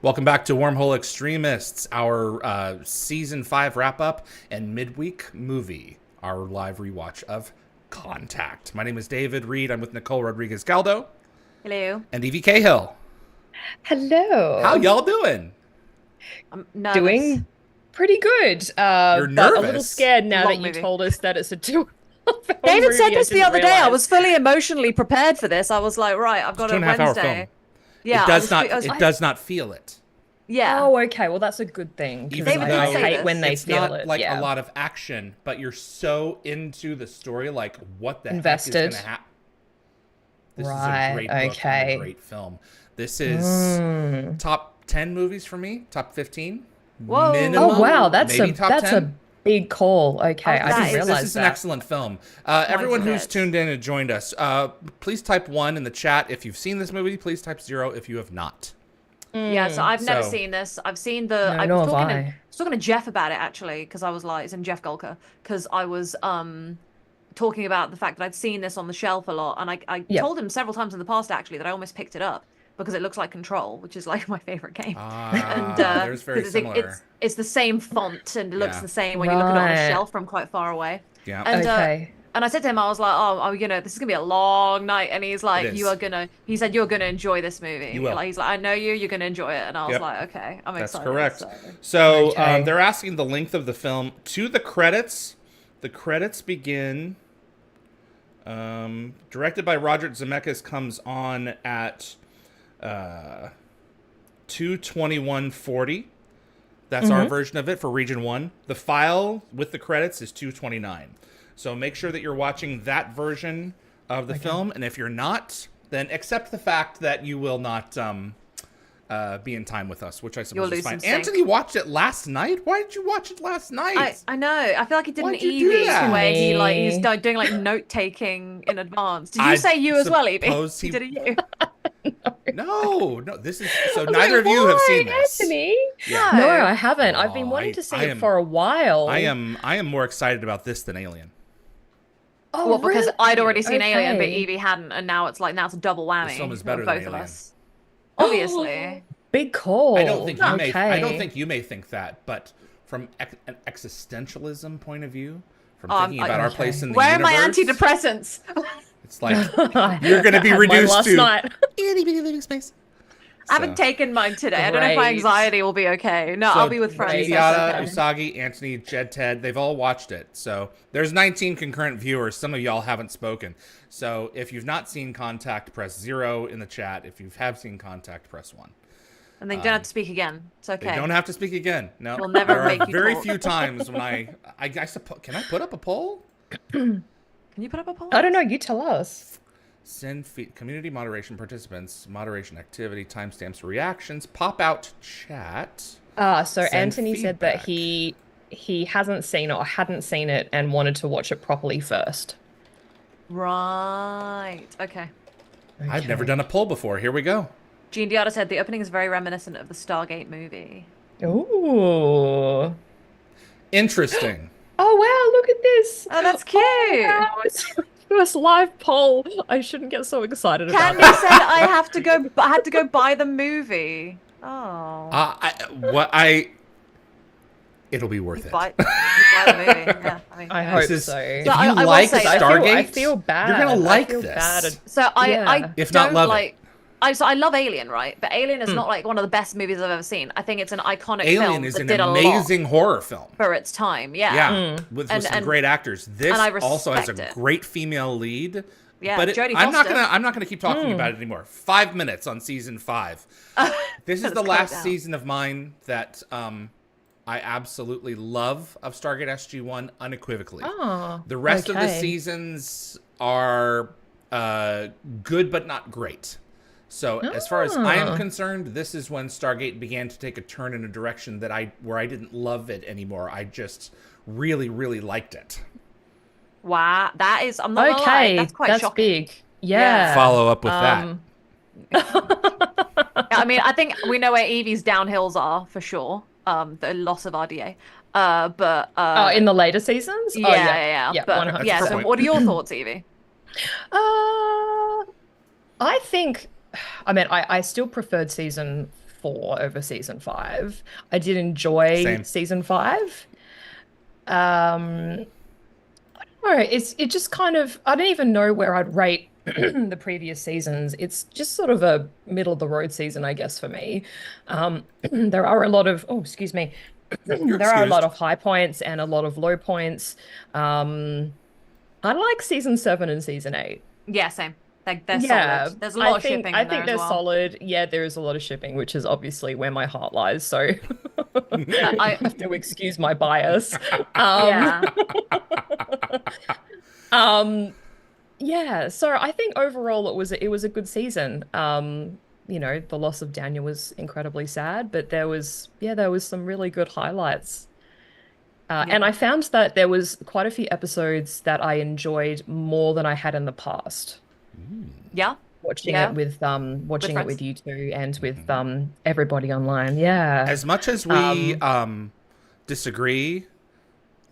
Welcome back to Wormhole Extremists, our Season 5 wrap-up and midweek movie, our live rewatch of Contact. My name is David Reed. I'm with Nicole Rodriguez-Galdo. Hello. And Yvie Cahill. Hello. How y'all doing? I'm nervous. Doing pretty good. You're nervous? But a little scared now Long that you movie. told us that it's a 2 David said this the other day. I was fully emotionally prepared for this. I was like, right, I've got a 2.5 hour Wednesday. film. Yeah, It does not feel it. Yeah. Oh, okay. Well, that's a good thing. Even Because though I hate this. when they it's feel not it. like yeah. a lot of action, but you're so into the story, like what the Invested. heck is going to happen? This is a great book and a great film. This is top 10 movies for me, top 15. Whoa. Minimum, Oh, wow. That's maybe top 10. a big call. Okay. Oh, I didn't is- realize This is an that. excellent film. Everyone who's it. tuned in and joined us, please type 1 in the chat if you've seen this movie. Please type 0 if you have not. Yeah, so I've never So- seen this. I've seen the. No, I nor was have talking, I. to, was talking to Jeff about it actually, because I was like, it's in Jeff Golka, because I was talking about the fact that I'd seen this on the shelf a lot, and I Yep. told him several times in the past actually that I almost picked it up because it looks like Control, which is like my favorite game. There's very 'cause similar. it's the same font and it looks Yeah. the same when you look at it on a Right. shelf from quite far away. Yeah. And, Okay. And I said to him, I was like, this is gonna be a long night. And he's like, It is. he said, you're gonna enjoy this movie. You will. Like, he's like, I know you're gonna enjoy it. And I was Yep. like, okay, I'm That's excited. correct. So Okay. they're asking the length of the film to the credits. The credits begin. Directed by Roger Zemeckis, comes on at 2:21:40. That's our version of it for Region 1. The file with the credits is 2:29. So make sure that you're watching that version of the film, and if you're not, then accept the fact that you will not be in time with us, which I suppose You'll is lose fine. some sync. Anthony watched it last night. Why did you watch it last night? I know. I feel like he did an Why'd you do Evie that? where he's doing like note taking in advance. Did you I say you as well, Evie? suppose He he- did it you. No. This is so. I was Neither like, of you have "Why, seen this. Anthony?" Yeah. No, I haven't. I've been Oh, wanting to see I it am- for a while. I am more excited about this than Alien. Oh, Well, because really? I'd already seen Alien, but Okay. Evie hadn't, and now it's a double whammy. This film is for better both than of Alien. us. Obviously. Big call. I don't think you may. I don't Okay. think you may think that, but from an existentialism point of view, from Oh, thinking about our okay. place in the Where are my universe, antidepressants? it's like you're going to be Had mine reduced last to night. itty bitty living space. I haven't taken mine today. I don't know if my Great. anxiety will be okay. No, I'll be with friends. great. That's Didiata, okay. Usagi, Anthony, Jed, Ted, they've all watched it. So there's 19 concurrent viewers. Some of y'all haven't spoken. So if you've not seen Contact, press 0 in the chat. If you have seen Contact, press 1. And then you don't have to speak again. It's okay. They don't have to speak again. No, We'll never there make are you very talk. few times when I suppose. Can I put up a poll? Can you put up a poll? I don't know. You tell us. Send community moderation participants, moderation activity, timestamps, reactions, pop out chat. So Send Anthony said that feedback. he hasn't seen it or hadn't seen it and wanted to watch it properly first. Right. Okay. I've never done a poll before. Here we go. Jean Diata said the opening is very reminiscent of the Stargate movie. Ooh. Interesting. Oh wow! Look at this. Oh, that's cute. Oh, wow, it's my first live poll. I shouldn't get so excited about Candy that. said I had to go buy the movie. Oh. It'll be worth it. You buy the movie. Yeah. I yeah. hope This is- so. If So you I will like say that. Stargate, I feel bad. you're gonna like I feel this. bad. So I Yeah. If not don't love it. like. I love Alien, right? But Alien is not like one of the best movies I've ever seen. I think it's an iconic Alien film is that an did a lot amazing horror film. for its time. Yeah. Yeah, with some And- great actors. This and I also has a respect it. great female lead. Yeah, but Jodie I'm not Foster. gonna keep talking about it anymore. 5 minutes on season 5. This is Let's the calm last down. season of mine that I absolutely love of Stargate SG-1 unequivocally. Oh, The rest of the okay. seasons are good but not great. So as far as I am Ah. concerned, this is when Stargate began to take a turn in a direction that where I didn't love it anymore. I just really, really liked it. Wow, that is. I'm not gonna lie, Okay, that's quite shocking. big. Yeah. Follow up with that. I mean, I think we know where Evie's downhills are for sure. The loss of RDA. Oh, in the later seasons? Yeah, Oh, yeah. But 100%. yeah. Fair So, point. what are your thoughts, Evie? I think, I mean, I still preferred season 4 over season 5. I did enjoy Same. season 5. I don't know. It just kind of, I don't even know where I'd rate the previous seasons. It's just sort of a middle of the road season, I guess, for me. There are a lot of, oh, excuse me. You're There are a lot excused. of high points and a lot of low points. I like season 7 and season 8. Yeah, same. Like they're Yeah, solid. There's a lot of shipping I in there think as they're well. solid. Yeah, there is a lot of shipping, which is obviously where my heart lies. So I I have to excuse my bias. Um, yeah. um, yeah. So I think overall it was a good season. The loss of Daniel was incredibly sad, but there was some really good highlights. And Yeah. I found that there was quite a few episodes that I enjoyed more than I had in the past. Yeah. Watching Yeah. it with watching it friends. with you two and with everybody online. Yeah. As much as we Um, disagree,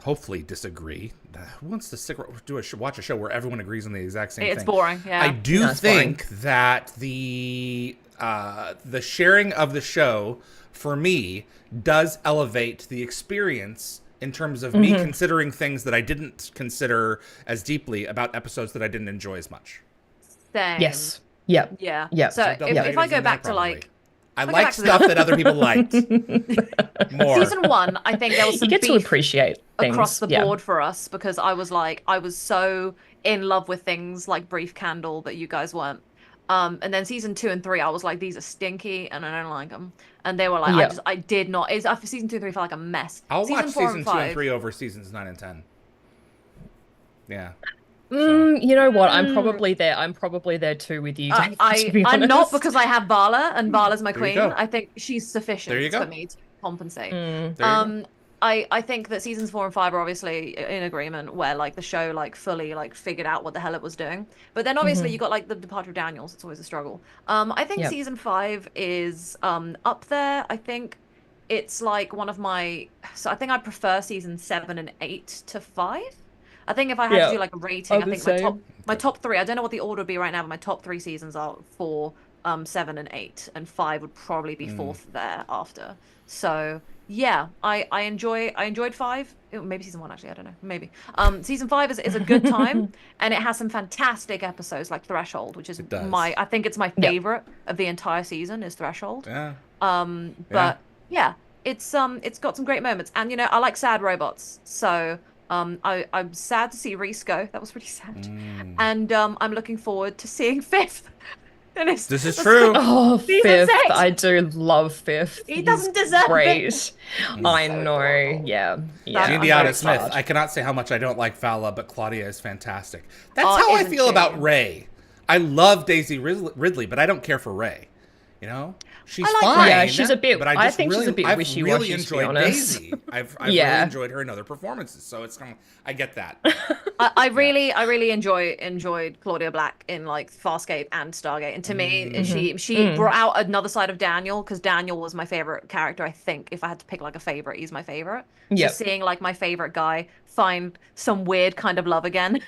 hopefully disagree. Who wants to watch a show where everyone agrees on the exact same It's thing? boring. Yeah. I do No, it's boring. think that the sharing of the show for me does elevate the experience in terms of me considering things that I didn't consider as deeply about episodes that I didn't enjoy as much. Same. Yes. Yep. Yeah. Yep. So Double if I negatives go in back there, to like I if I go like back to the- stuff that other people liked more. season 1, I think there was You some get to beef appreciate across things. the Yeah. board for us because I was so in love with things like Brief Candle that you guys weren't. And then season 2 and 3, I was like, these are stinky and I don't like them. And they were like, Yeah. I did not. Season 2 and 3 felt like a mess. I'll season watch 4 season and 2 and 5. 3 over seasons 9 and 10. Yeah. You know what? I'm probably there. I'm probably there too with you, Dave, to be I'm not honest. because I have Bala and Bala's my There you queen. go. I think she's sufficient There you go. for me to compensate. There you go. I think that seasons 4 and 5 are obviously in agreement where like the show like fully like figured out what the hell it was doing. But then obviously you got like the departure of Daniels. It's always a struggle. I think Yep. season 5 is up there. I think it's like one of my. So I think I prefer season 7 and 8 to 5. I think if I had Yeah, to do like a rating, I the think same. my top 3. I don't know what the order would be right now, but my top 3 seasons are 4, 7, and 8, and 5 would probably be fourth thereafter. So yeah, I enjoyed 5. Maybe season 1 actually. I don't know. Maybe. Season 5 is a good time, and it has some fantastic episodes like Threshold, which is It does. I think it's my favorite of the entire season is Threshold. Yeah. But yeah, it's got some great moments, and I like sad robots, so I'm sad to see Reese go. That was really sad, and I'm looking forward to seeing Fifth. And This is true. Oh, Season Fifth. 6. I do love Fifth. He He's doesn't deserve great. it. I so know. adorable. Yeah. I'm Jean very Deanna Smith. sad. I cannot say how much I don't like Fala, but Claudia is fantastic. That's Oh, how I isn't feel she? about Ray. I love Daisy Ridley, but I don't care for Ray. You know, she's I like fine. Ray. Yeah, she's a bit- But I just think she's really, a bit I've wishy-washy, really to be enjoyed honest. Daisy. I've Yeah. really enjoyed her in other performances. So it's kind of, I get that. I really enjoyed Claudia Black in like Farscape and Stargate, and to me, she brought out another side of Daniel because Daniel was my favorite character. I think if I had to pick like a favorite, he's my favorite. Yep. So seeing like my favorite guy find some weird kind of love again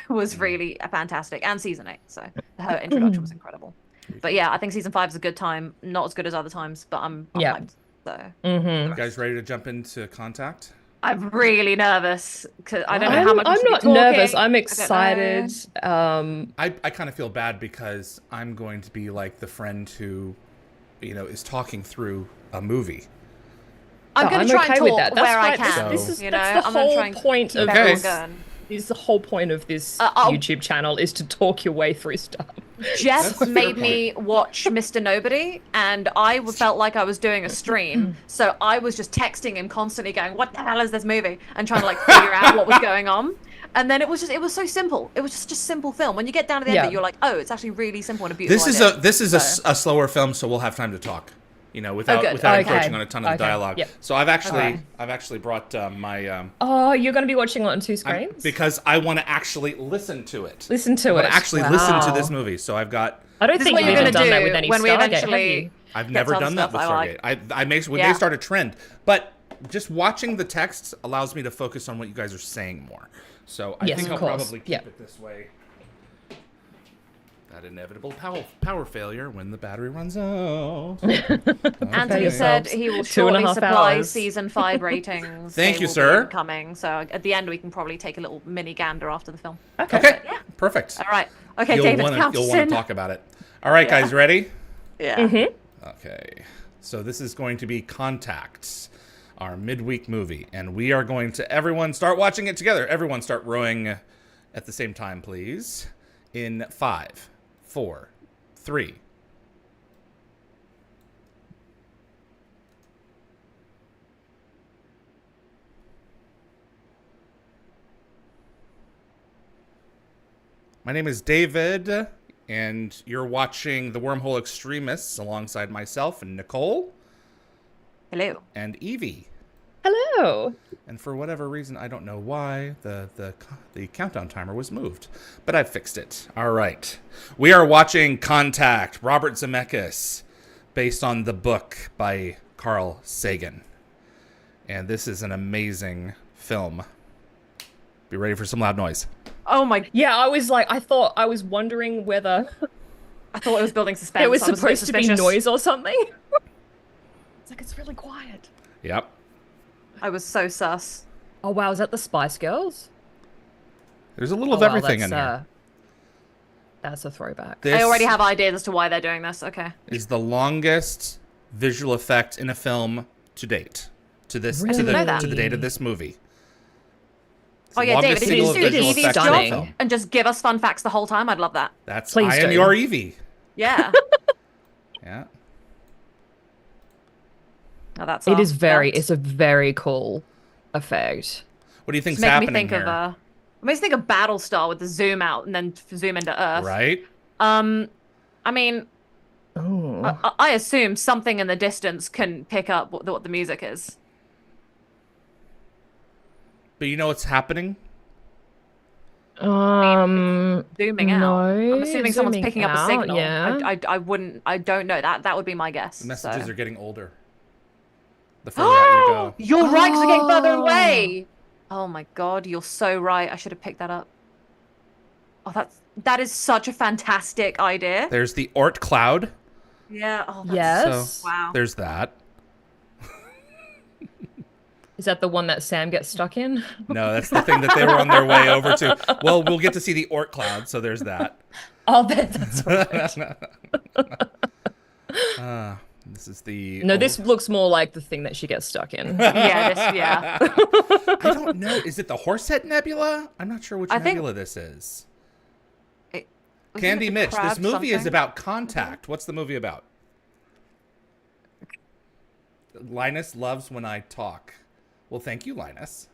was really fantastic. And season 8, so her introduction was incredible. But yeah, I think season 5 is a good time. Not as good as other times, but I'm Yeah. hyped. So You guys ready to jump into Contact? I'm really nervous because I don't know how much we I'm should be not talking. nervous. I'm I don't know. excited. I kind of feel bad because I'm going to be like the friend who, is talking through a movie. I'm No, going I'm to try okay and with talk that. That's where I fine. can. This is you know, that's the I'm gonna whole try and point keep of Okay. everyone this. going. Is the whole point of this I'll- YouTube channel is to talk your way through stuff. Jeff That's a fair made me watch Mr. Nobody, and I felt like I was doing a stream. So I was just texting him constantly, going, "What the hell is this movie?" and trying to like figure out what was going on. And then it was so simple. It was just simple film. When you get down to the end of it, you're like, "Oh, it's actually really simple and a beautiful." This is So- a slower film, so we'll have time to talk. Without good. without Okay. encroaching on a ton of the Okay. dialogue. Yep. So I've Okay. actually brought my Oh, you're going to be watching it on two screens? because I want to actually listen to it. Listen to I want it. to actually listen to Wow. this movie. So I've got. I don't This is think what you've you're even gonna done that do with any when we Stargate, have eventually- you? I've Get never some done that with stuff I Stargate. like. When Yeah. they start a trend, but just watching the text allows me to focus on what you guys are saying more. So I Yes, think of I'll course. probably keep Yeah. it this way. That inevitable power failure when the battery runs out. Anthony said he will shortly 2.5 supply hours. season 5 ratings. Thank They you, will be sir. Coming. So at the end, we can probably take a little mini gander after the film. Okay, perfect. All right. Okay, You'll David, want count us to in. talk about it. All right, guys, ready? Yeah. Okay. So this is going to be Contact, our midweek movie, and we are going to everyone start watching it together. Everyone start rowing at the same time, please. In 5, 4, 3. My name is David, and you're watching the Wormhole Extremists alongside myself and Nicole Hello. and Yvie. Hello. And for whatever reason, I don't know why, the countdown timer was moved. But I've fixed it. All right. We are watching Contact, Robert Zemeckis, based on the book by Carl Sagan. And this is an amazing film. Be ready for some loud noise. Oh my! Yeah, I was wondering whether I thought it was building suspense. there was I supposed to be suspicious. noise or something. It's like, it's really quiet. Yep. I was so sus. Oh wow, is that the Spice Girls? There's a little of wow, everything in that's, here. That's a throwback. This I already have ideas as to why they're doing this. Okay. is the longest visual effect in a film to date. To this Really? to the I didn't know to that. the date of this movie. It's Oh the yeah, longest David, if you single do visual Evie's effect in a stunning. film. and just give us fun facts the whole time, I'd love that. That's Please I am do. your Evie. Yeah. Yeah. No, that's It is that. it's a very cool effect. What do you think's It's making happening me think here? of it makes me think of Battlestar with the zoom out and then zoom into Earth. Right? I mean, Oh. I assume something in the distance can pick up what the music is. But you know what's happening? Zooming out. No, I'm assuming someone's zooming picking up a out, signal. yeah. I don't know. That would be my guess. The messages so. are getting older. The further out you go. You're right, 'cause they're getting further Oh. away. Oh my god, you're so right. I should have picked that up. Oh, that is such a fantastic idea. There's the Oort cloud. Yeah. Oh, that's Yes. So wow. there's that. Is that the one that Sam gets stuck in? No, that's the thing that they were on their way over to. Well, we'll get to see the Oort cloud, so there's that. Oh, that's right. This is the No, this looks more like the thing that she gets stuck in. Yeah. I don't know. Is it the Horsehead Nebula? I'm not sure which I think- nebula this is. Was it Candy the Mitch, crab this movie is something? about contact. What's the movie about? Linus loves when I talk. Well, thank you, Linus.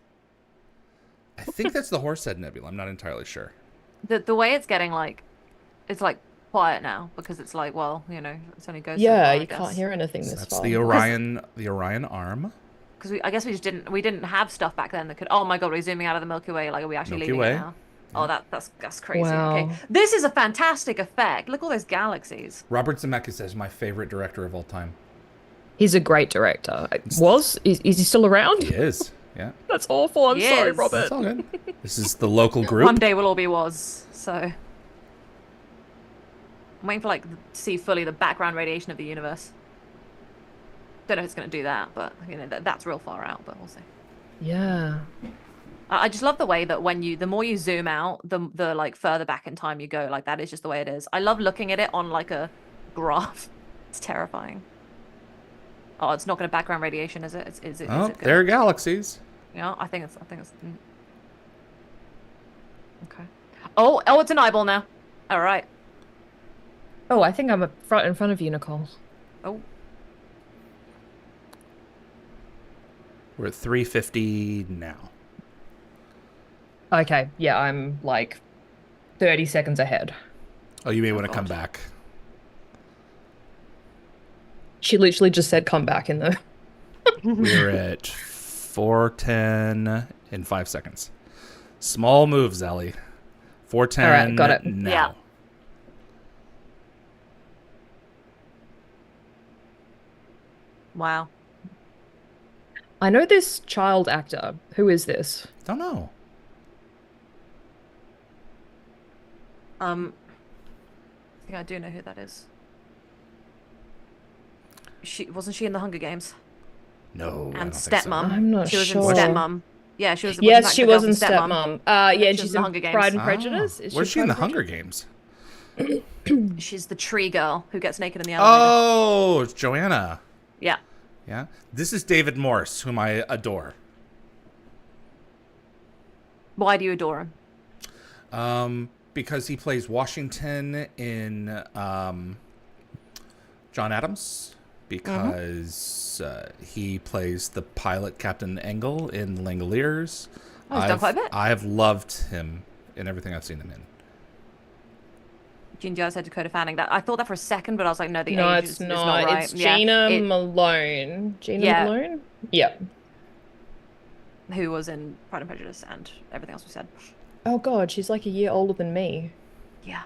I think that's the Horsehead Nebula. I'm not entirely sure. The way it's getting it's like quiet now because it's like, well, you know, it's only goes. Yeah, you can't hear anything So this that's far. the Orion arm. Because I guess we didn't have stuff back then that could. Oh my god, we're zooming out of the Milky Way. Like, are we actually Milky leaving Way. it now? Oh, that's crazy. Wow. Okay, this is a fantastic effect. Look at all those galaxies. Robert Zemeckis is my favorite director of all time. He's a great director. Is he still around? He is. Yeah. That's awful. I'm He sorry, is. Robert. That's all good. This is the local group. One day we'll all be was. So I'm waiting for to see fully the background radiation of the universe. Don't know if it's going to do that, but you know that's real far out. But we'll see. Yeah. I just love the way that the more you zoom out, the like further back in time you go. Like that is just the way it is. I love looking at it on like a graph. It's terrifying. Oh, it's not going to background radiation, is it? Is it? Oh, Is it good? there are galaxies. Yeah, I think it's. Okay. Oh, it's an eyeball now. All right. Oh, I think I'm in front of you, Nicole. Oh. We're at 350 now. Okay, yeah, I'm like 30 seconds ahead. Oh, you may want to God. come back. She literally just said come back in the... We're at 410 in 5 seconds. Small moves, Ellie. 410 All right, got it. now. Yeah. Wow. I know this child actor. Who is this? Don't know. think I do know who that is. Wasn't she in the Hunger Games? No, I And don't think so. Stepmom. I'm not She was sure. in Stepmom. Yeah, she was. Yes, she was in Stepmom. Stepmom. Yeah, and She was she's in the in Hunger Games. Pride and Prejudice. Is Where's she in Pride the and Hunger Prejudice? Games? She's the tree girl who gets naked in the elevator. Oh, it's Joanna. Yeah. Yeah. This is David Morse, whom I adore. Why do you adore him? Because he plays Washington in John Adams. Because he plays the pilot Captain Engel in The Langoliers. Oh, he's done quite a bit. I've loved him in everything I've seen him in. Gene said Dakota Fanning. That I thought that for a second, but I was like, no, the No, age it's is not. not right. It's Gina Yeah, Malone. Gina Malone? Yep. who was in Pride and Prejudice and everything else we said. Oh God, she's like a year older than me. Yeah.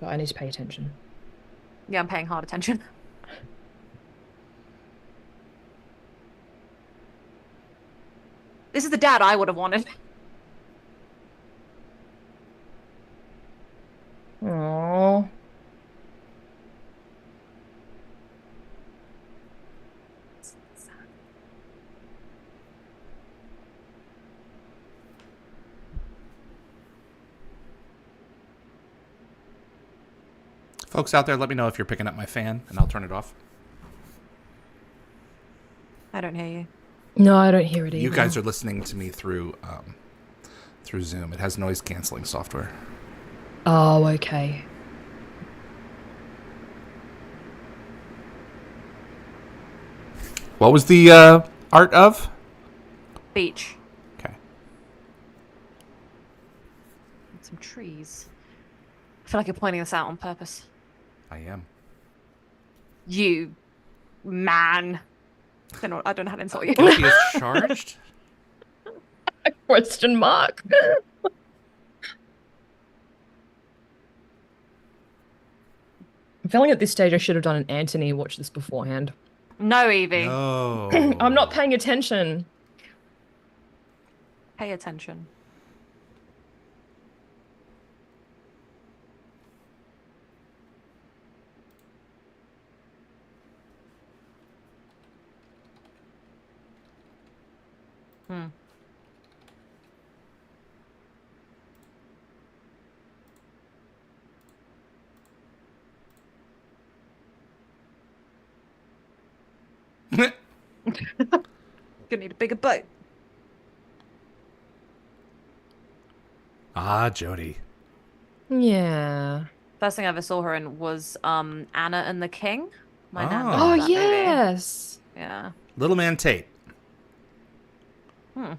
But I need to pay attention. Yeah, I'm paying hard attention. This is the dad I would have wanted. Aww. Folks out there, let me know if you're picking up my fan, and I'll turn it off. I don't hear you. No, I don't hear it either. You guys are listening to me through Zoom. It has noise canceling software. Oh, okay. What was the art of? Beach. Okay. And some trees. I feel like you're pointing this out on purpose. I am. You man. I don't know how to insult you. Guilty as charged? Question mark. I'm feeling at this stage I should have done an Anthony watch this beforehand. No, Evie. No. I'm not paying attention. Pay attention. Gonna need a bigger boat. Ah, Jody. Yeah. First thing I ever saw her in was Anna and the King. My nan Oh. loved Oh, that movie. yes. Yeah. Little Man Tate. Hmm.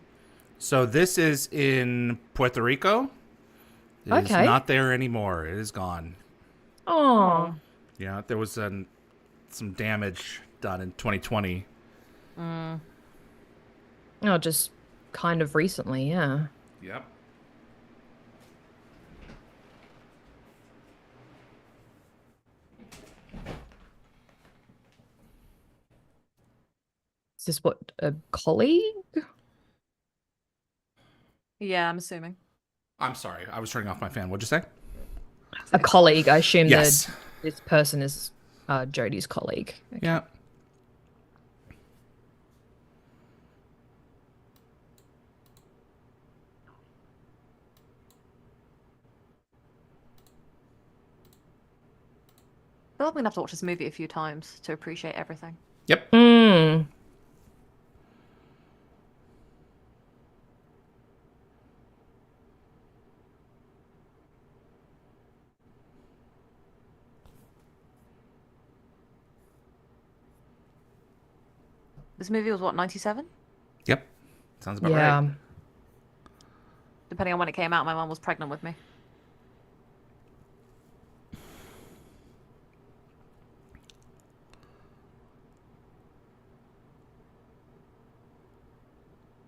So this is in Puerto Rico. It is Okay. not there anymore. It is gone. Oh. Yeah, there was some damage done in 2020. Oh, just kind of recently, yeah. Yep. Is this what, a colleague? Yeah, I'm assuming. I'm sorry. I was turning off my fan. What'd you say? A colleague. I assume Yes. that this person is Jodie's colleague. Okay. Yeah. I feel like I'm gonna have to watch this movie a few times to appreciate everything. Yep. Mm. This movie was what, 97? Yep. Sounds about Yeah. right. Depending on when it came out, my mum was pregnant with me.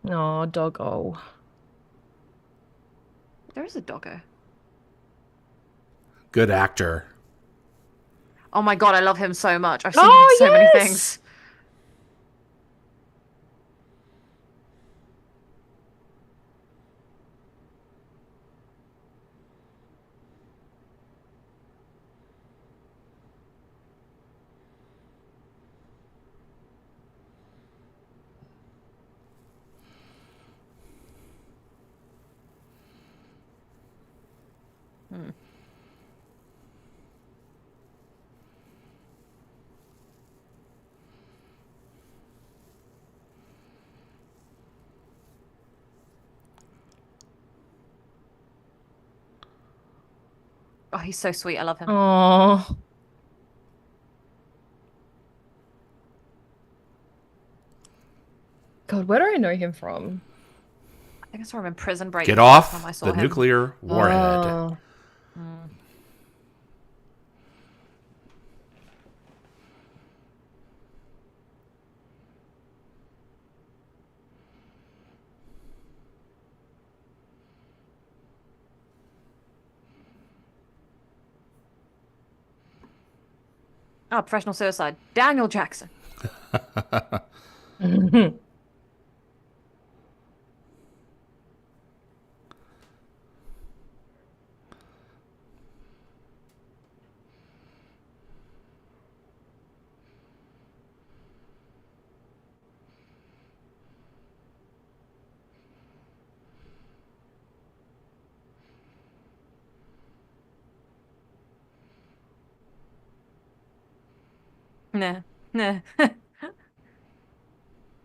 Oh, doggo. There is a doggo. Good actor. Oh my god, I love him so much. I've seen him Oh, in so many yes! things. Oh, he's so sweet. I love him. Oh, God, where do I know him from? I think I saw him in Prison Break Get the last time I off saw the him. nuclear warhead. Oh. Mm. Oh, professional suicide. Daniel Jackson. Nah, nah.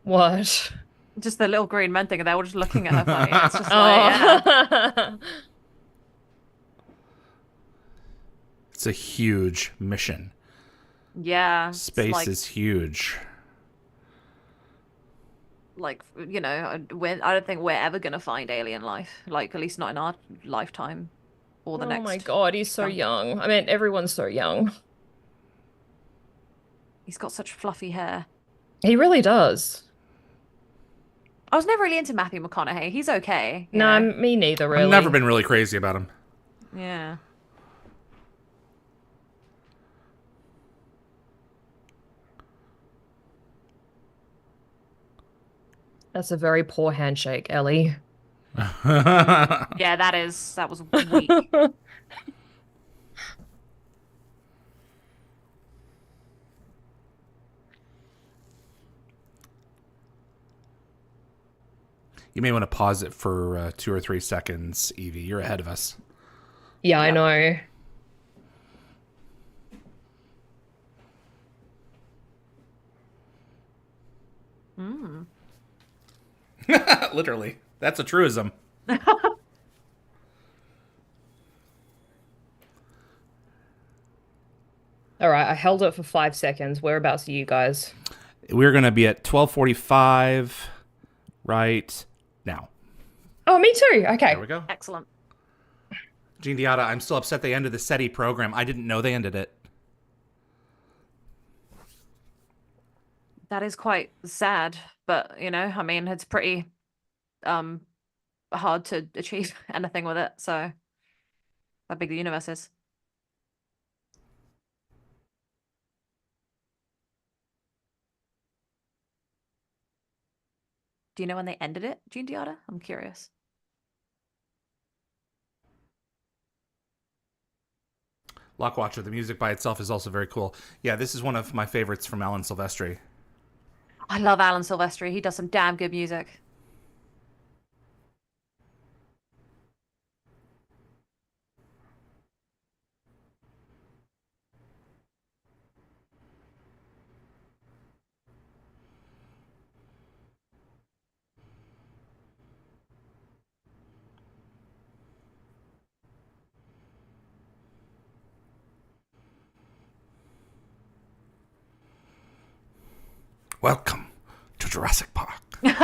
What? Just the little green men thing, and they're all just looking at her funny. It's just like, yeah. Oh. It's a huge mission. Yeah. It's Space is huge. like, you know, I don't think we're ever gonna find alien life. Like, at least not in our lifetime or the Oh next. my God, he's so chunk. young. I mean, everyone's so young. He's got such fluffy hair. He really does. I was never really into Matthew McConaughey. He's okay, you No, know. me neither, I've never really. been really crazy about him. Yeah. That's a very poor handshake, Ellie. Yeah, that was weak. You may want to pause it for 2 or 3 seconds, Evie. You're ahead of us. Yeah, I Yep. know. Mm. Literally. That's a truism. All right, I held it for 5 seconds. Whereabouts are you guys? We're going to be at 12:45 right now. Oh, me too. Okay. There we go. Excellent. Gene Diotta, I'm still upset they ended the SETI program. I didn't know they ended it. That is quite sad, but you know, I mean, it's pretty um hard to achieve anything with it. So how big the universe is. Do you know when they ended it, Gene Diotta? I'm curious. Lockwatcher, the music by itself is also very cool. Yeah, this is one of my favorites from Alan Silvestri. I love Alan Silvestri. He does some damn good music. Welcome to Jurassic Park. That's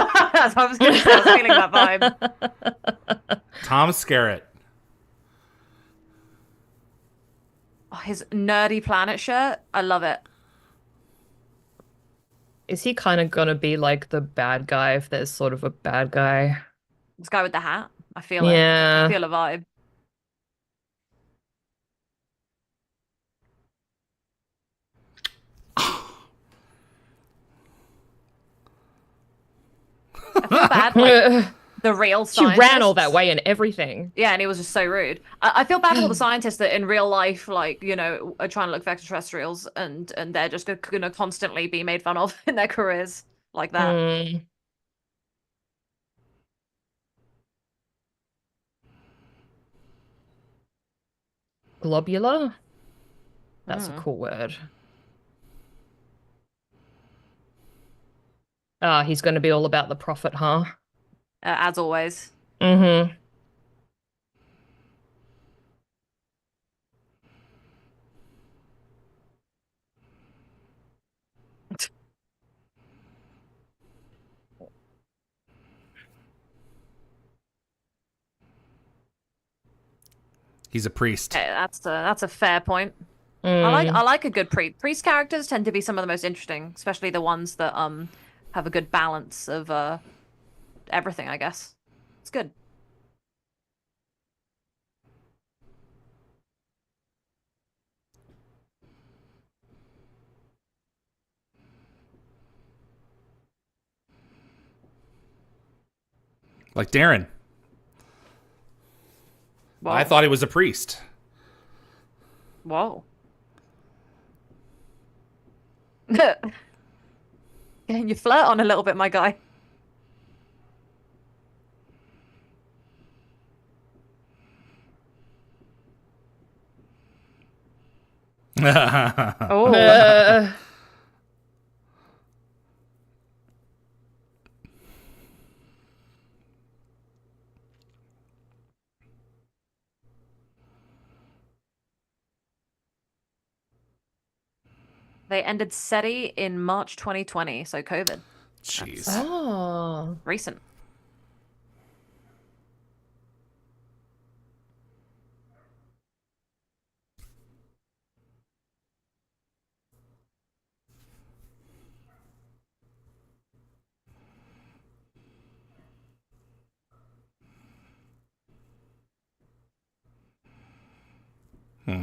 what I was going to say. I was feeling that vibe. Tom Skerritt. Oh, his nerdy planet shirt. I love it. Is he kind of gonna be like the bad guy if there's sort of a bad guy? This guy with the hat. I feel it. I Yeah. feel a vibe. I feel bad, like the real She ran all that scientists. way and everything. Yeah, and he was just so rude. I feel bad for all the scientists that in real life, like, you know, are trying to look for extraterrestrials and they're just gonna constantly be made fun of in their careers like that. Mm. Globular? That's a Mm. cool word. Ah, he's going to be all about the profit, huh? As always. Mm-hmm. He's a priest. That's a fair point. I Mm. like a good priest characters tend to be some of the most interesting, especially the ones that have a good balance of everything, I guess. It's good. Like Darren. I Whoa. thought he was a priest. Whoa. Getting your flirt on a little bit, my guy. Oh. Uh, They ended SETI in March 2020, so COVID. That's Jeez. oh. recent. Hmm.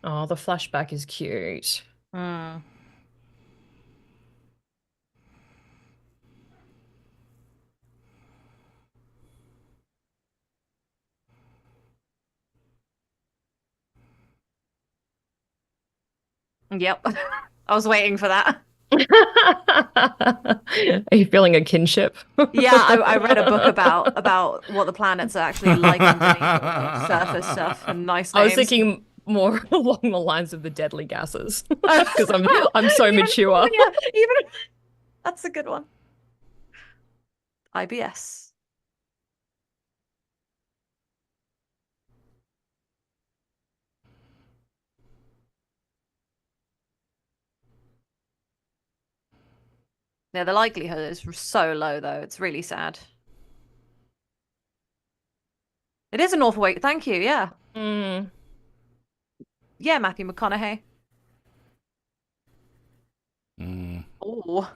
Oh, the flashback is cute. Hmm. Yep. I was waiting for that. Are you feeling a kinship? Yeah, I read a book about what the planets are actually like underneath all the surface stuff and nice I was names. thinking more along the lines of the deadly gases Even, because I'm so mature. yeah, even that's a good one. IBS. Yeah, the likelihood is so low though. It's really sad. It is an awful wait. Thank you. Yeah. Mm. Yeah, Matthew McConaughey. Mm. Oh.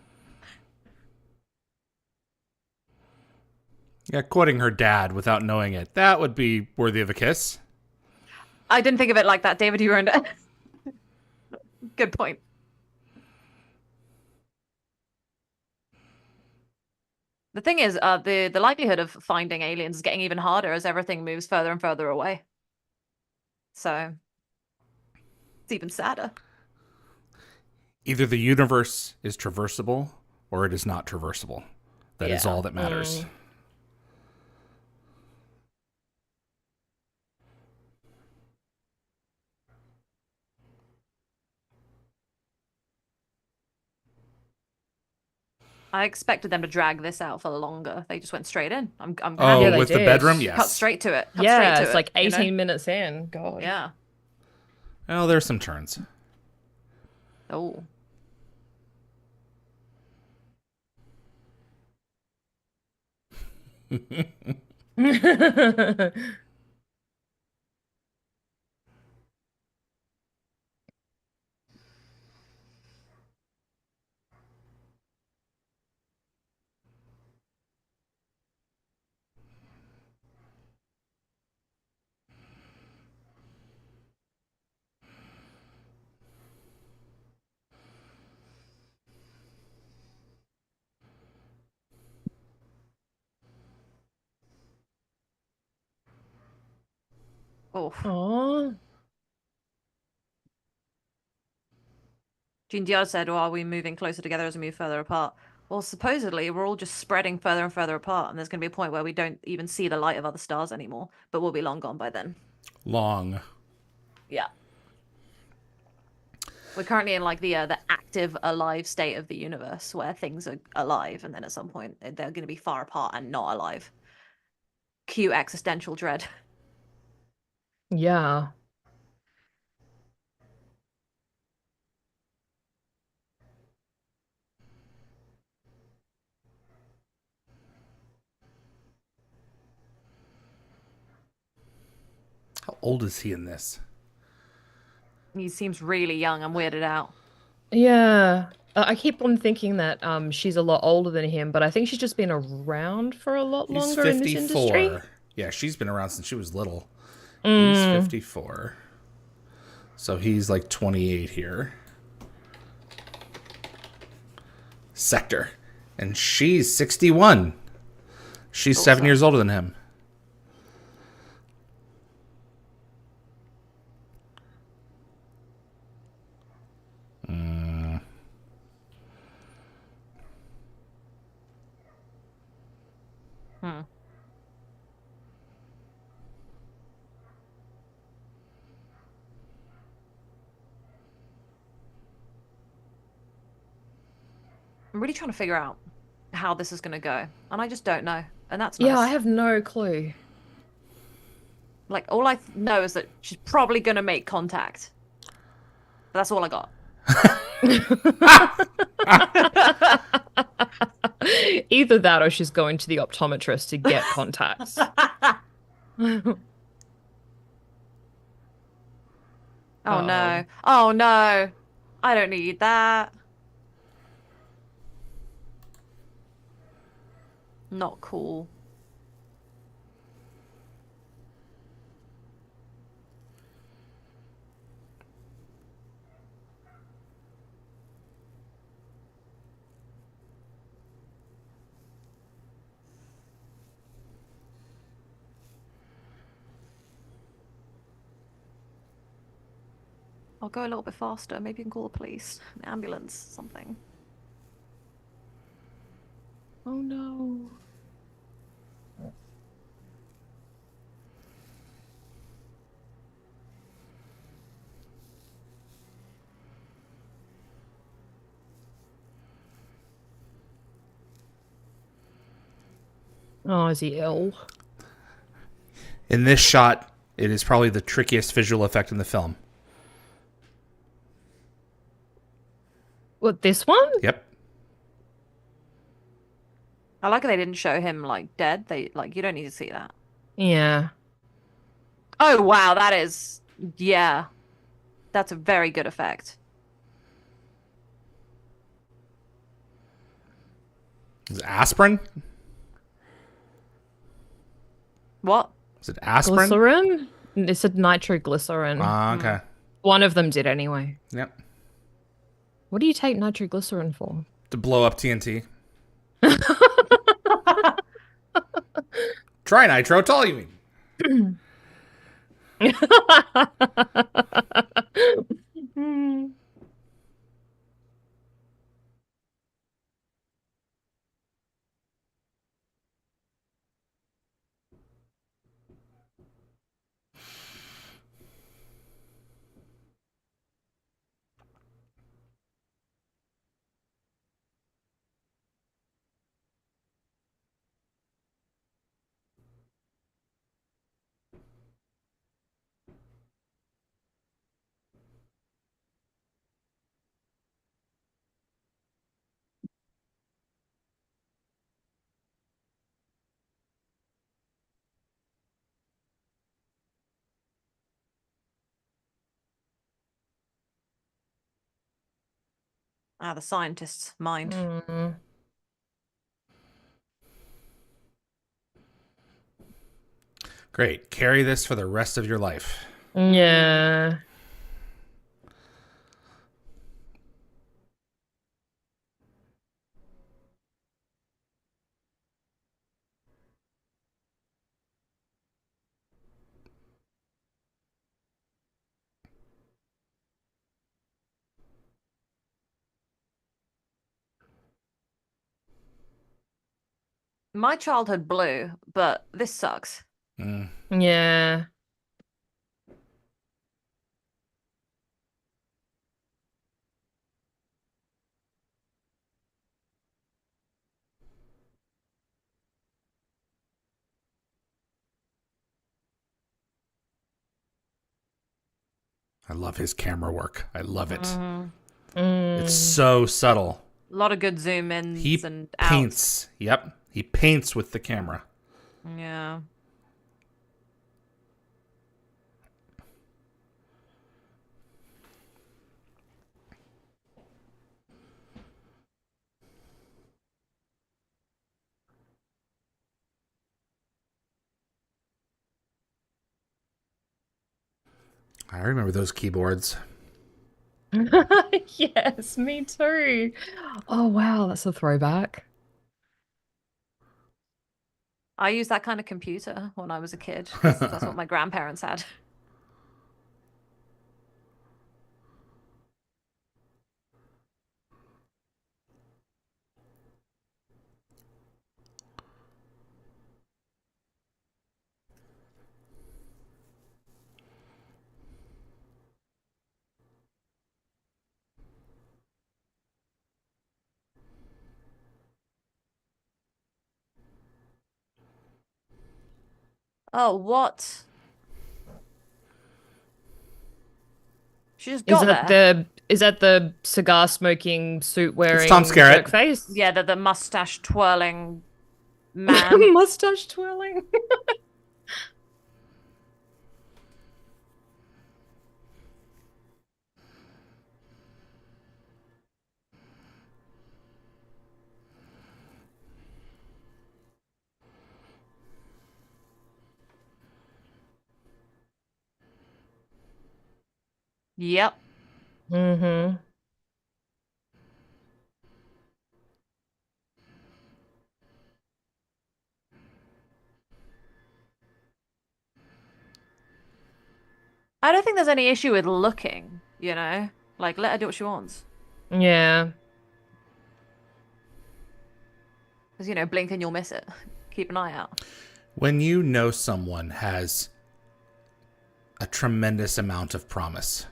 Yeah, quoting her dad without knowing it. That would be worthy of a kiss. I didn't think of it like that, David. You ruined it. Good point. The thing is, the likelihood of finding aliens is getting even harder as everything moves further and further away. So it's even sadder. Either the universe is traversable or it is not traversable. That is Yeah. all that matters. I expected them to drag this out for longer. They just went straight in. I'm Yeah, Oh, happy. they with the did. bedroom? Cut Yes. straight to it. Cut straight Yeah, to it's it, like you know? 18 minutes in. God. Yeah. Oh, there's some turns. Oh. Oh. Oh. Jean Diaz said, "Well, are we moving closer together as we move further apart?" Well, supposedly we're all just spreading further and further apart, and there's going to be a point where we don't even see the light of other stars anymore, but we'll be long gone by then. Long. Yeah. We're currently in like the active alive state of the universe where things are alive, and then at some point they're going to be far apart and not alive. Cue existential dread. Yeah. old is he in this? He seems really young. I'm weirded out. Yeah. I keep on thinking that she's a lot older than him, but I think she's just been around for a lot He's longer in this industry. 54. Yeah, she's been around since she was little. He's Mm. 54. So he's like 28 here. Sector. And she's 61. She's 7 years older than him. Hmm. I'm really trying to figure out how this is going to go, and I just don't know, and that's Yeah, I nice. have no clue. Like, all I know is that she's probably going to make contact. But that's all I got. Either that or she's going to the optometrist to get contacts. Oh no. Uh-oh. Oh no. I don't need that. Not cool. I'll go a little bit faster. Maybe you can call the police, an ambulance, something. Oh no. Oh, is he ill? In this shot, it is probably the trickiest visual effect in the film. What, this one? Yep. I like how they didn't show him like dead. They like you don't need to see that. Yeah. Oh wow, that is yeah. That's a very good effect. Is it aspirin? What? Is it aspirin? Glycerin? It said nitroglycerin. Okay. One of them did anyway. Yep. What do you take nitroglycerin for? To blow up TNT. Try nitro, tell you mean. Ah, the scientist's mind. Mm. Great. Carry this for the rest of your life. Yeah. My childhood blew, but this sucks. Mm. Yeah. I love his camera work. I love it. Mm. It's so subtle. A lot of good zoom ins He and outs. paints. Yep. He paints with the camera. Yeah. I remember those keyboards. Yes, me too. Oh wow, that's a throwback. I used that kind of computer when I was a kid because that's what my grandparents had. Oh, what? She just Is got that there. the cigar smoking, suit It's Tom wearing jerk Skerritt. face? Yeah, the mustache twirling man. Mustache twirling. Yep. Mm-hmm. I don't think there's any issue with looking, you know? Like, let her do what she wants. Yeah. Because, blink and you'll miss it. Keep an eye out. When you know someone has a tremendous amount of promise,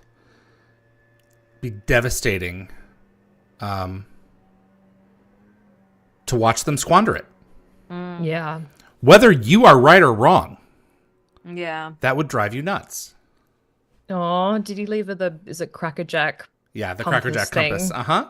be devastating to watch them squander it. Yeah. Whether you are right or wrong, Yeah. that would drive you nuts. Oh, did he leave her is it Cracker Jack Yeah, the Cracker compass Jack compass. thing? Uh-huh.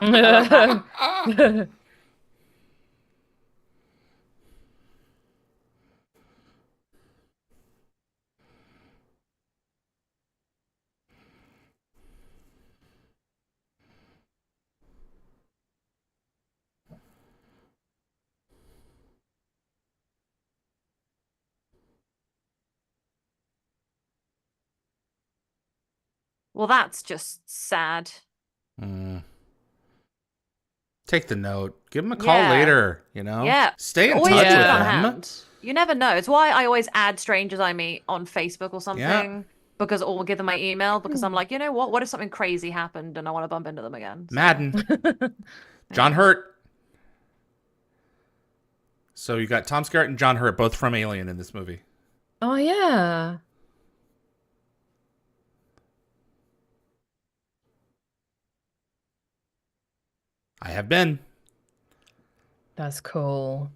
I love that. Well, that's just sad. Take the note. Give them a call Yeah. later, you know? Yeah. Stay in Always touch keep with it on Yeah. them. hand. You never know. It's why I always add strangers I meet on Facebook or Yeah. something. Because, or give them my email because I'm like, you know what? What if something crazy happened and I want to bump into them again? So, Madden. John yeah. Hurt. So you got Tom Skerritt and John Hurt, both from Alien in this movie. Oh yeah. I have been. That's cool.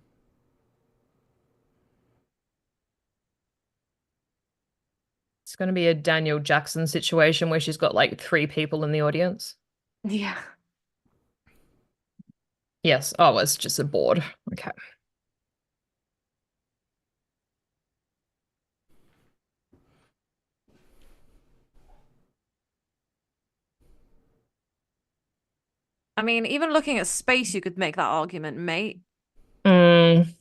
It's going to be a Daniel Jackson situation where she's got like three people in the audience. Yeah. Yes. Oh, it's just a board. Okay. I mean, even looking at space, you could make that argument, mate. Mm,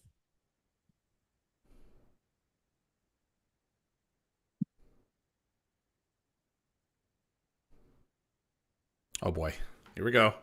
Oh boy. Here we go.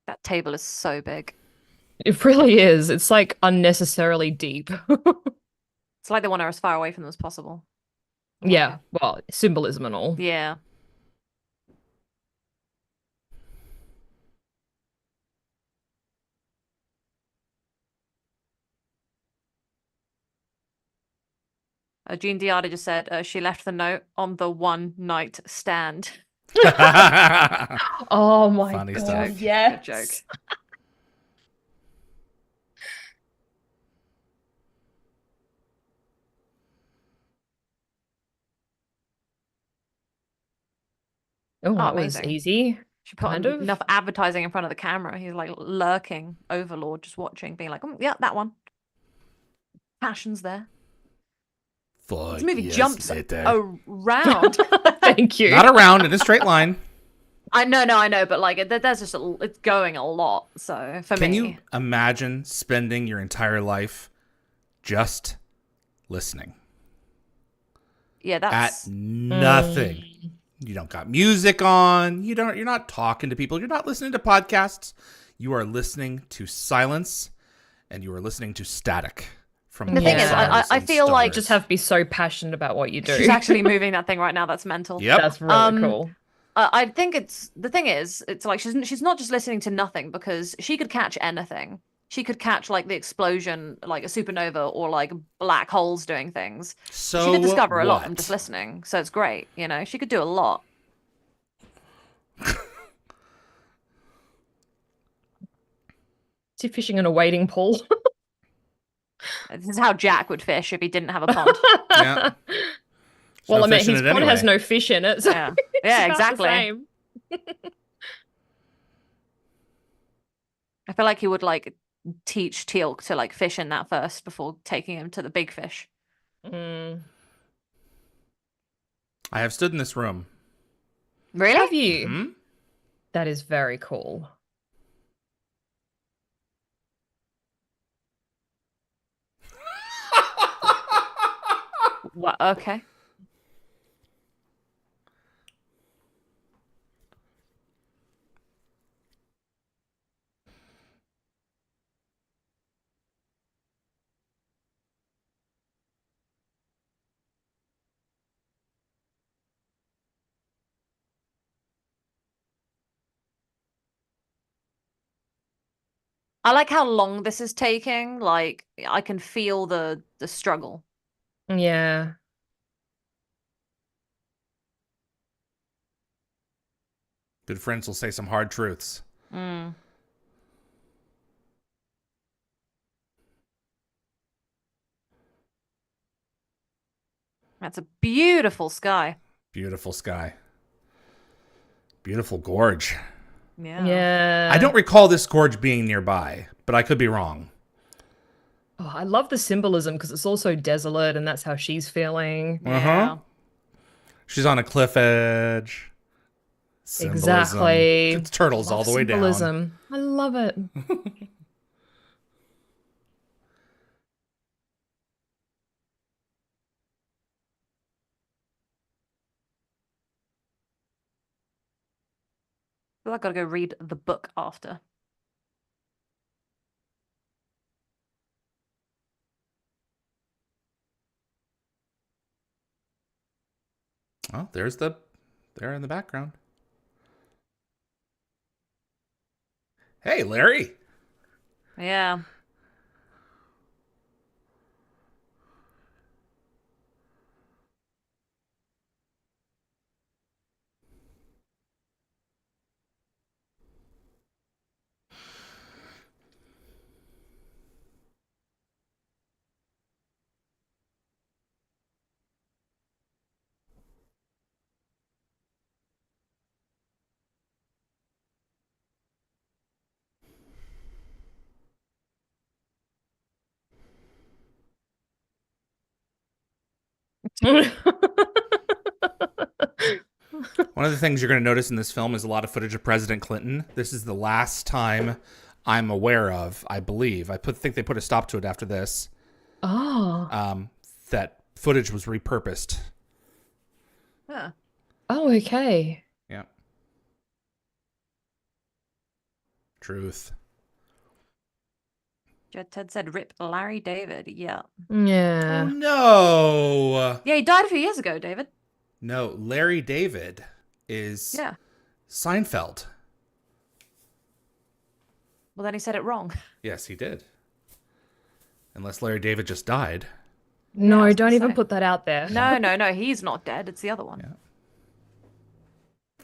That table is so big. it really is. It's like unnecessarily deep. It's like they want her as far away from them as possible. Yeah. Well, symbolism and all. Yeah. Jean Diardi just said she left the note on the one night stand. Oh my Funny God, stuff. yes. Good joke. Oh, Oh, that was amazing. easy. She put Kind of. enough advertising in front of the camera. He's like lurking, overlord, just watching, being like, yeah, that one. Passion's there. This movie jumps around. Thank you. Not around in a straight line. I know, but like there's just it's going a lot. So for Can me, you imagine spending your entire life just listening yeah, at that's nothing? You don't got music on. You're not talking to people. You're not listening to podcasts. You are listening to silence, and you are listening to static from The thing is, pulsars I and feel like stars. Just have to be so passionate about what you do. she's actually moving that thing right now. That's mental. Yep. That's really cool. I think the thing is, it's like she's not just listening to nothing because she could catch anything. She could catch like the explosion, like a supernova, or like black holes doing things. So She could discover a lot from what? just listening. So it's great, you know. She could do a lot. Is he fishing in a wading pool? This is how Jack would fish if he didn't have a pond. Yeah. Well, I mean, fishing his it pond has anyway. no fish in it. So Yeah, it's yeah, about the exactly. same. I feel like he would like teach Teal'c to like fish in that first before taking him to the big fish. Mm. I have stood in this room. Really? Have you? Hmm? That is very cool. What? Okay. I like how long this is taking. Like I can feel the struggle. Yeah. Good friends will say some hard truths. Mm. That's a beautiful sky. Beautiful sky. Beautiful gorge. Yeah. Yeah. I don't recall this gorge being nearby, but I could be wrong. Oh, I love the symbolism because it's also desolate and that's how she's feeling. Yeah. She's on a cliff edge. Symbolism. Exactly. It's turtles all the way down. Symbolism. I love it. I feel like I gotta go read the book after. Oh, there in the background. Hey, Larry. Yeah. One of the things you're going to notice in this film is a lot of footage of President Clinton. This is the last time I'm aware of, I believe. Think they put a stop to it after this. Oh. That footage was repurposed. Yeah. Oh, okay. Yeah. Truth. Ted said, "Rip Larry David." Yeah. Yeah. Oh, no. Yeah, he died a few years ago, David. No, Larry David is Yeah. Seinfeld. Well, then he said it wrong. Yes, he did. Unless Larry David just died. Yeah, I No, was gonna don't even say. put that out there. No, he's not dead. It's the other one. Yeah.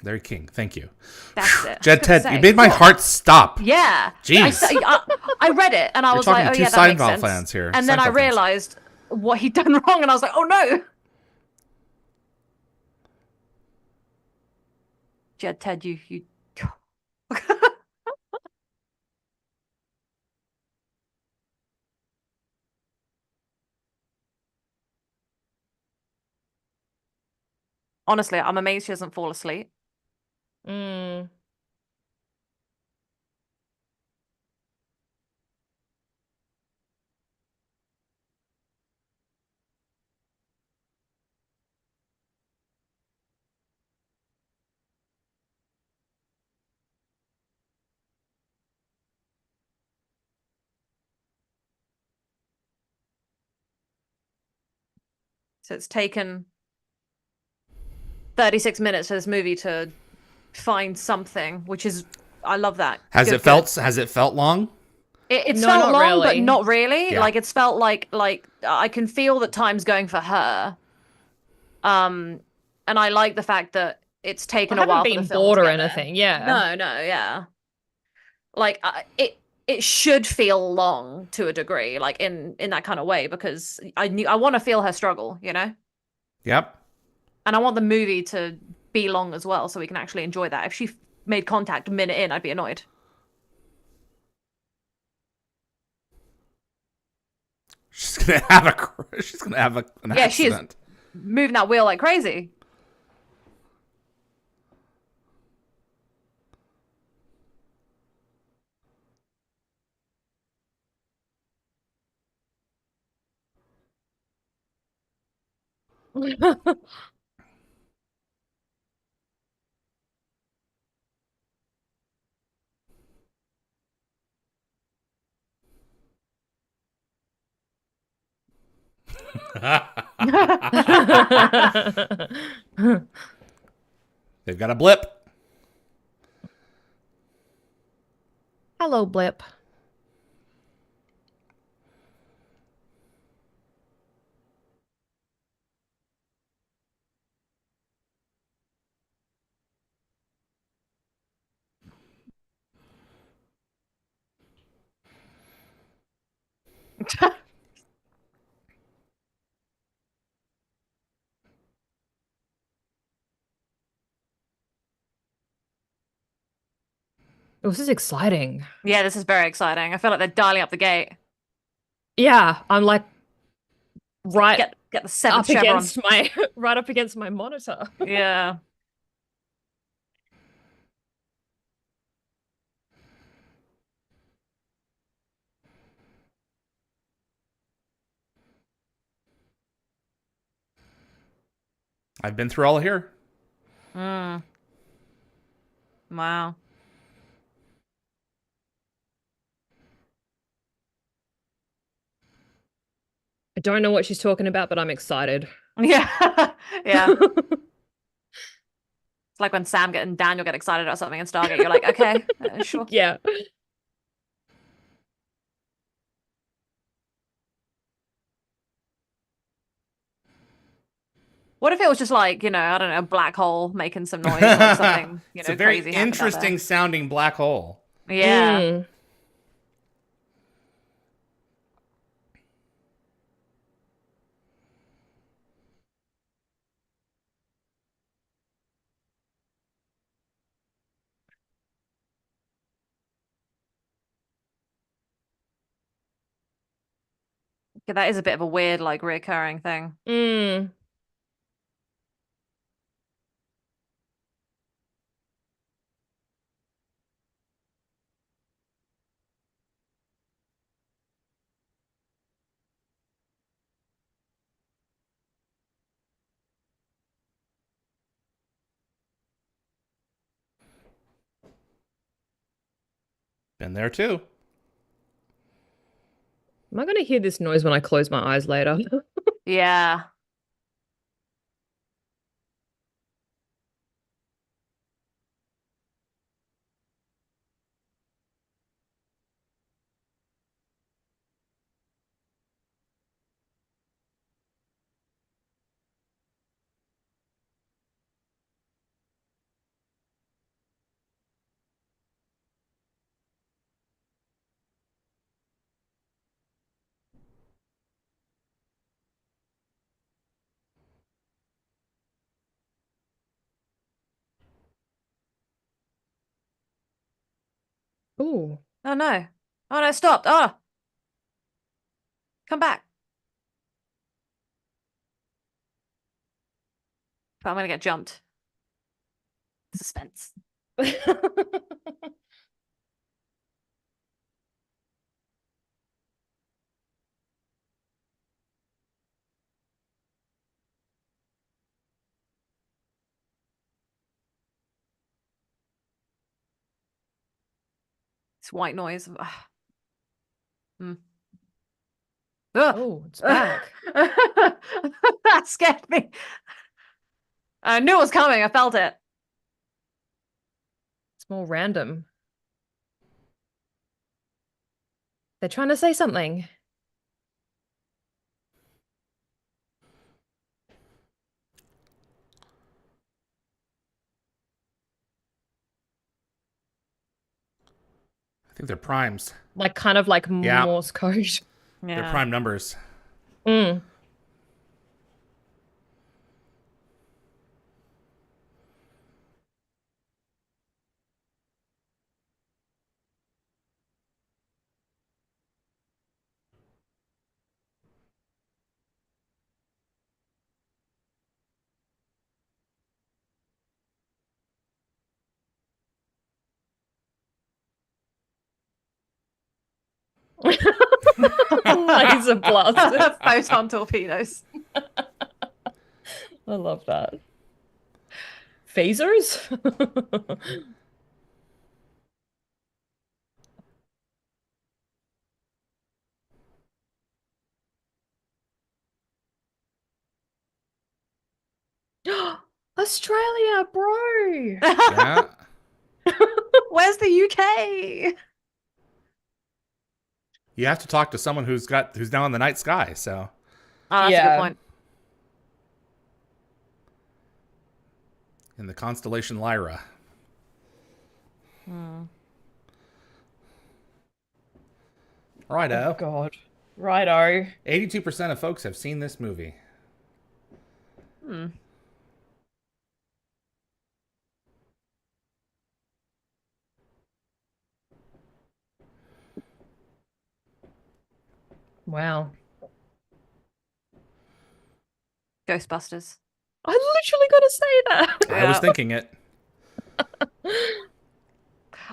Larry King, thank you. That's it. I was Jed gonna Ted, you say. made my heart stop. Yeah. Jeez. I read it and I We're was like, talking oh two yeah, that makes Seinfeld sense. fans here. And then I Seinfeld fans. realized what he'd done wrong and I was like, oh no. Jed Ted, you honestly, I'm amazed she doesn't fall asleep. Mm. So it's taken 36 minutes for this movie to find something, which is I love that. Has Good, it felt long? It's No, felt not long, but really. not really. Yeah. Like it's felt like I can feel that time's going for her. And I like the fact that it's taken I a haven't while for the been film bored to or get there. anything. Yeah. No, yeah. Like it should feel long to a degree, like in that kind of way, because I want to feel her struggle, you know, Yep. and I want the movie to be long as well, so we can actually enjoy that. If she made contact a minute in, I'd be annoyed. She's gonna have an Yeah, she is accident. moving that wheel like crazy. They've got a blip. Hello, Blip. Oh, this is exciting. Yeah, this is very exciting. I feel like they're dialing up the gate. Yeah, I'm like right Get the seventh up chevron. against my right up against my monitor. Yeah. I've been through all here. Mm. Wow. I don't know what she's talking about, but I'm excited. Yeah. Yeah. It's like when Sam and Daniel get excited about something in Stargate. You're like, okay, sure. Yeah. What if it was just like, I don't know, a black hole making some noise or like something, It's a very crazy happened out there. interesting sounding black hole. Yeah. Mm. Yeah, that is a bit of a weird, like, reoccurring thing. Mm. Been there too. Am I gonna hear this noise when I close my eyes later? Yeah. Ooh. Oh no. Oh no, it stopped. Oh, come back. But I'm gonna get jumped. Suspense. It's white noise. Ugh. Mm. Ugh. Oh, it's back. That scared me. I knew it was coming. I felt it. It's more random. They're trying to say something. I think they're primes. Like kind of like Yeah, Morse code. they're Yeah. prime numbers. Mm. Laser blasters. Photon torpedoes. I love that. Phasers? Australia, bro. Yeah. Where's the UK? You have to talk to someone who's now in the night sky, so Oh, that's a good Yeah. point. in the constellation Lyra. Hmm. Oh Righto. God. Righto. 82% of folks have seen this movie. Hmm. Wow. Ghostbusters. I literally got to say that. I was Yeah. thinking it.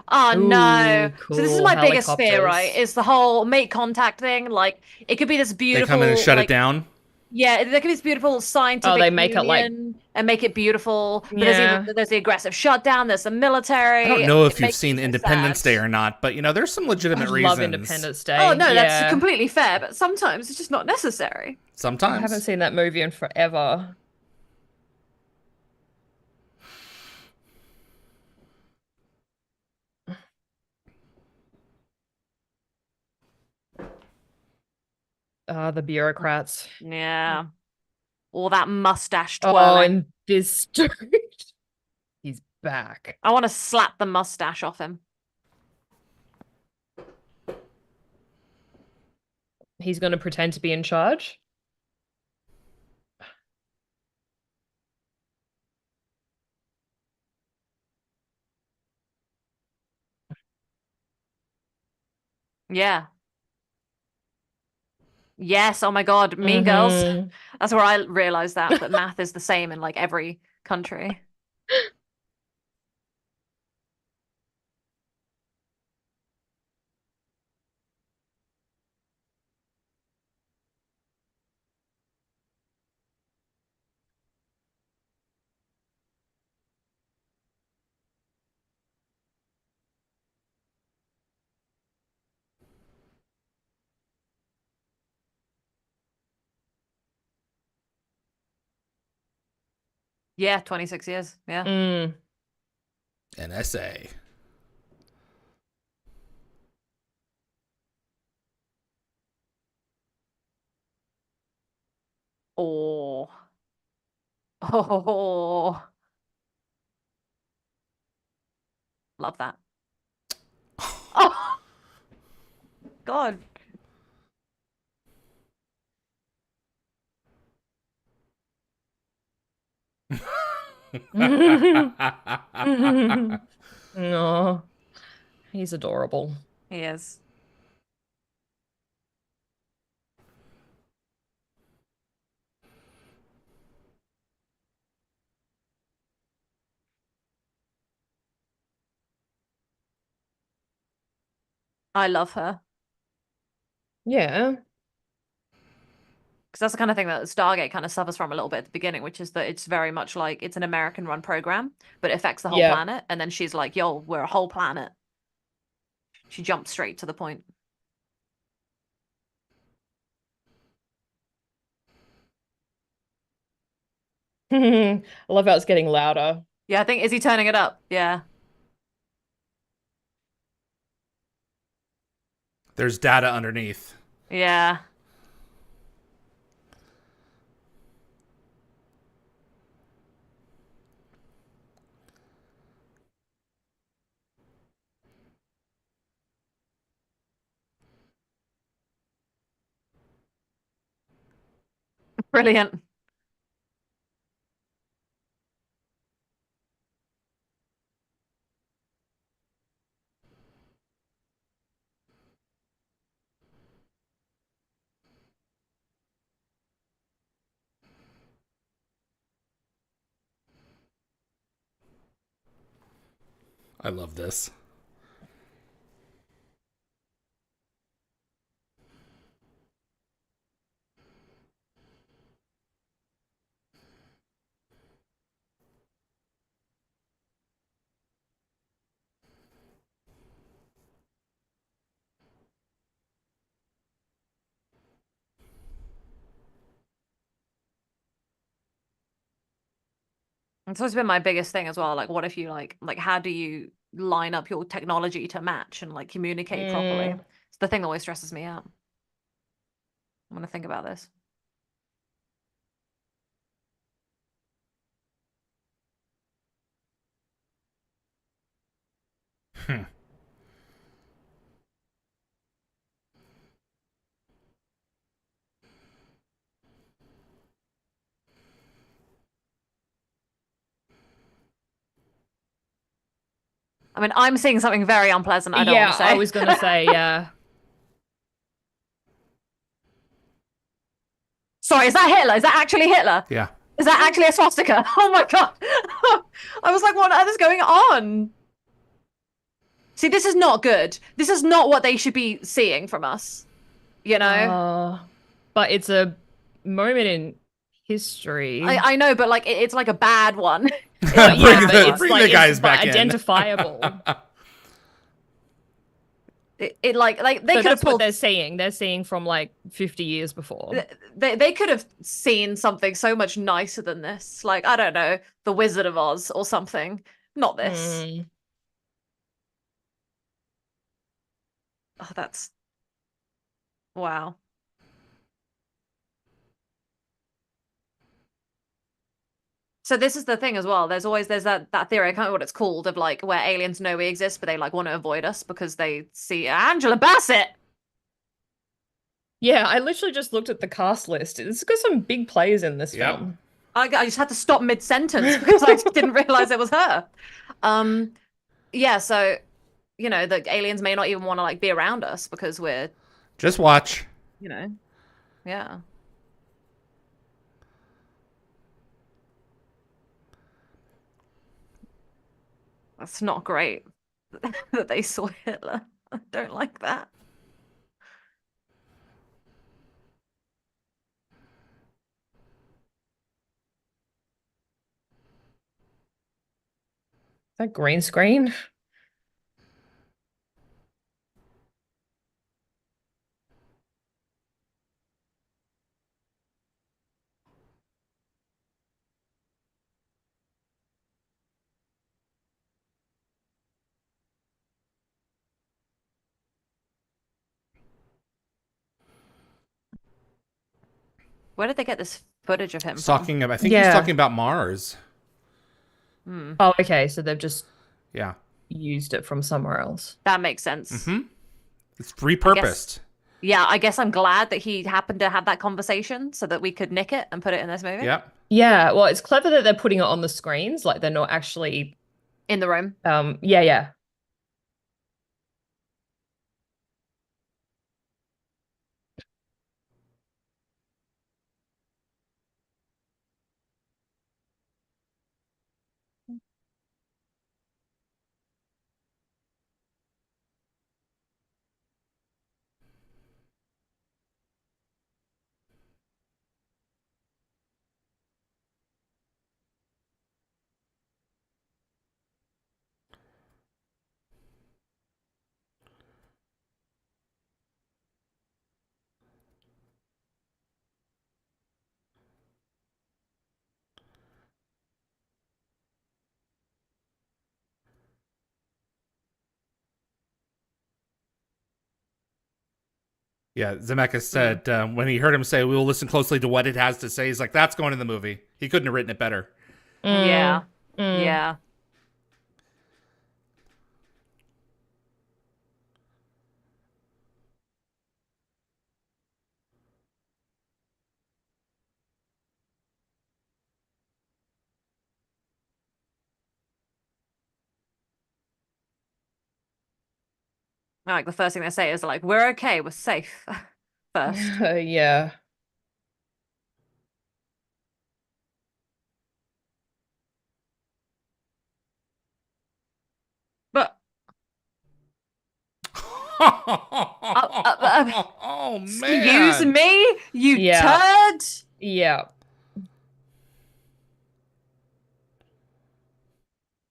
Oh no. Ooh, So this is cool. my biggest fear, right? Helicopters. Is the whole make contact thing. Like it could be this They come in and beautiful, shut it like down. yeah, there could be this beautiful Oh, scientific they make it like, union and make it beautiful. But yeah. there's the aggressive shutdown, there's the I don't military. know It if you've makes me seen so Independence sad. Day or not, but there's some I legitimate love reasons. Independence Oh Day. no, that's Yeah. completely fair, but sometimes it's just not necessary. I haven't Sometimes. seen that movie in forever. The bureaucrats. Yeah. Or that mustache Oh, twirling. and this dude. He's back. I want to slap the mustache off him. He's going to pretend to be in charge. Yeah. Yes, oh my God, Mean Girls. Mm-hmm. That's where I realized that math is the same in like every country. Yeah, 26 years. Yeah. Mm. An essay. Oh. Oh. Love that. Oh, God. No. He's adorable. He is. I love her. Yeah. Because that's the kind of thing that Stargate kind of suffers from a little bit at the beginning, which is that it's very much like it's an American run program, but it affects the whole Yeah. planet. And then she's like, yo, we're a whole planet. She jumps straight to the point. I love how it's getting louder. Yeah, I think, is he turning it up? Yeah. There's data underneath. Yeah. Brilliant. I love this. It's always been my biggest thing as well. Like, what if you like, how do you line up your technology to match and like communicate properly? Mm. It's the thing that always stresses me out. I'm gonna think about this. I mean, I'm seeing something very unpleasant. I don't want Yeah, to say. I was gonna say, yeah. Sorry, is that Hitler? Is that actually Hitler? Yeah. Is that actually a swastika? Oh my god! I was like, what on earth is going on? See, this is not good. This is not what they should be seeing from us. You know? But it's a moment in history. I know, but like it's like a bad one. But yeah, but it's bring like the guys it's back in. identifiable. It like they So could have that's what pulled. they're seeing. They're seeing from like 50 years before. They could have seen something so much nicer than this. Like, I don't know, The Wizard of Oz or something. Not this. Mm. Oh, that's wow. So this is the thing as well. There's that theory, I can't remember what it's called, of like where aliens know we exist, but they like want to avoid us because they see Angela Bassett. Yeah, I literally just looked at the cast list. It's got some big players in this Yep. film. I just had to stop mid-sentence because I just didn't realize it was her. Yeah, so the aliens may not even want to like be around us because we're, Just watch. yeah. That's not great that they saw Hitler. I don't like that. Is that green screen? Where did they get this footage of him He's from? talking about, I think he's Yeah. talking about Mars. Oh, okay. So they've just Yeah. used it from somewhere else. That makes sense. It's repurposed. Yeah, I guess I'm glad that he happened to have that conversation so that we could nick it and put it in this movie. Yep. Yeah, well, it's clever that they're putting it on the screens, like they're not actually In the room. yeah. Yeah, Zemeckis said when he heard him say, "We will listen closely to what it has to say," he's like, "That's going in the movie." He couldn't have written it better. Mm, Yeah. mm. Yeah. Like the first thing they say is like, "We're okay, we're safe." First. Yeah. But Oh excuse man. me, you Yeah. turd. Yeah.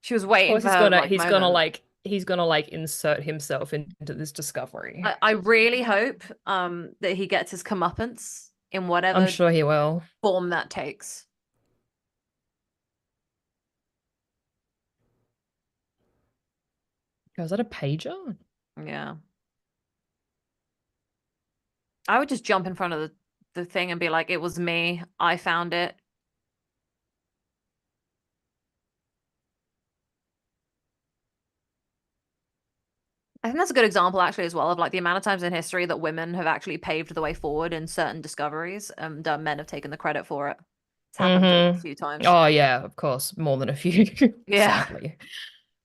She was Of waiting course for her like moment. he's gonna like insert himself into this discovery. I really hope that he gets his comeuppance in I'm whatever sure he will. form that takes. Was that a pager? Yeah. I would just jump in front of the thing and be like, it was me. I found it. I think that's a good example actually as well of like the amount of times in history that women have actually paved the way forward in certain discoveries and men have taken the credit for it. It's happened a Mm-hmm. few times. Oh yeah, of course. More than a few. Yeah. Sadly.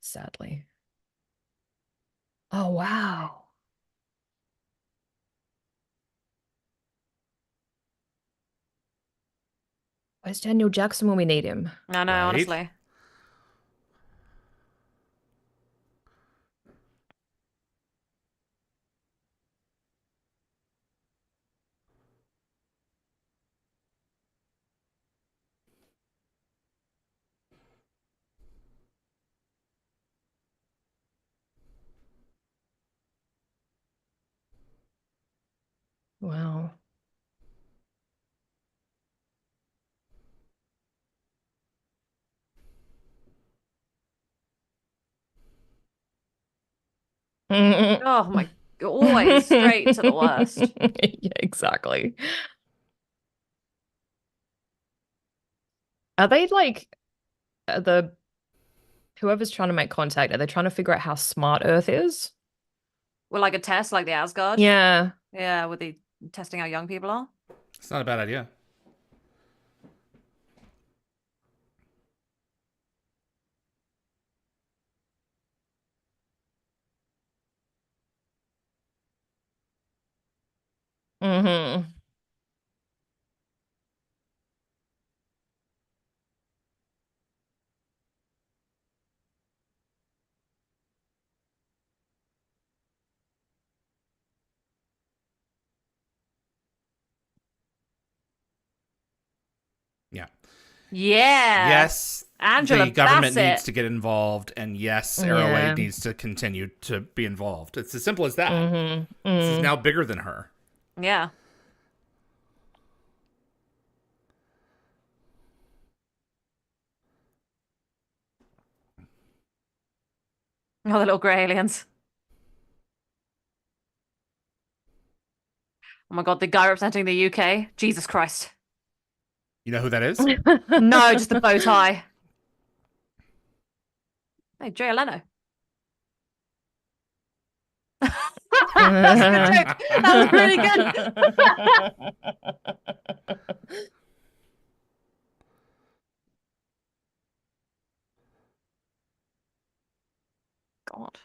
Sadly. Oh wow. Where's Daniel Jackson when we need him? I know, Right? honestly. Wow. Mm. Oh my, always straight to the worst. Yeah, exactly. Are they like the whoever's trying to make contact, are they trying to figure out how smart Earth is? Well, like a test, like the Asgard. Yeah. Yeah, with the testing how young people are. It's not a bad idea. Mm-hmm. Yeah. Yeah. Yes, the Angela government needs Bassett. to get involved, and yes, Arroway Yeah. needs to continue to be involved. It's as simple as that. Mm-hmm. This is Mm. now bigger than her. Yeah. Oh, the little grey aliens. Oh my God, the guy representing the UK. Jesus Christ. You know who that is? No, just the bow tie. Hey, Jay Leno. That's a good joke. That was really good. God.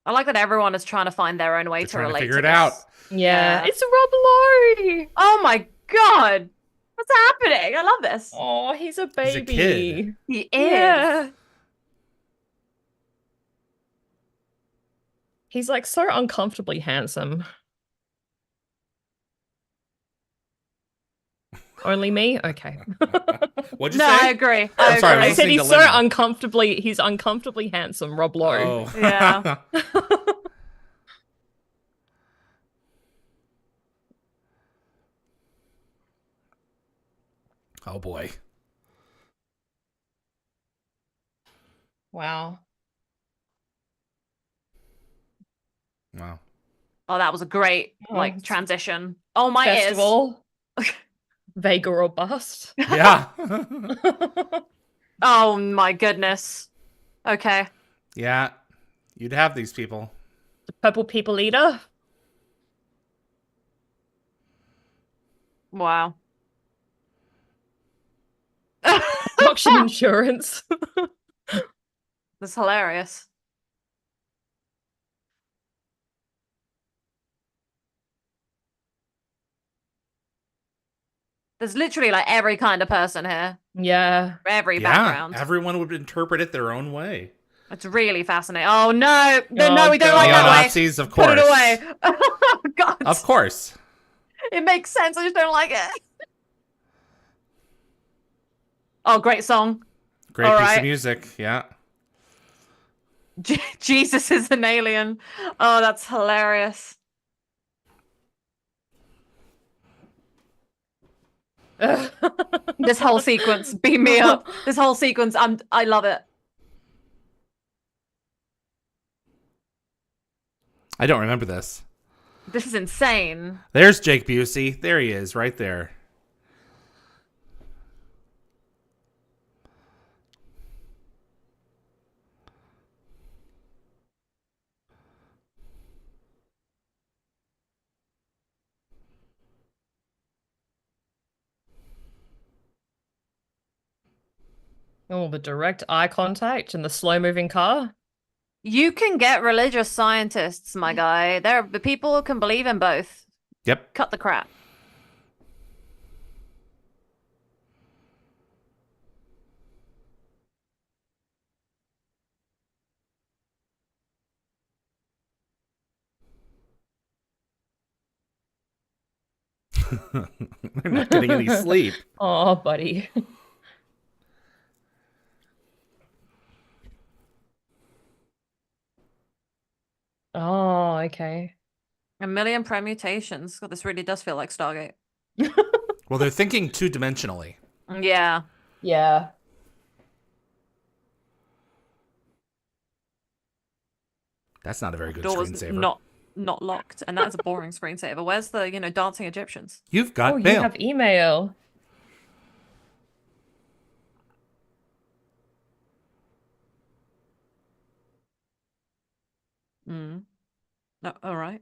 I like that everyone is trying to find their own way They're to trying to relate figure to it out. this. Yeah, Yeah. it's Rob Lowe. Oh my God. What's happening? I love this. Oh, he's a He's a kid. baby. He is. Yeah. He's like so uncomfortably handsome. Only me? Okay. What'd you No, say? I agree. I'm sorry, I I was agree. said listening to Leno. he's uncomfortably handsome, Rob Lowe. Oh. Yeah. Oh boy. Wow. Wow. Oh, that was a great Oh, transition. Oh, my ears. festival. Vega or bust. Yeah. Oh my goodness. Okay. Yeah. You'd have these people. The purple people eater. Wow. Auction insurance. That's hilarious. There's literally like every kind of person here, Yeah. every Yeah. background. Everyone would interpret it their own way. It's really fascinating. Oh no, no, Oh, we don't like that way. Neo-Nazis, of course. Put it away. Oh God. Of course. It makes sense. I just don't like it. Oh, great song. Great All piece right. of music. Yeah. Jesus is an alien. Oh, that's hilarious. This whole sequence, beam me up. This whole sequence, I love it. I don't remember this. This is insane. There's Jake Busey. There he is, right there. Oh, the direct eye contact and the slow moving car. You can get religious scientists, my guy. The people can believe in both. Yep. Cut the crap. They're not getting any sleep. Oh, buddy. Oh, okay. A million permutations. God, this really does feel like Stargate. Well, they're thinking two-dimensionally. Yeah. Yeah. That's not a very good Door was screensaver. not locked, and that is a boring screensaver. Where's the dancing Egyptians? You've got Oh, you mail. have email. Mm. Oh, all right.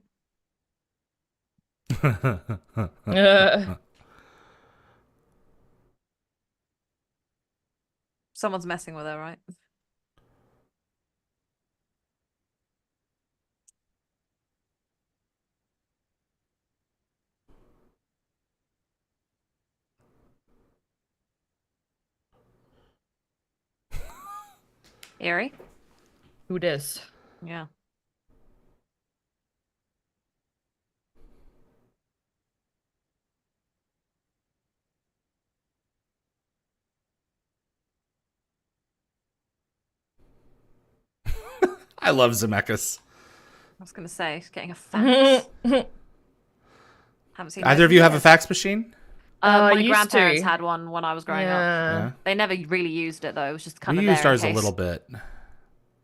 Someone's messing with her, right? Eerie? Who dis? Yeah. I love Zemeckis. I was gonna say, getting a fax. Haven't seen Either those of you have a yet. fax machine? My used grandparents to. had one when I was growing up. Yeah. They never really used it though. It was just kind We of used there in ours a case. little bit. I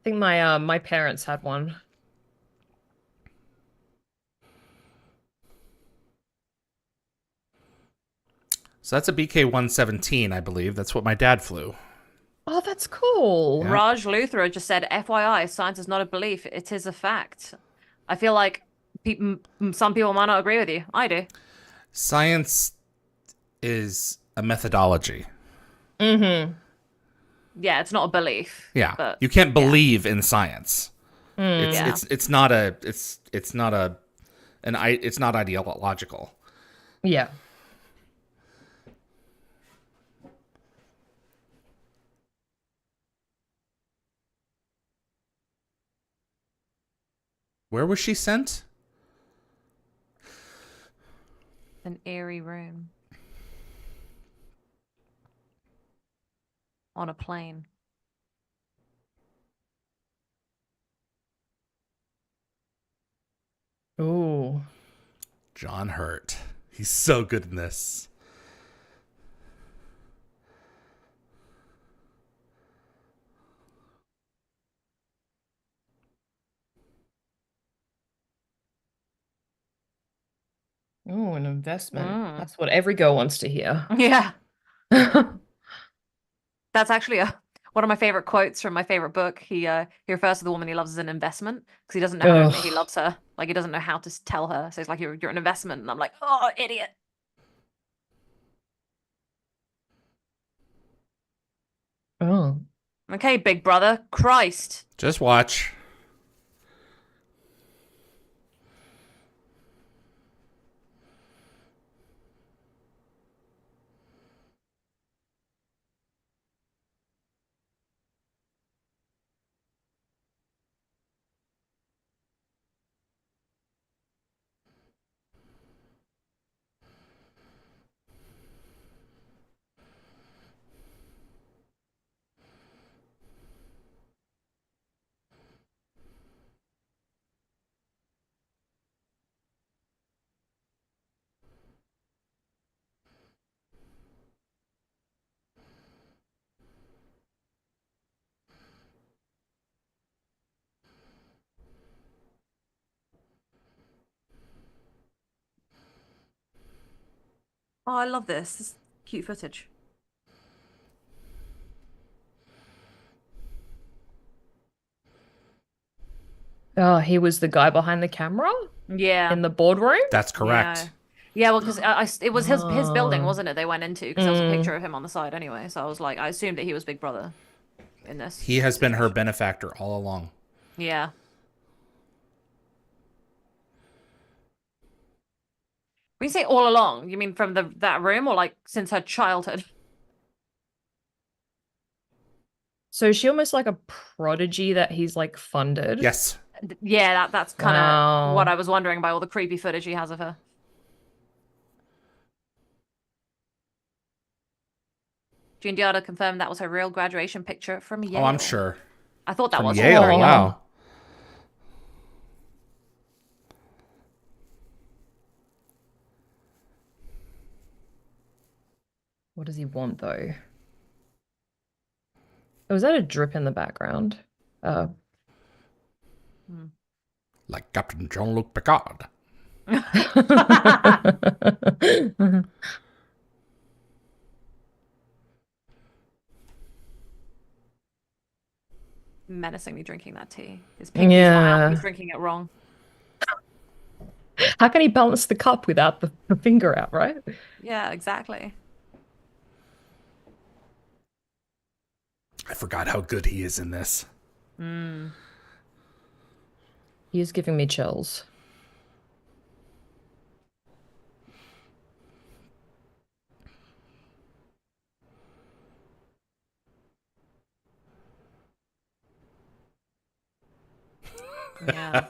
think my parents had one. So that's a BK-117, I believe. That's what my dad flew. Oh, that's cool. Yeah. Raj Luthra just said, "FYI, science is not a belief; it is a fact." I feel like some people might not agree with you. I do. Science is a methodology. Mm-hmm. Yeah, it's not a belief. Yeah. But You can't believe in science. yeah. It's not ideological. Yeah. Where was she sent? An eerie room on a plane. Ooh. John Hurt. He's so good in this. Oh, an investment. Mm. That's what every girl wants to hear. Yeah. That's actually one of my favorite quotes from my favorite book. He refers to the woman he loves as an investment because he doesn't know how to admit he Ugh. loves her. Like he doesn't know how to tell her. So he's like, "You're an investment," and I'm like, "Oh, idiot." Oh. Okay, big brother. Christ. Just watch. Oh, I love this. This is cute footage. Oh, he was the guy behind the camera Yeah. in the boardroom? That's Yeah. correct. Yeah, well, because it was his building, Oh. wasn't it? They went into because there was a Mm. picture of him on the side anyway. So I was like, I assumed that he was Big Brother in this He has been her situation. benefactor all along. Yeah. When you say all along, you mean from the that room or like since her childhood? So is she almost like a prodigy that he's like funded? Yes. Yeah, that's kind of what Wow. I was wondering by all the creepy footage he has of her. June Diada confirmed that was her real graduation picture from Oh, I'm Yale. sure. I thought that From was from the Yale. very young. Oh. Wow. What does he want though? Oh, was that a drip in the background? Uh, Hmm. Like Captain Jean-Luc Picard. Menacingly drinking that tea. His pinky's not out. He's Yeah. drinking it wrong. How can he balance the cup without the finger out, right? Yeah, exactly. I forgot how good he is in this. Mm. He is giving me chills. Yeah.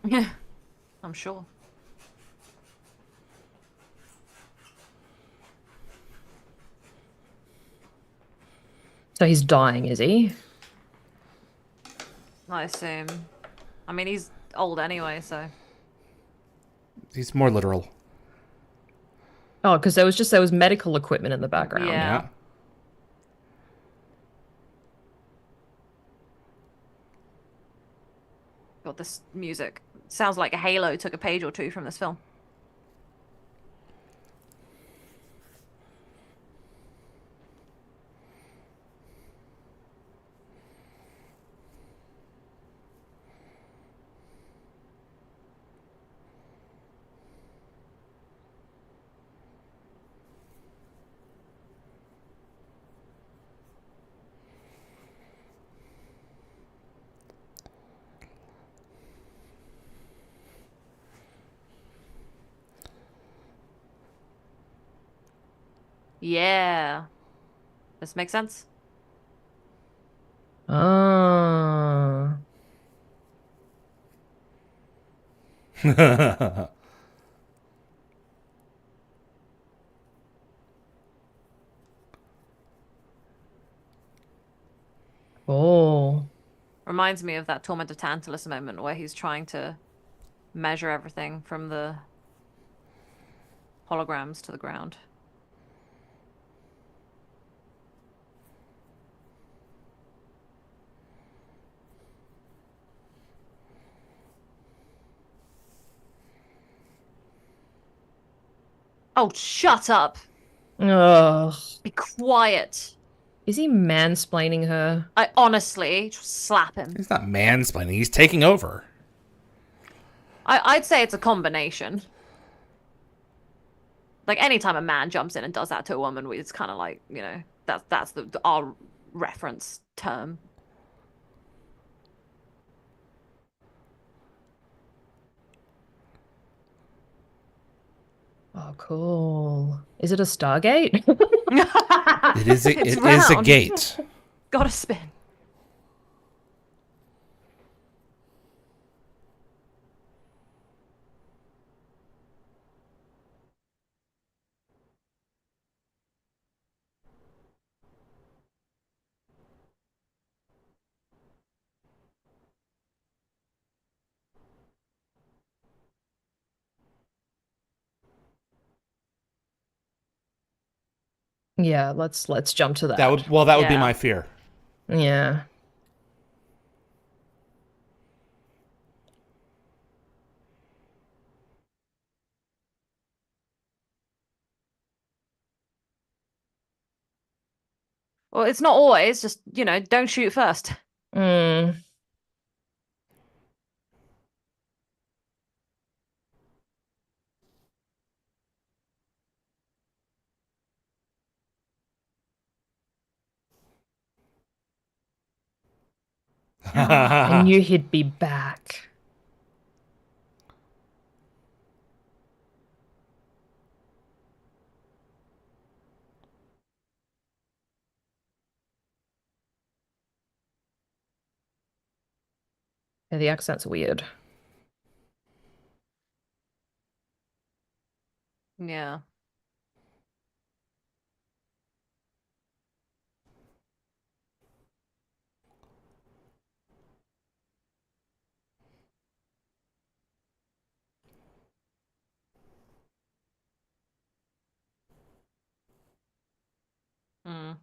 Yeah, I'm sure. So he's dying, is he? I assume. I mean, he's old anyway, so. He's more literal. Oh, because there was medical equipment in the background. Yeah. Yeah. Got this music. Sounds like Halo took a page or two from this film. Yeah. This makes sense. Ah. Oh. Reminds me of that Torment of Tantalus moment where he's trying to measure everything from the holograms to the ground. Oh, shut up! Ugh. Be quiet. Is he mansplaining her? I honestly just slap him. He's not mansplaining. He's taking over. I'd say it's a combination. Like anytime a man jumps in and does that to a woman, it's kind of like, you know, that's our reference term. Oh, cool. Is it a Stargate? It is a, It's it is a round. gate. Gotta spin. Yeah, let's jump to that. That would be Yeah. my fear. Yeah. Well, it's not always, just, you know, don't shoot first. Mm. I knew he'd be back. Yeah, the accent's weird. Yeah. Mm.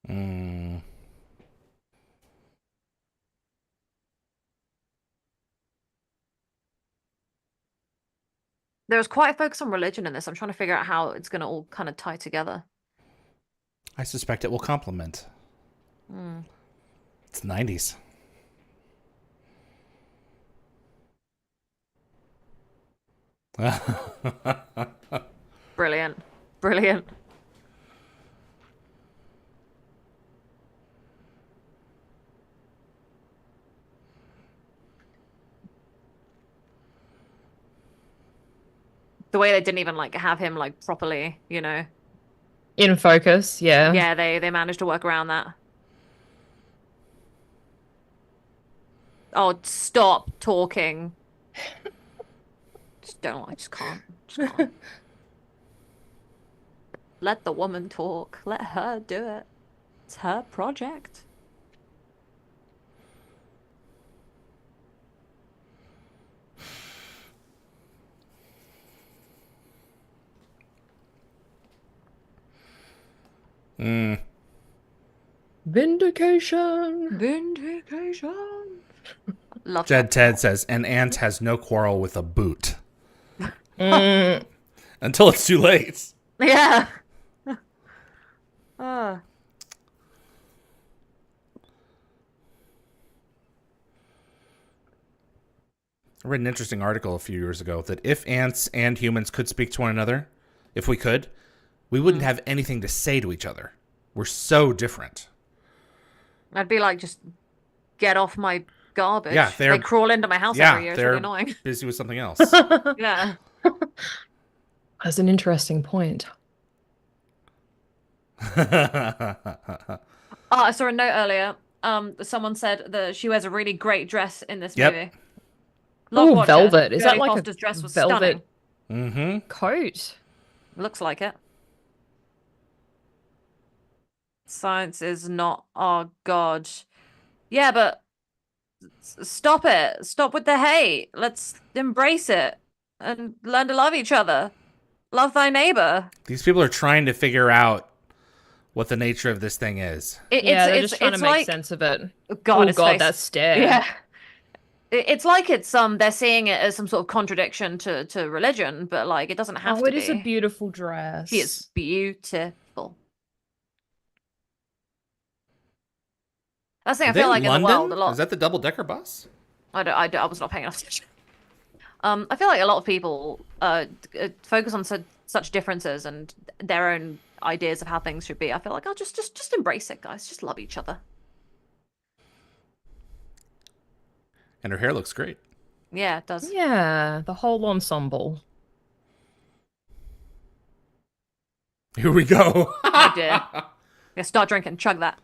Mm. There's quite a focus on religion in this. I'm trying to figure out how it's going to all kind of tie together. I suspect it will complement. Mm. It's 90s. Brilliant. Brilliant. The way they didn't even like have him like properly, you know. In focus, yeah. Yeah, they managed to work around that. Oh, stop talking. I just can't. Just can't. Let the woman talk. Let her do it. It's her project. Mm. Vindication. Vindication. Love Jed that. Ted says, an ant has no quarrel with a boot. Mm. Until it's too late. Yeah. Ah. I read an interesting article a few years ago that if ants and humans could speak to one another, if we could, we wouldn't have anything to say to each other. We're so different. I'd be like, just get off my garbage. Yeah, they crawl into my house every year. It's they're really annoying. busy with something else. Yeah. That's an interesting point. Oh, I saw a note earlier. Someone said that she wears a really great dress in this Yep. movie. Love Oh, watch it. velvet. Is that Jodie like a Foster's dress was stunning. velvet Mm-hmm. coat? Looks like it. Science is not our god. Yeah, but stop it. Stop with the hate. Let's embrace it and learn to love each other. Love thy neighbor. These people are trying to figure out what the nature of this thing is. It, it's Yeah, they're it's just trying to it's make like sense of it. God, Oh his God, face. that stare. Yeah. It's like it's they're seeing it as some sort of contradiction to religion, but like it doesn't have Oh, to it is a be. beautiful She is dress. beautiful. That's the thing Are I they feel in like in the world a London? Is lot. that the double-decker bus? I was not paying enough attention. I feel like a lot of people focus on such differences and their own ideas of how things should be. I feel like, oh, just embrace it, guys. Just love each other. And her hair looks great. Yeah, it does. Yeah, the whole ensemble. Here we go. Oh dear. Yeah, start drinking. Chug that.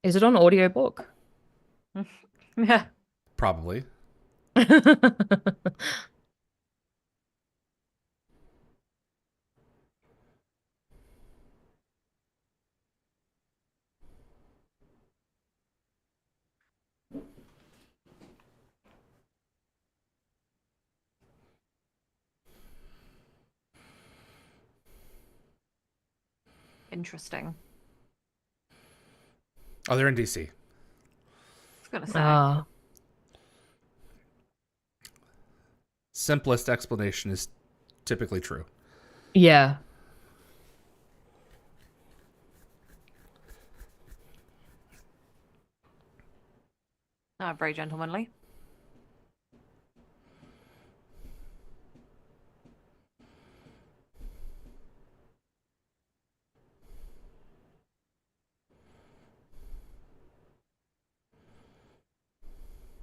Is it on audiobook? Yeah. Probably. Interesting. Oh, they're in DC. I was gonna say. Ah, Simplest explanation is typically true. yeah. Very gentlemanly.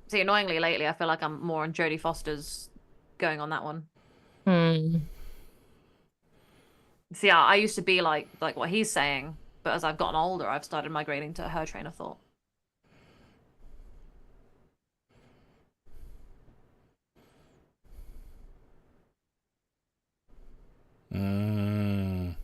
See, annoyingly lately, I feel like I'm more on Jodie Foster's going on that one. Hmm. See, I used to be like what he's saying, but as I've gotten older, I've started migrating to her train of thought. Mm.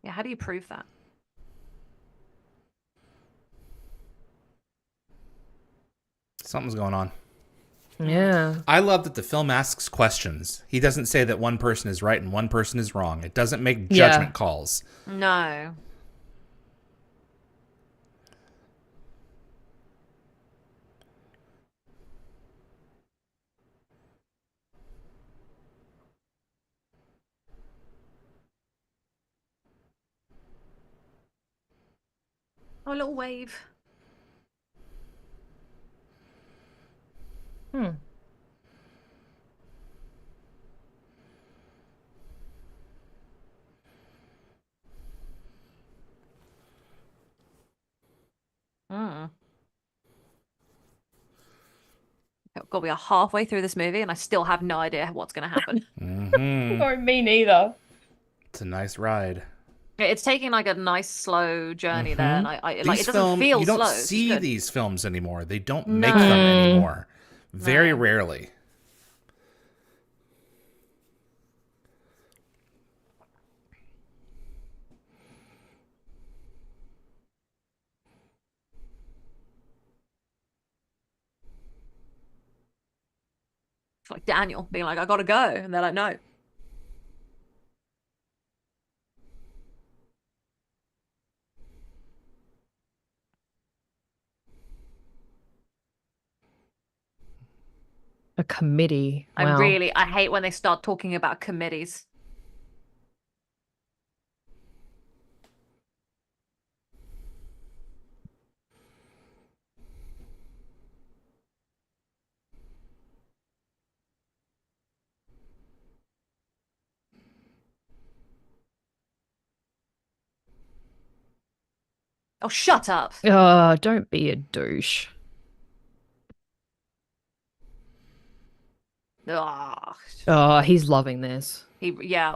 Yeah, how do you prove that? Something's going on. Yeah. I love that the film asks questions. He doesn't say that one person is right and one person is wrong. It doesn't make judgment Yeah. calls. No. Oh, a little wave. Hmm. Mm. God, we are halfway through this movie, and I still have no idea what's going to happen. Mm-hmm. No, me neither. It's a nice ride. It's taking like a nice slow journey there, and I like These it doesn't feel you don't slow. It's see good. these films anymore. They don't No. make them anymore. Very No. rarely. It's like Daniel being like, I gotta go, and they're like, no. A committee. Wow. I hate when they start talking about committees. Oh, shut up. Oh, don't be a douche. Ugh. Oh, he's loving this. Yeah,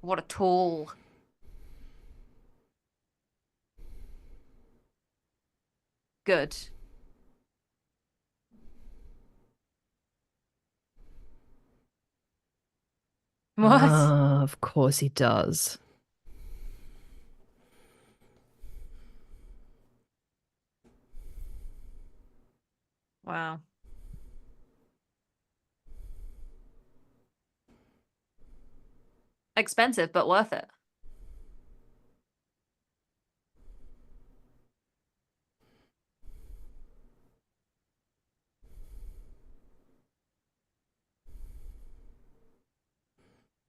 what a tool. Good. What? Of course he does. Wow. Expensive, but worth it.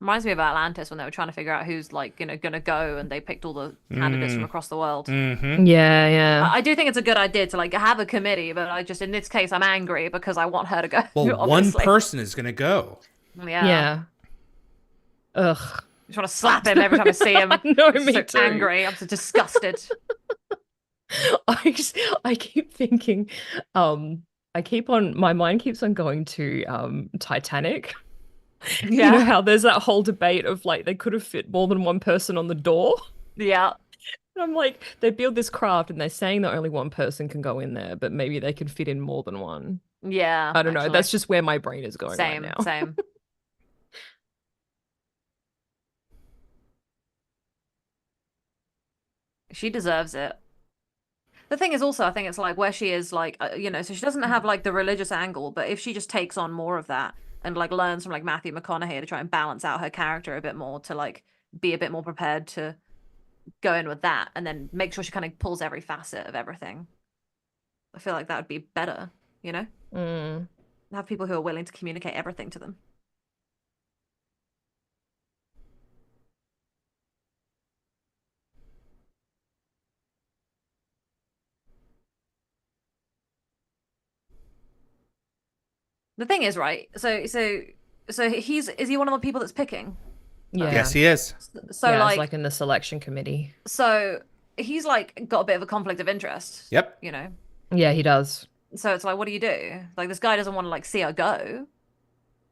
Reminds me of Atlantis when they were trying to figure out who's like, gonna go, and they picked all the candidates from across the world. Mm-hmm. Yeah, yeah. I do think it's a good idea to like have a committee, but I just in this case I'm angry because I want her to go, Well, one obviously. person is going to go. Yeah. Yeah. Ugh. I just want to slap him every time I see him. I know, I'm me so too. angry. I'm so disgusted. I keep thinking, my mind keeps on going to Titanic. You know Yeah. how there's that whole debate of like they could have fit more than one person on the door. Yeah. And I'm like, they build this craft and they're saying that only one person can go in there, but maybe they can fit in more than one. Yeah, I don't know. actually. That's just where my brain is going right Same, now. same. She deserves it. The thing is also, I think it's like where she is like, so she doesn't have like the religious angle, but if she just takes on more of that and like learns from like Matthew McConaughey to try and balance out her character a bit more to like be a bit more prepared to go in with that and then make sure she kind of pulls every facet of everything. I feel like that would be better, you know? Mm. Have people who are willing to communicate everything to them. The thing is, right? So is he one of the people that's picking? Yeah. Yes, he is. So Yeah, it's like like in the selection committee. so he's like got a bit of a Yep. you know. Yeah, he does. So it's like, what do you do? Like this guy doesn't want to like see her go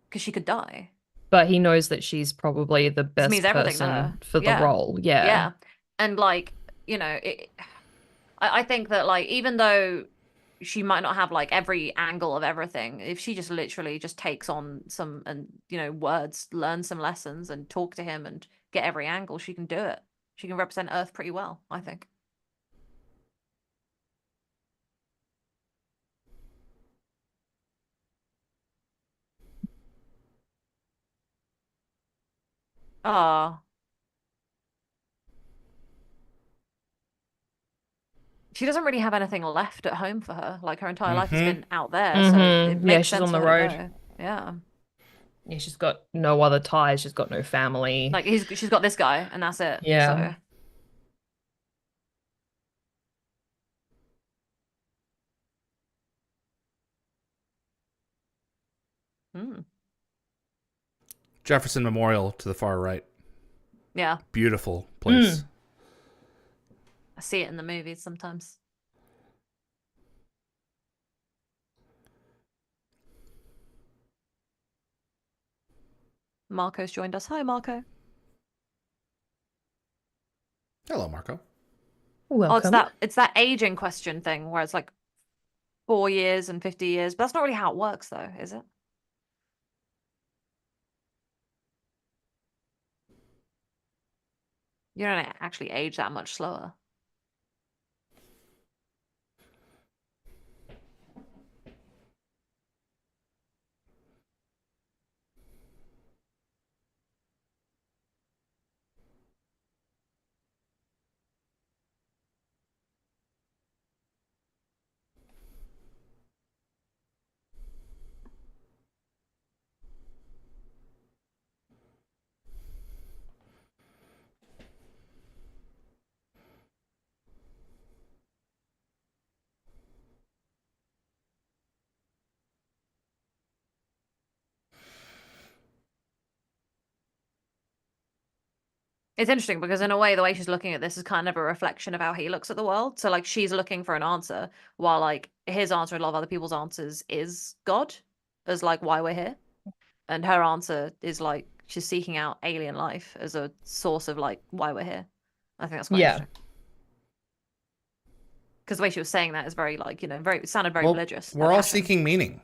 because she could die. But he knows that she's probably the This means best everything to person her. for the Yeah, role. Yeah. yeah, and like I think that like even though she might not have like every angle of everything, if she just literally just takes on some and words, learn some lessons, and talk to him and get every angle, she can do it. She can represent Earth pretty well, I think. Ah, she doesn't really have anything left at home for her. Like her entire life has Mm-hmm. been out there, so it Mm-hmm. Yeah, makes she's sense on for the her to road. go. Yeah, Yeah, she's got no other ties. She's got no family. like she's got this guy, and that's it. Yeah. So, hmm. Jefferson Memorial to the far right. Yeah, Beautiful place. Mm. I see it in the movies sometimes. Marco's joined us. Hi, Marco. Hello, Marco. Oh, it's Welcome. that aging question thing where it's like 4 years and 50 years, but that's not really how it works, though, is it? You don't actually age that much slower. It's interesting because in a way, the way she's looking at this is kind of a reflection of how he looks at the world. So like she's looking for an answer, while like his answer and a lot of other people's answers is God, as like why we're here, and her answer is like she's seeking out alien life as a source of like why we're here. I think that's quite Yeah. interesting because the way she was saying that is very like very it sounded very Well, religious. we're her all passion. seeking meaning.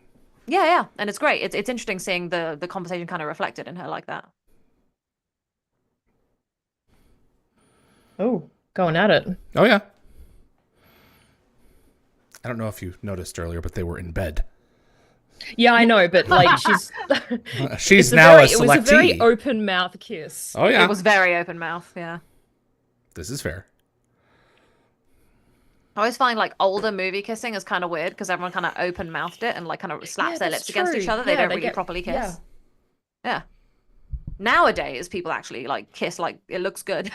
Yeah, yeah, and it's great. It's interesting seeing the conversation kind of reflected in her like that. Oh, going at it. Oh yeah. I don't know if you noticed earlier, but they were in bed. Yeah, I know, but like she's She's now a it was a very selectee. open mouth kiss. Oh yeah. It was very open mouth. Yeah. This is fair. I always find like older movie kissing is kind of weird because everyone kind of open mouthed it and like kind of slaps Yeah, their that's lips against each true. other. They Yeah, don't they really get properly kiss. yeah. Yeah. Nowadays, people actually like kiss like it looks good.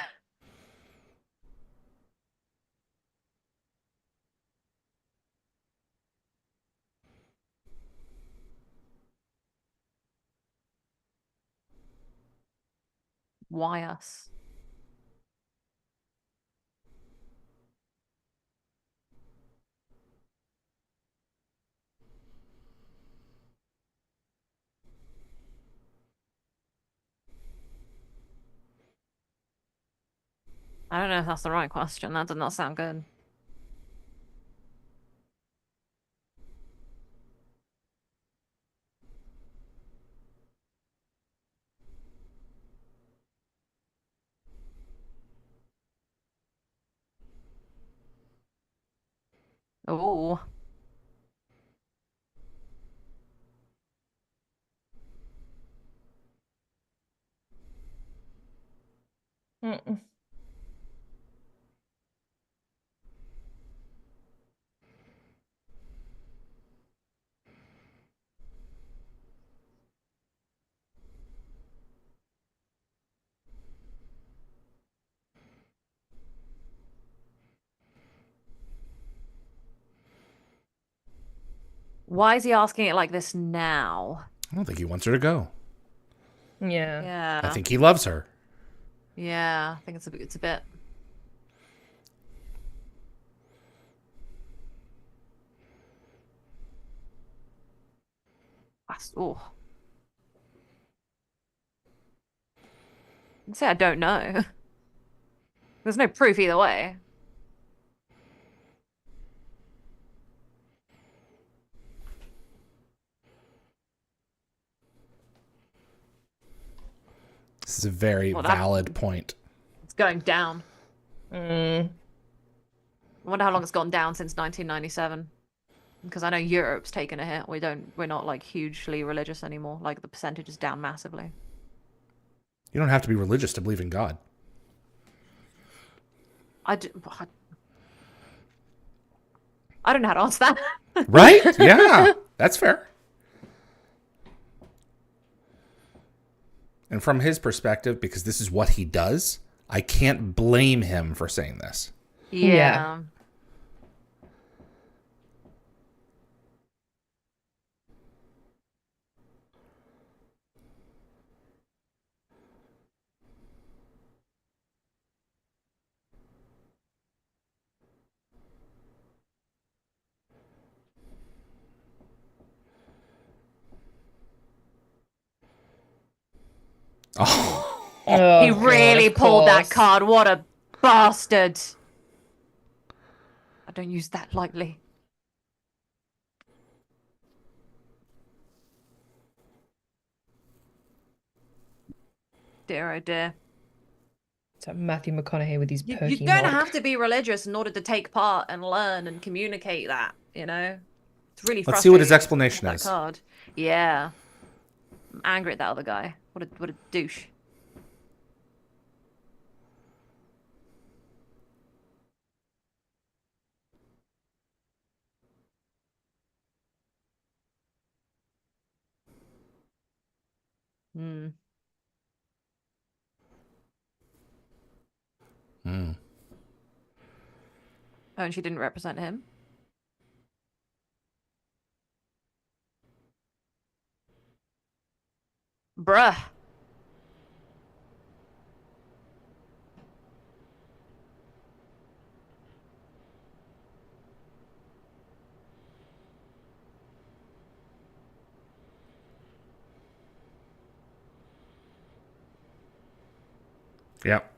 Why us? I don't know if that's the right question. That did not sound good. Oh, Mm-mm. why is he asking it like this now? I don't think he wants her to go. Yeah. I Yeah, think he loves her. yeah. I think it's a bit. Oh, I'd say I don't know. There's no proof either way. This is a very Well, that valid point. it's going down. Mm. I wonder how long it's gone down since 1997. Because I know Europe's taken a hit. We're not like hugely religious anymore. Like the percentage is down massively. You don't have to be religious to believe in God. I don't know how to answer that. Right? Yeah. That's fair. And from his perspective, because this is what he does, I can't blame him for saying this. Yeah. Oh. Oh, He God, really of pulled that course. card. What a bastard. I don't use that lightly. Dear oh dear. So Matthew McConaughey with his You perky don't nod. have to be religious in order to take part and learn and communicate that, you know? It's really Let's see what his frustrating explanation that is. card. Yeah. I'm angry at that other guy. What a douche. Hmm. Mm. Oh, and she didn't represent him. Bruh. Yep.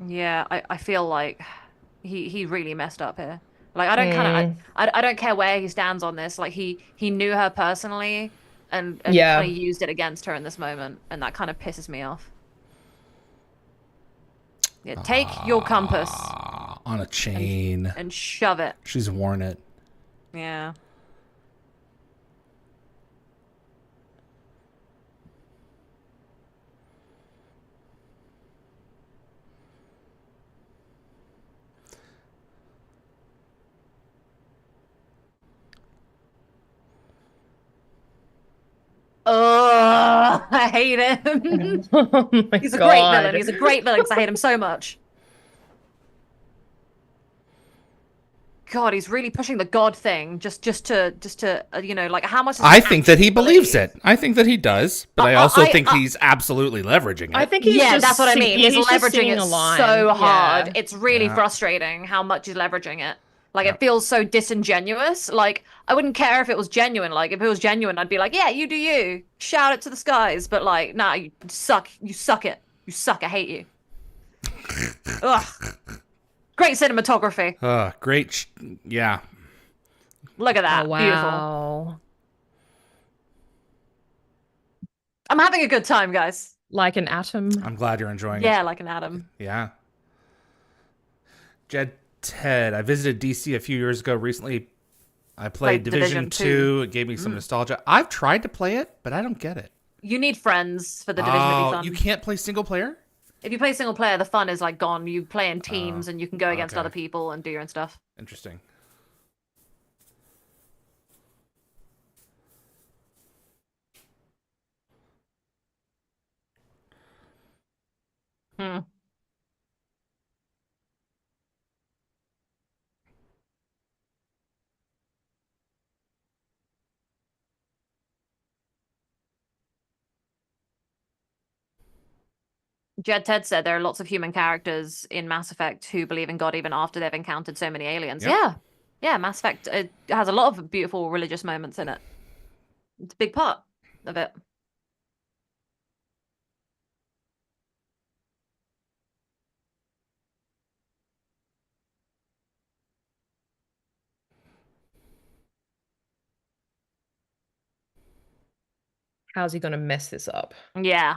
Yeah, I feel like he really messed up here. Like I don't kind of Mm, I don't care where he stands on this. Like he knew her personally and kind yeah. of used it against her in this moment, and that kind of pisses me off. Yeah, take your compass On a and chain. and shove it. She's worn it. Yeah. Oh, I hate him. Oh my He's a great villain. God. He's a great villain because I hate him so much. God, he's really pushing the God thing just to like how much does he I think that he actually believes believe? it. I think that he does, but I also think I he's absolutely leveraging I it. think he's yeah, just that's what I mean. yeah, He's he's just leveraging singing it a line. so hard. Yeah. It's really Yeah. frustrating how much he's leveraging it. Like Yeah. it feels so disingenuous. Like I wouldn't care if it was genuine. Like if it was genuine, I'd be like, yeah, you do you. Shout it to the skies. But like, nah, you suck. You suck it. You suck. I hate you. Ugh. Great cinematography. Great. Yeah. Look at Oh that. Beautiful. wow. I'm having a good time, guys. Like an atom. I'm glad you're enjoying it. Yeah, like an atom. Yeah. Jed Ted. I visited DC a few years ago. Recently, I played Played Division Division 2. 2. It gave me some nostalgia. I've tried to play it, but I don't get it. You need friends for the division to be Oh, you fun. can't play single player? If you play single player, the fun is like gone. You play in teams and you can go against okay. other people and do your own stuff. Interesting. Hmm. Jed Ted said there are lots of human characters in Mass Effect who believe in God even after they've encountered so many aliens. Yep. Yeah. Yeah, Mass Effect has a lot of beautiful religious moments in it. It's a big part of it. How's he gonna mess this up? Yeah.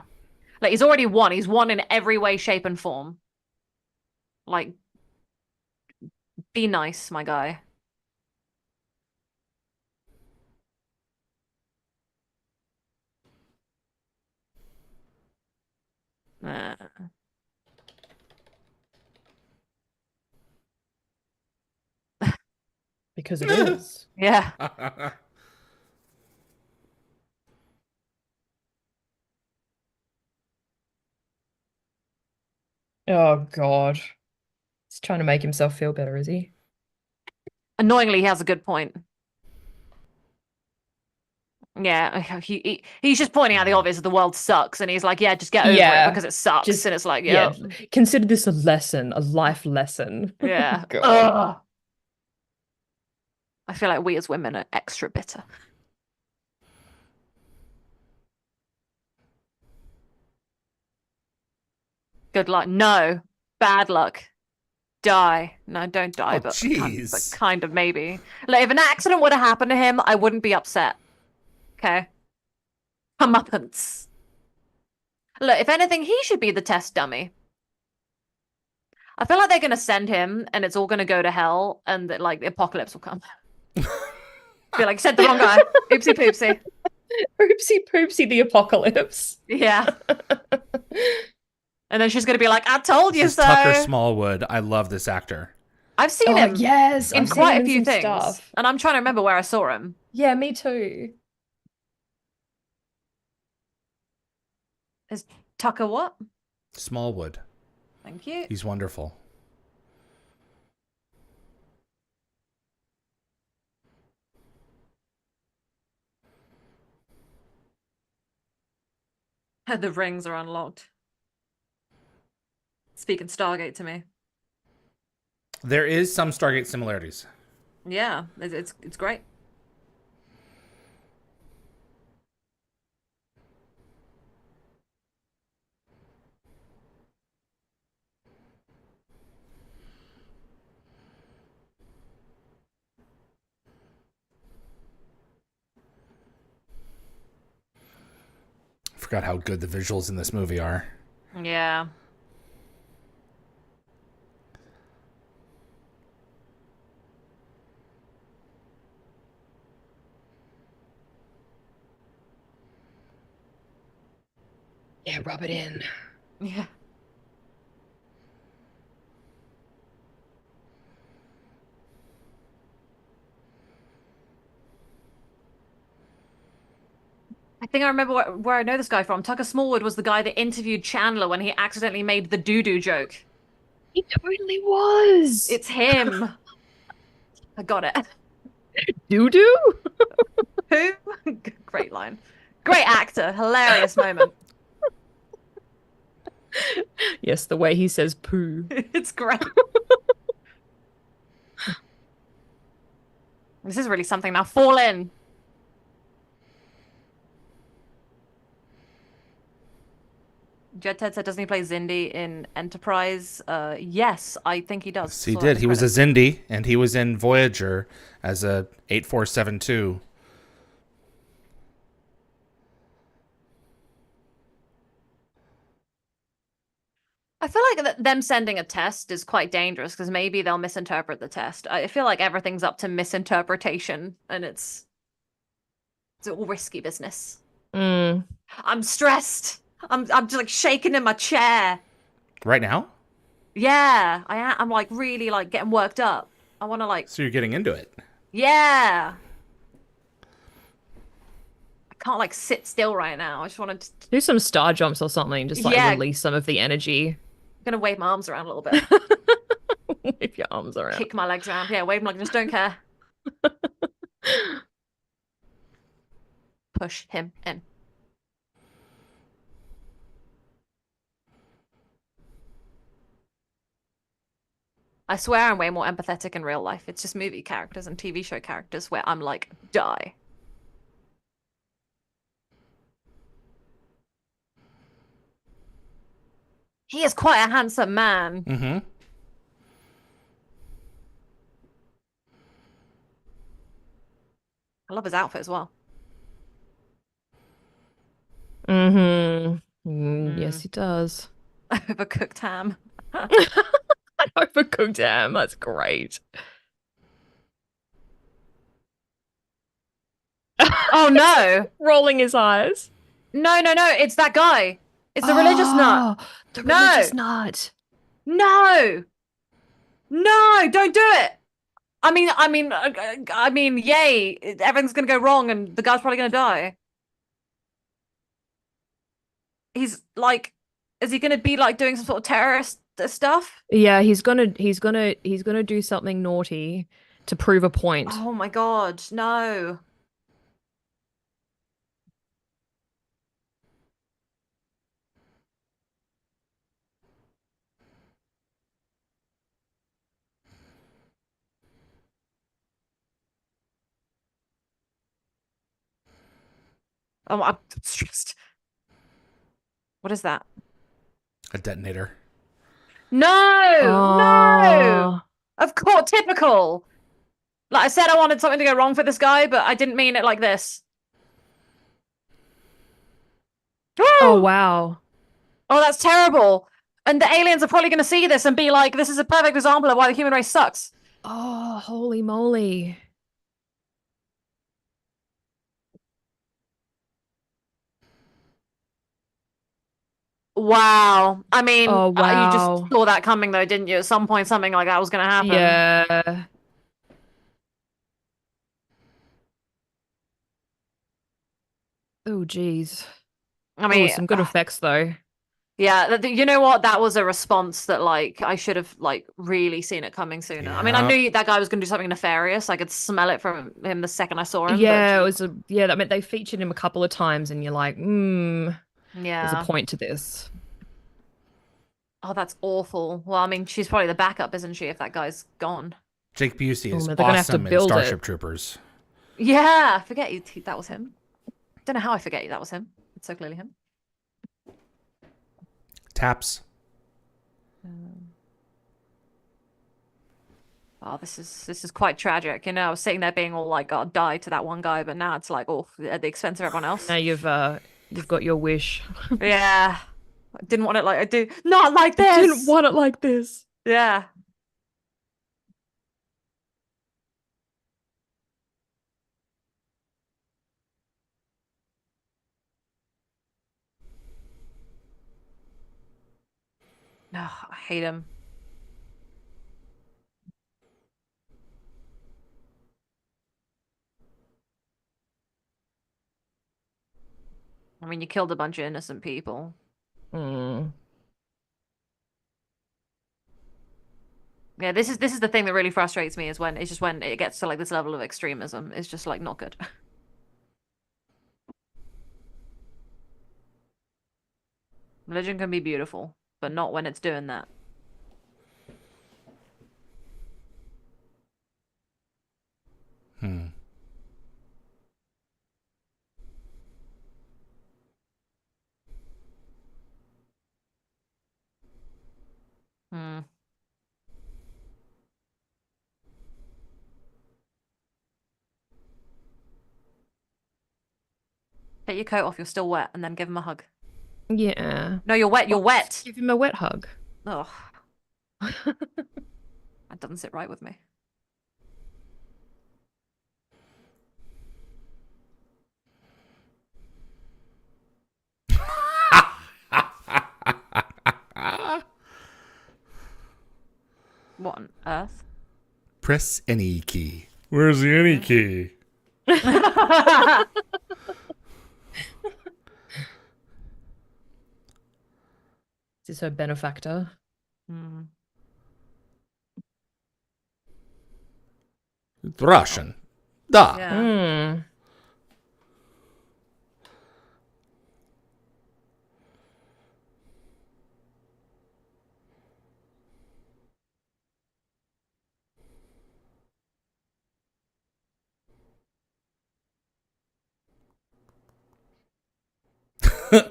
Like he's already won. He's won in every way, shape, and form. Like, be nice, my guy. Uh, Because it is. yeah. Oh God. He's trying to make himself feel better, is he? Annoyingly, he has a good point. Yeah, he's just pointing out the obvious. The world sucks, and he's like, "Yeah, just get over it Yeah. because it sucks." Just And it's like, yeah, "Yeah, consider this a lesson, a life lesson. yeah." God. Ugh. I feel like we as women are extra bitter. Good luck. No, bad luck. Die. No, don't die, Oh, but jeez. kind of maybe. Like if an accident would have happened to him, I wouldn't be upset. Okay, comeuppance. Look, if anything, he should be the test dummy. I feel like they're gonna send him, and it's all gonna go to hell, and that like the apocalypse will come. Be like, sent the wrong guy. Oopsie poopsie. Oopsie poopsie the apocalypse. Yeah. And then she's gonna be like, I told you This is so. Tucker Smallwood. I love this actor. I've seen Oh him yes, in I've seen quite him a in few some things. stuff. And I'm trying to remember where I saw him. Yeah, me too. Is Tucker what? Smallwood. Thank you. He's wonderful. The rings are unlocked. Speaking Stargate to me. There is some Stargate similarities. Yeah, it's great. forgot how good the visuals in this movie are. Yeah. Yeah, rub it in. Yeah. I think I remember where I know this guy from. Tucker Smallwood was the guy that interviewed Chandler when he accidentally made the doo-doo joke. He totally was. It's him. I got it. Doo-doo? Who? Great line. Great actor. Hilarious moment. Yes, the way he says poo. It's great. This is really something now. Fall in. Jed Ted said, doesn't he play Zindi in Enterprise? Yes, I think he does. He did. He was a Zindi, and he was in Voyager as a 8472. I feel like them sending a test is quite dangerous because maybe they'll misinterpret the test. I feel like everything's up to misinterpretation, and it's all risky business. Mm. I'm stressed. I'm just like shaking in my chair. Right now? Yeah, I'm like really like getting worked up. I want to like. So you're getting into it. Yeah. I can't like sit still right now. I just want to Do some star jumps or something, just like release some of the energy. I'm gonna wave my arms around a little bit. Wave your arms around. Kick my legs around. Yeah, wave them like I just don't care. Push him in. I swear I'm way more empathetic in real life. It's just movie characters and TV show characters where I'm like, die. He is quite a handsome man. Mm-hmm. I love his outfit as well. Mm-hmm. Yes, he does. Overcooked ham. An overcooked ham. That's great. Oh no! Rolling his eyes. No, it's that guy. It's the religious nut. The No. religious nut. No! No, don't do it! I mean, yay! Everything's gonna go wrong, and the guy's probably gonna die. He's like, is he gonna be like doing some sort of terrorist stuff? Yeah, he's gonna do something naughty to prove a point. Oh my god, no! Oh, I'm stressed. What is that? A detonator. No! No! Oh. Of course, typical. Like I said, I wanted something to go wrong for this guy, but I didn't mean it like this. Oh wow. Oh, that's terrible. And the aliens are probably going to see this and be like, this is a perfect example of why the human race sucks. Oh, holy moly. Wow. I mean, Oh, you wow. just saw that coming though, didn't you? At some point, something like that was going to happen. Yeah. Oh, geez. I mean, some good effects though. yeah, you know what? That was a response that like I should have like really seen it coming sooner. I mean, I Yeah. knew that guy was going to do something nefarious. I could smell it from him the second I saw him. Yeah, but it was I mean they featured him a couple of times and you're like, there's yeah. a point to this. Oh, that's awful. Well, I mean, she's probably the backup, isn't she, if that guy's gone? Jake Busey is they're gonna have to awesome in build Starship it. Troopers. Yeah, I forget that was him. Don't know how I forget that was him. It's so clearly him. Taps. Oh, this is quite tragic. You know, I was sitting there being all like, "God, die to that one guy," but now it's like, oh, at the expense of everyone else. Now you've You've got your wish. Yeah. I didn't want it like I do. Not like Didn't this. want it like this. Yeah. Ugh, I hate him. I mean, you killed a bunch of innocent people. Mm. Yeah, this is the thing that really frustrates me is when it's just when it gets to like this level of extremism. It's just like not good. Religion can be beautiful, but not when it's doing that. Hmm. Hmm. Take your coat off, you're still wet, and then give him a hug. Yeah. No, you're wet, you're Well, wet. give him a wet hug. Ugh, that doesn't sit right with me. What on earth? Press any key. Where's the any key? Is this her benefactor? Hmm. It's Russian. Da. Yeah. Hmm.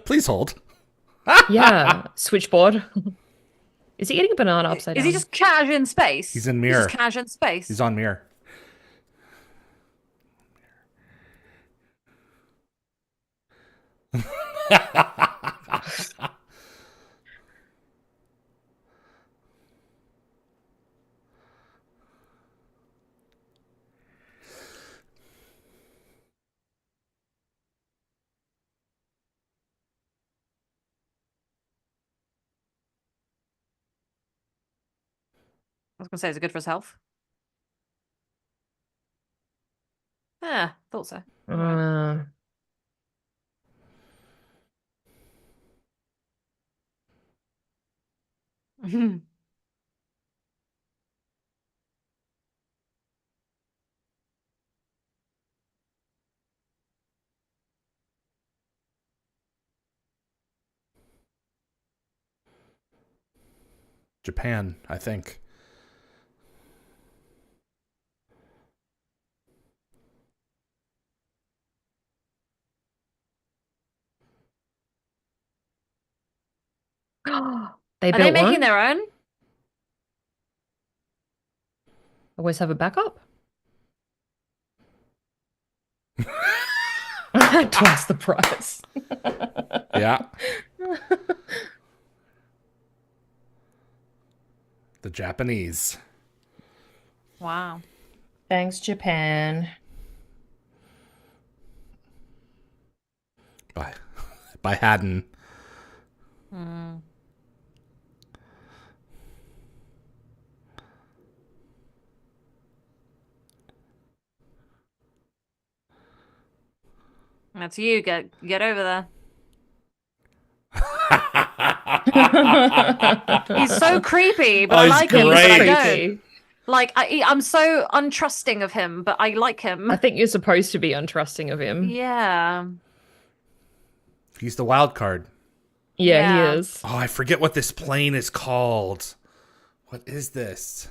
Please hold. Yeah. Switchboard. Is he eating a banana upside Is down? he just cash in space? He's in He's mirror. just cash in space. He's on mirror. I was gonna say, is it good for his health? Yeah, thought so. Alright. Uh, Japan, I think. they Are they built making one. their own? Always have a backup. Twice the price. Yeah. The Japanese. Wow. Thanks, Japan. By Haddon. Hmm. That's you. Get over there. He's so creepy, but Oh, I he's like him, but great. I don't. Creepy. Like I'm so untrusting of him, but I like him. I think you're supposed to be untrusting of him. Yeah. He's the wild card. Yeah, he Yeah. is. Oh, I forget what this plane is called. What is this?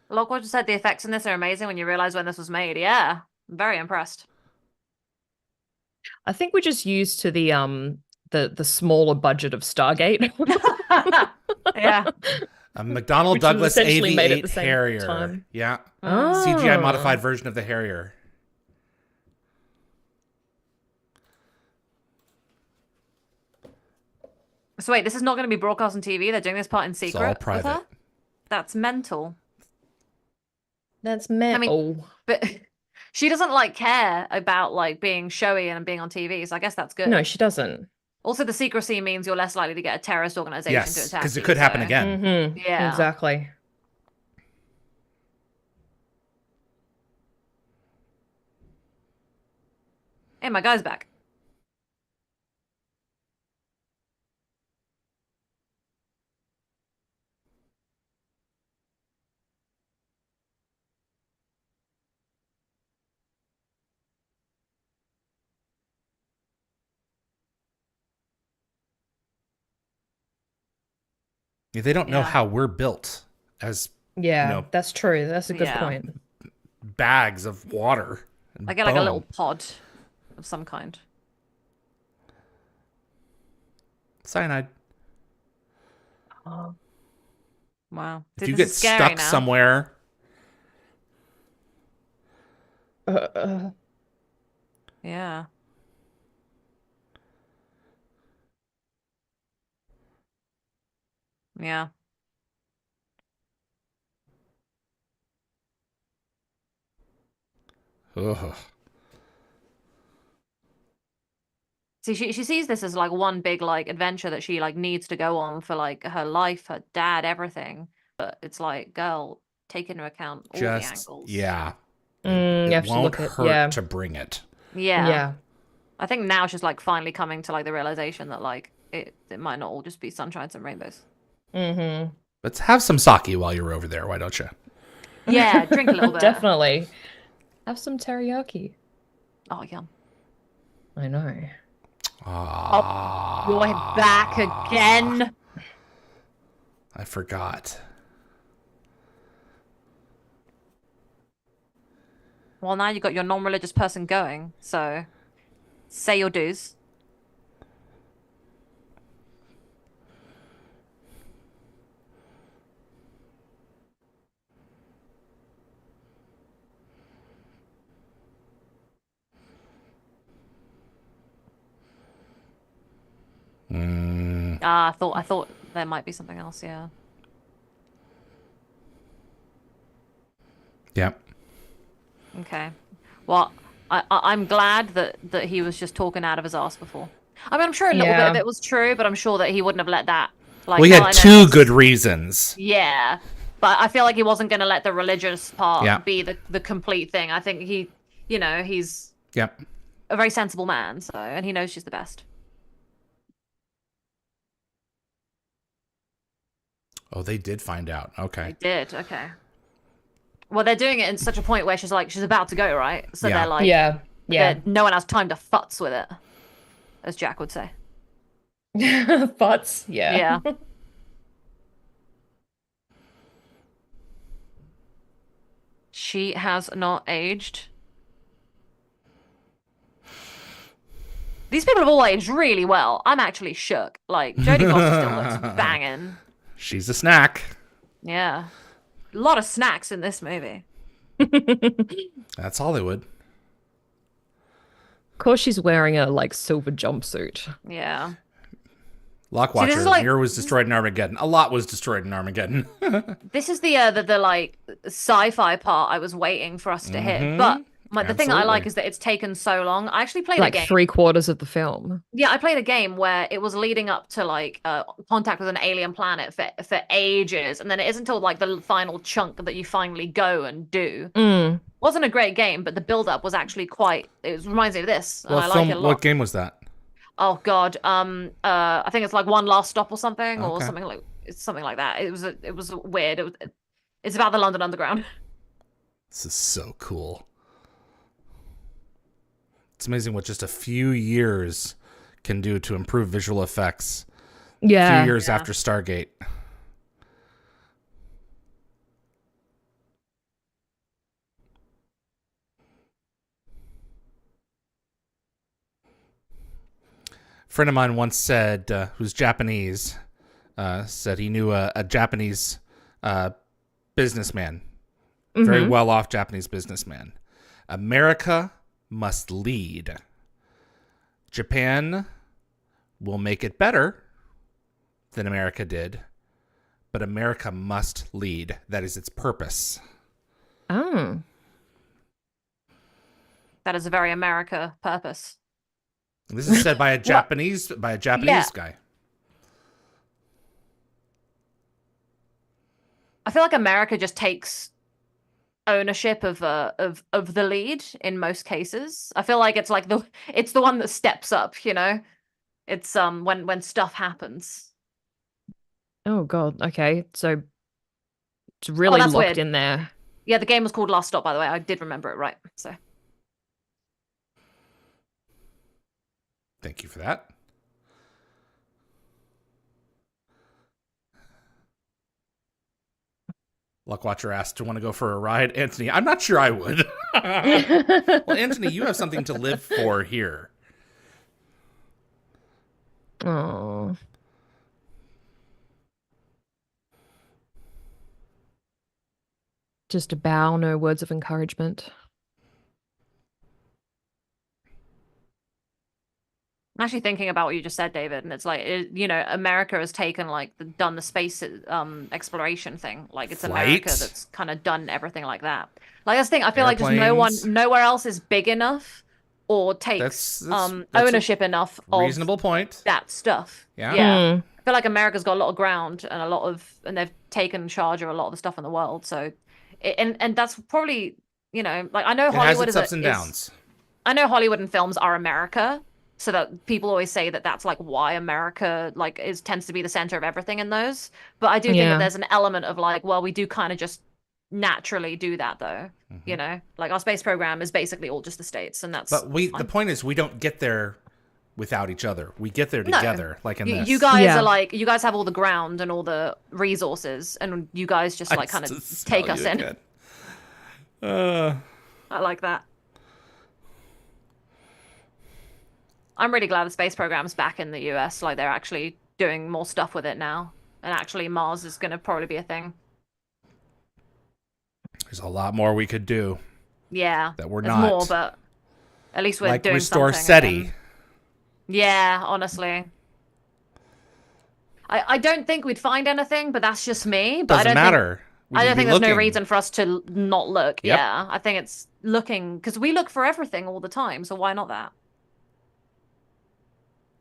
Lockwatch said the effects in this are amazing when you realize when this was made. Yeah. I'm very impressed. I think we're just used to the smaller budget of Stargate. Yeah. A McDonnell Which was Douglas essentially made at AV8 the same Harrier. time. Yeah. Oh. CGI modified version of the Harrier. So wait, this is not going to be broadcast on TV. They're doing this part in secret. all with private. her? That's mental. That's metal. But she doesn't like care about like being showy and being on TV. So I guess that's good. No, she doesn't. Also, the secrecy means you're less likely to get a terrorist organization to Yes, attack because it you, could happen so- again. Mm-hmm. Yeah. Exactly. Hey, my guy's back. Yeah, they don't know Yeah. how we're built as Yeah, know, that's true. That's a good Yeah. point. bags of water. And I get like a bone. little pod of some kind. Cyanide. Oh. Wow. If Dude, you this get is scary stuck now. somewhere, Yeah. Yeah. ugh. See, she sees this as like one big like adventure that she like needs to go on for like her life, her dad, everything. But it's like, girl, take into account all the Just angles. yeah, You it have to won't look at hurt to bring it. Yeah. yeah. I think now she's like finally coming to like the realization that like it might not all just be sunshines and rainbows. Mm-hmm. Let's have some sake while you're over there. Why don't you? Yeah, drink a little bit. Definitely. Have some teriyaki. Oh, yum. I know. Ah, You're back again. I forgot. Well, now you got your non-religious person going, so say your dues. Ah, I thought there might be something else. Yeah. Yep. Okay. Well, I'm glad that he was just talking out of his ass before. I mean, I'm sure a little bit Yeah. of it was true, but I'm sure that he wouldn't have let that. Like, Well, he no, I had know two this- good reasons. Yeah, but I feel like he wasn't going to let the religious part Yeah. be the complete thing. I think he, he's Yep. a very sensible man, so and he knows she's the best. Oh, they did find out. He Okay. did. Okay. Well, they're doing it in such a point where she's about to go, right? So Yeah. they're like, Yeah. Yeah. no one has time to futz with it, as Jack would say. Butts. Yeah. Yeah. She has not aged. These people have all aged really well. I'm actually shook. Like, Jodie Foster still looks banging. She's a snack. Yeah. A lot of snacks in this movie. That's Hollywood. Of course, she's wearing a like silver jumpsuit. Yeah. Lockwatcher. this is like- Mirror was destroyed in Armageddon. A lot was destroyed in Armageddon. This is the like sci-fi part I was waiting for us to hit. But the thing that I like Absolutely. is that it's taken so long. I actually played a Like game. 3/4 of the film. Yeah, I played a game where it was leading up to like contact with an alien planet for ages, and then it isn't until like the final chunk that you finally go and do. Mm. Wasn't a great game, but the build up was actually quite. It reminds me of this, and I What like it a lot. What game was that? Oh God, I think it's like One Last Stop or something, or Okay. something like that. It was weird. It's about the London Underground. This is so cool. It's amazing what just a few years can do to improve visual effects. A Yeah. few years after Stargate. A friend of mine once said, who's Japanese, said he knew a Japanese Uh, businessman, very Mm-hmm. well off Japanese businessman. America must lead. Japan will make it better than America did, but America must lead. That is its purpose. Oh. That is a very America purpose. This is said by a Well, Japanese yeah. guy. I feel like America just takes ownership of the lead in most cases. I feel like it's the one that steps up, you know? It's when stuff happens. Oh God. Okay. So it's Oh, really that's locked weird. in there. Yeah, the game was called Last Stop, by the way. I did remember it right. So Thank you for that. Luckwatcher asked to want to go for a ride. Anthony, I'm not sure I would. Well, Anthony, you have something to live for here. Oh, just a bow, no words of encouragement. I'm actually thinking about what you just said, David, and it's like you know, America has taken done the space exploration thing. Like it's America Flight, that's kind of done everything like that. Like that's the thing. I feel like just airplanes. nowhere else is big enough or takes That's a ownership enough of reasonable point. that stuff. Yeah. Yeah. Mm, I feel like America's got a lot of ground and and they've taken charge of a lot of the stuff in the world. So, and that's probably, you know, like I know It has Hollywood its ups and is downs. I know Hollywood and films are America, so that people always say that that's like why America like is tends to be the center of everything in those. But I do think that yeah. there's an element of like, well, we do kind of just naturally do that though. Mm-hmm. You know, like our space program is basically all just the states, and But that's the fine. point is, we don't get there without each other. We get there No, together, like in you this. guys are Yeah. like you guys have all the ground and all the resources, and you guys just I like kind of just smell take you us in. again. Uh, I like that. I'm really glad the space program's back in the US. Like they're actually doing more stuff with it now. And actually Mars is gonna probably be a thing. there's a lot more we could do Yeah. that we're There's more, not. but at least we're Like doing restore something SETI. again. Yeah, honestly. I don't think we'd find anything, but that's just me. But Doesn't matter. We I need don't to be think there's no looking. reason for us to not look. Yep. Yeah. I think it's looking because we look for everything all the time, so why not that?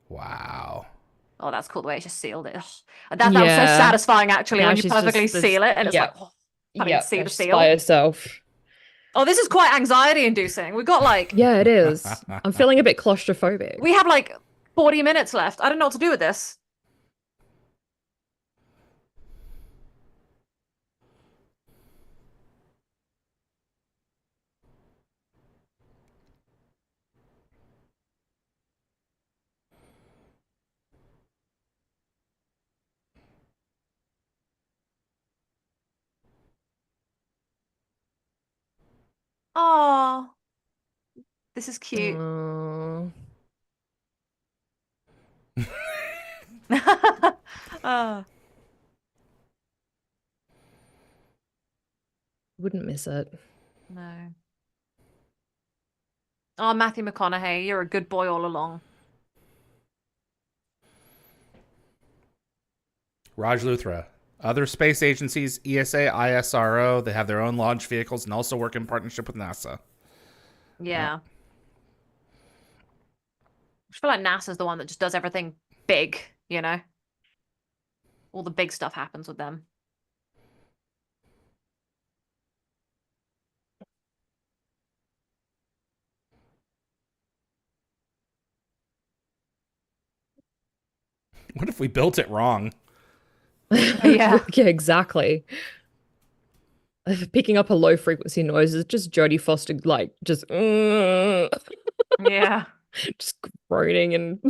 Wow. Oh, that's cool the way it's just sealed it. Ugh. That was so Yeah. satisfying actually Now when you she's perfectly just this. seal it and it's like, Yep. oh, can't even Yep. see Now the she's by seal. herself. Oh, this is quite anxiety inducing. We've got Yeah, it is. I'm feeling a bit claustrophobic. we have like 40 minutes left. I don't know what to do with this. Oh, this is cute. Mm, Oh, wouldn't miss it. no. Oh, Matthew McConaughey, you're a good boy all along. Raj Luthra. Other space agencies, ESA, ISRO, they have their own launch vehicles and also work in partnership with NASA. Yeah. I feel like NASA's the one that just does everything big, you know? All the big stuff happens with them. What if we built it wrong? Yeah. Yeah, exactly. Picking up a low frequency noise is just Jodie Foster, like, just, Yeah. just groaning and.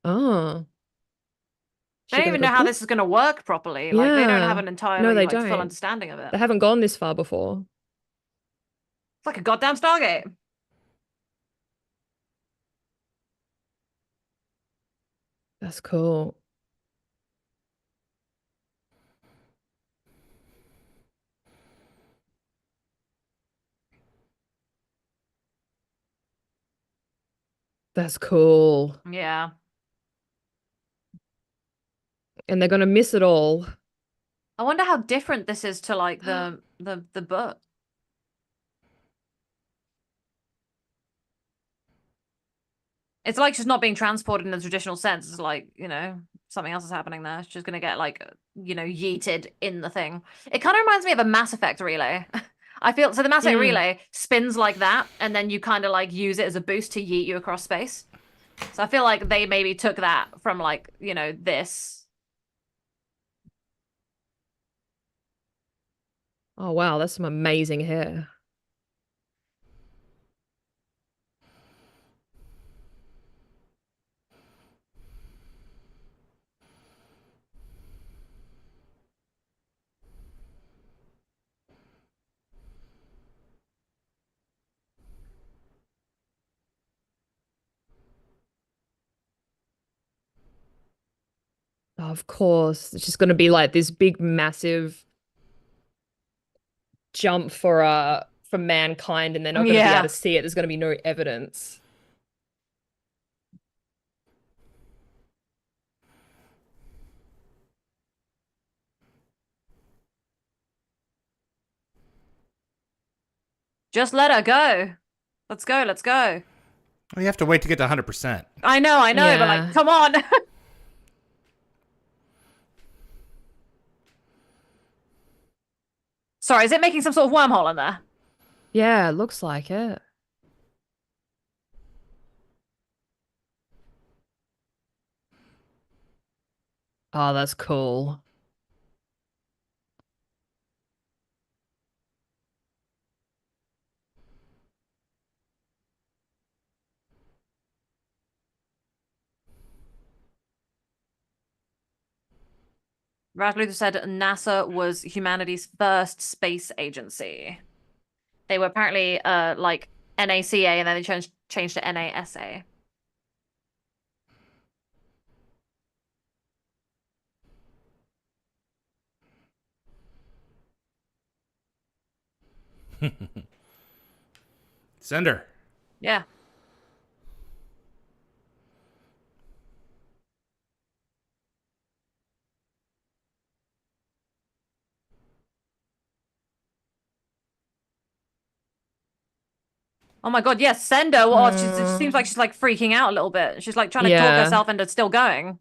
Oh, I she don't gonna even go know how poof? this is going to work properly. Like, they don't have Yeah. an No, entirely, they like, full don't. understanding of it. They haven't gone this far before. It's like a goddamn Stargate. That's cool. That's cool. Yeah. And they're gonna miss it all. I wonder how different this is to like the book. It's like she's not being transported in the traditional sense. It's like, something else is happening there. She's gonna get like, yeeted in the thing. It kind of reminds me of a Mass Effect relay. I feel so the Mass Effect Mm. relay spins like that, and then you kind of like use it as a boost to yeet you across space. So I feel like they maybe took that from like, this. Oh wow, that's some amazing hair. Of course, it's just gonna be like this big, massive jump for mankind, and they're not gonna be able Yeah. to see it. There's gonna be no evidence. Just let her go. Let's go, let's go. Well, you have to wait to get to 100%. I know, but like, Yeah. come on. Sorry, is it making some sort of wormhole in there? Yeah, looks like it. Oh, that's cool. Radcliffe said NASA was humanity's first space agency. They were apparently like NACA, and then they changed to NASA. Send her. Yeah. Oh my God, yes, send her. Oh, it seems like she's like freaking out a little bit. She's like trying to talk Yeah. herself into still going.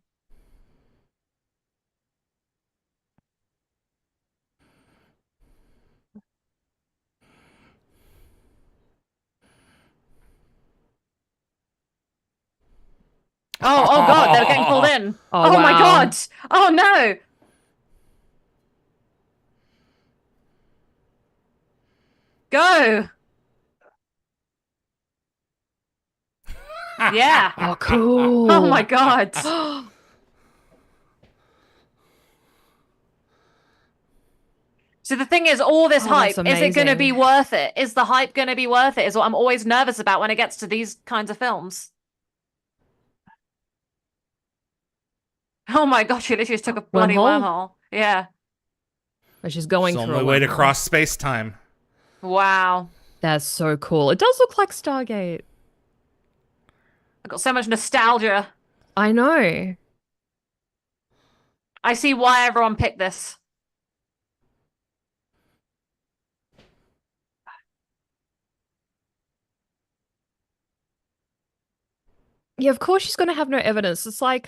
Oh God, they're getting pulled in. Oh Oh my wow. God. Oh no. Go. Yeah. Oh, Oh my cool. God. So the thing is, all this Oh, that's hype, is it going to be amazing. worth it? Is the hype going to be worth it? Is what I'm always nervous about when it gets to these kinds of films. Oh my gosh, she literally just took a bloody Wormhole? wormhole. Yeah. Oh, she's It's going the through only a way to wormhole. cross space time. Wow. That's so cool. It does look like Stargate. I got so much nostalgia. I know. I see why everyone picked this. Yeah, of course she's gonna have no evidence. It's like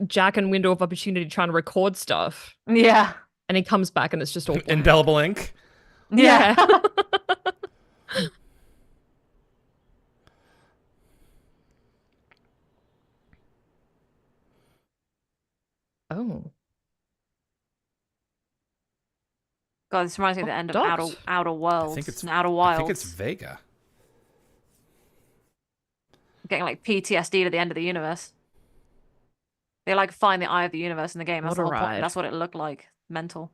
Jack and Window of Opportunity trying to record stuff. Yeah. And he comes back and it's just all black. Indelible ink. Yeah. Yeah. Oh. God, this reminds me of Oh, the end of docked. Outer I think Worlds it's and Outer I think it's Wilds. Vega. Getting like PTSD to the end of the universe. They like find the eye of the universe in the game. That's What the a whole point. ride. That's what it looked like. Mental.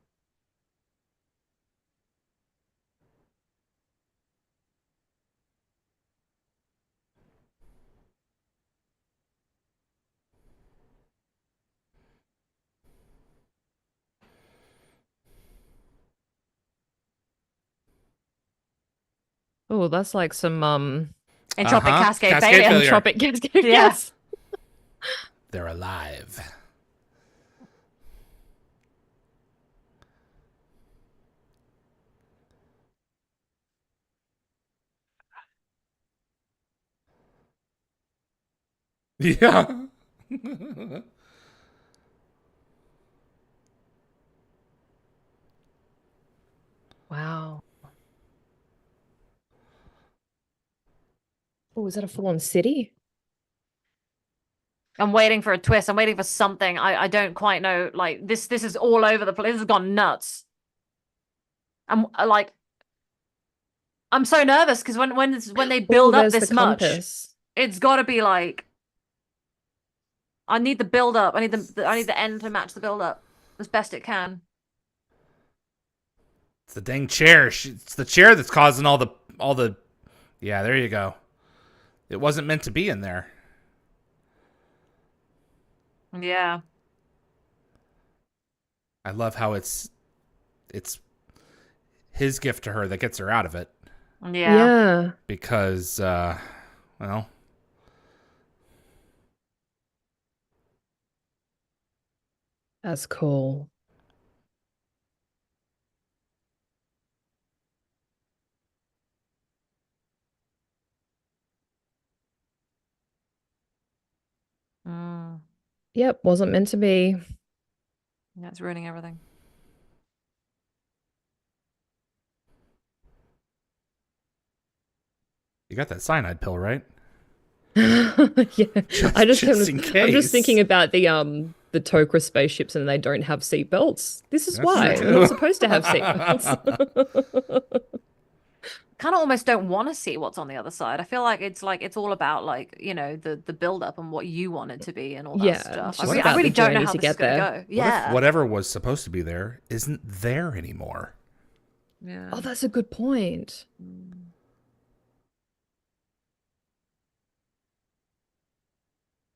Oh, that's like some Entropic Cascade Cascade failure. failure. Entropic cascade. Yeah. Yes. They're alive. Yeah. Wow. Oh, is that a full-on city? I'm waiting for a twist. I'm waiting for something. I don't quite know. Like this is all over the place. This has gone nuts. I'm like I'm so nervous because when they build Oh, up there's this the much, compass. it's got to be like I need the build up. I need the end to match the build up as best it can. It's the dang chair. It's the chair that's causing all the. Yeah, there you go. It wasn't meant to be in there. Yeah. I love how it's his gift to her that gets her out of it Yeah. Yeah. because well, That's cool. Mm. Yep, wasn't meant to be. Yeah, it's ruining everything. you got that cyanide pill, right? Yeah. I just Just in I'm just thinking case. about the Tok'ra spaceships and they don't have seatbelts. This is That's why. true, We're not too. supposed to have seatbelts. Kind of almost don't want to see what's on the other side. I feel like it's all about like, the build up and what you want it to be and all that Yeah, stuff. it's I just really, I about really the don't know journey how to this is get gonna there. go. What if Yeah. whatever was supposed to be there isn't there anymore? Yeah. Oh, that's a good point. Mm.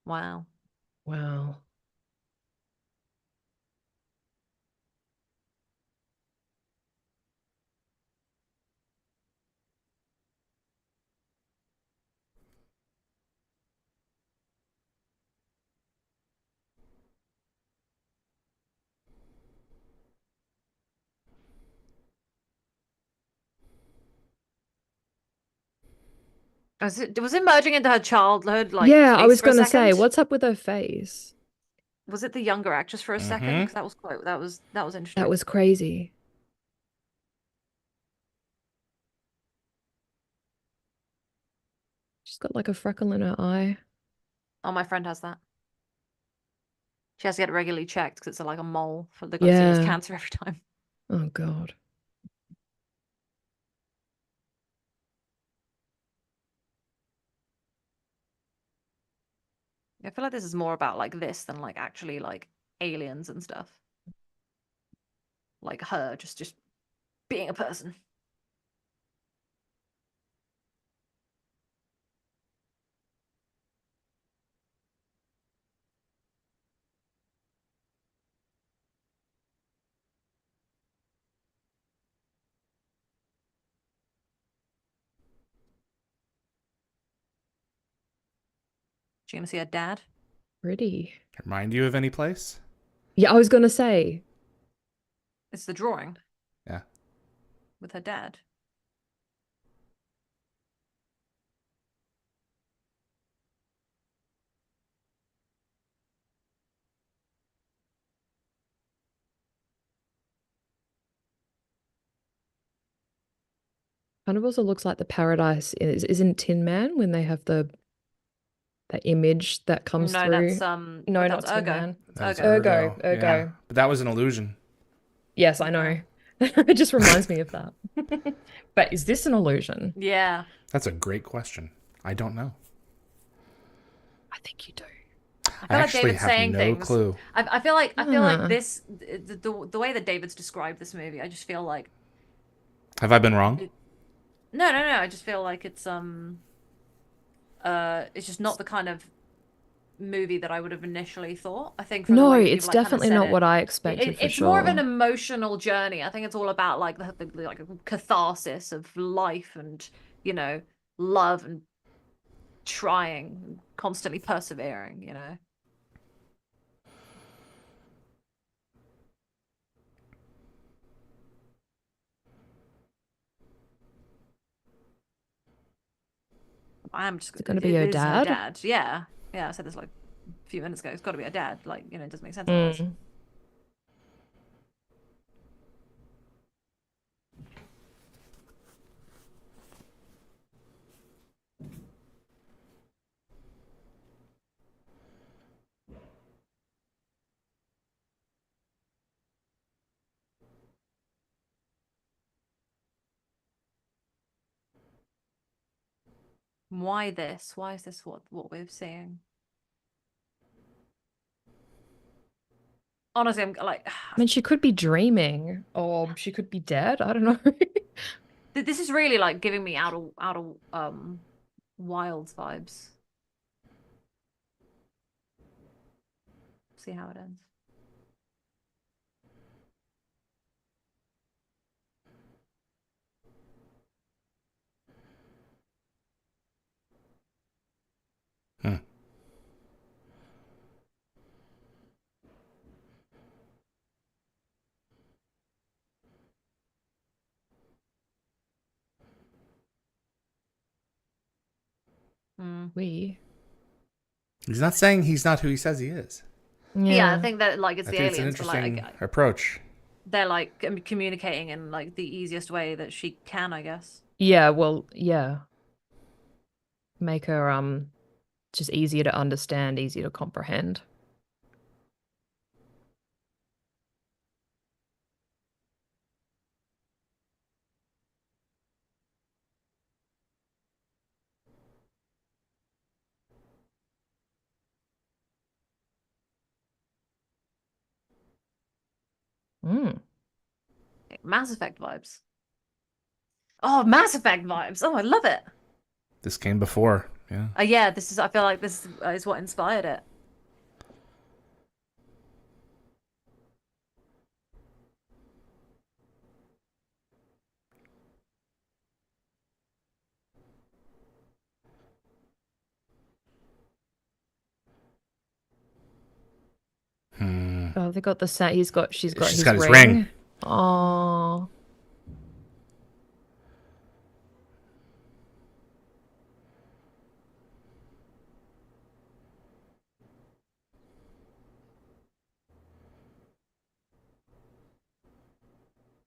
Wow. Wow. Was it merging into her childhood like Yeah, I face was for a gonna say, second? what's up with her face? Was it the younger actress for a second? Mm-hmm. Because that was That interesting. was crazy. She's got like a freckle in her eye. Oh, my friend has that. She has to get it regularly checked because it's like a mole. For they've got to see if it's Yeah. cancer every time. Oh God. I feel like this is more about like this than like actually like aliens and stuff. Like her just being a person. She gonna see her dad? Pretty. Remind you of any place? Yeah, I was gonna say. It's the drawing Yeah. with her dad. Kind of also looks like the paradise isn't Tin Man when they have that image that comes No, through. No, that's not Tin Ergo. Man. That's That's Ergo. Ergo. Yeah. Ergo. But that was an illusion. Yes, I know. It just reminds me of that. But is this an illusion? Yeah. That's a great question. I don't know. I think you do. I feel I like actually David's have saying no things. clue. I feel like Ah. this the way that David's described this movie, I just feel like Have I been wrong? no, no, no. I just feel like it's just not the kind of movie that I would have initially thought. I think from the No, way that you've it's like kind of definitely said not it, what I expected for it's more of an sure. emotional journey. I think it's all about like the like catharsis of life and love and trying, constantly persevering, you know. I am just Is it going to be it her is her dad? dad. Yeah. Yeah, I said this like a few minutes ago. It's got to be her dad. Like, you know, it doesn't make sense otherwise. Mm. Why this? Why is this what we're seeing? Honestly, I'm like, I mean, she could be dreaming, or she could be dead. I don't know. this is really like giving me out of Wilds vibes. See how it ends. Hmm. Mm. We. He's not saying he's not who he says he is. Yeah, I Yeah. think that like it's I the think it's an aliens, but like interesting approach. they're like communicating in like the easiest way that she can, I guess. Yeah, well, yeah. Make her just easier to understand, easier to comprehend. Mm. Mass Effect vibes. Oh, Mass Effect vibes. Oh, I love it. This came before. Yeah. Yeah, this is. I feel like this is what inspired it. Hmm. Oh, they got the set. She's got She's his got his ring. ring. Oh.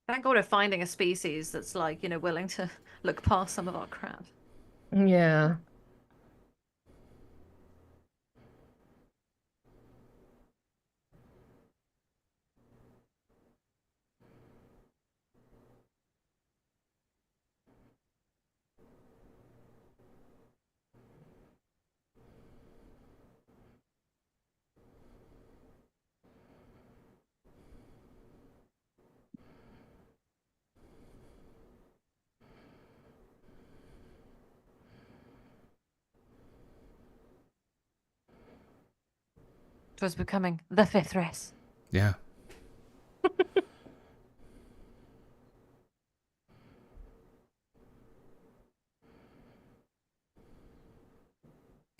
Thank God we're finding a species that's like, you know, willing to look past some of our crap. Yeah. It was becoming the fifth race. Yeah.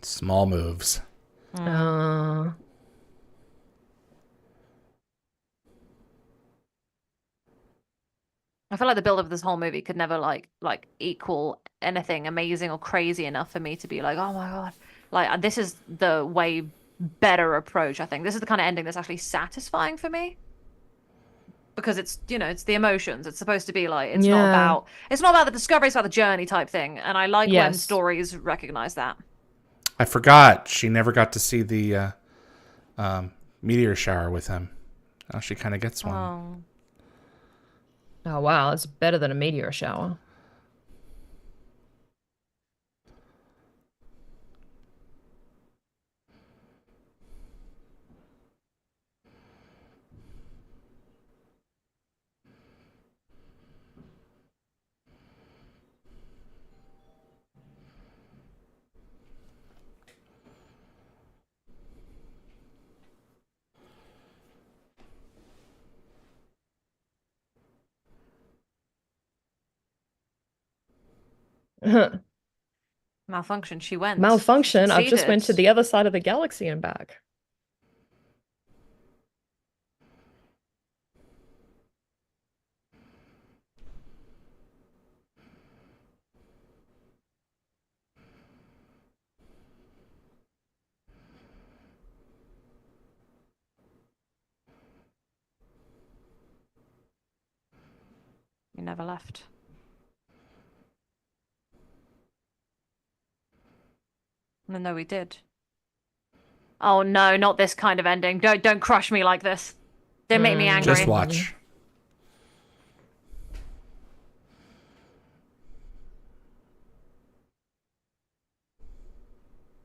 Small moves. Mm. Uh, I feel like the build of this whole movie could never like equal anything amazing or crazy enough for me to be like, oh my God. Like this is the way better approach, I think. This is the kind of ending that's actually satisfying for me. Because it's, you know, it's the emotions. It's supposed to be like yeah. it's not about the discovery, it's about the journey type thing. And I like when Yes. stories recognize that. I forgot she never got to see the meteor shower with him. Now she kind of gets one. Oh. Oh, wow. It's better than a meteor shower. Malfunction. She went. Malfunction. I've just went to Succeeded. the other side of the galaxy and back. You never left. No, we did. Oh no, not this kind of ending. Don't crush me like this. Don't make me angry. Just watch.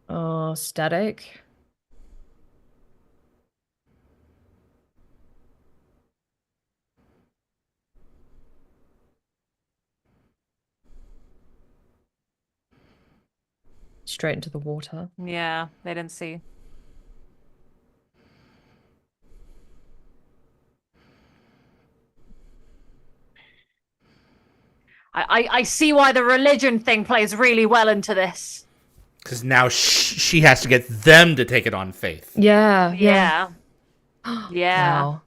Oh, static. Straight into the water. Yeah, they didn't see. I see why the religion thing plays really well into this. Because now she has to get them to take it on faith. Yeah. Yeah. Yeah. Wow.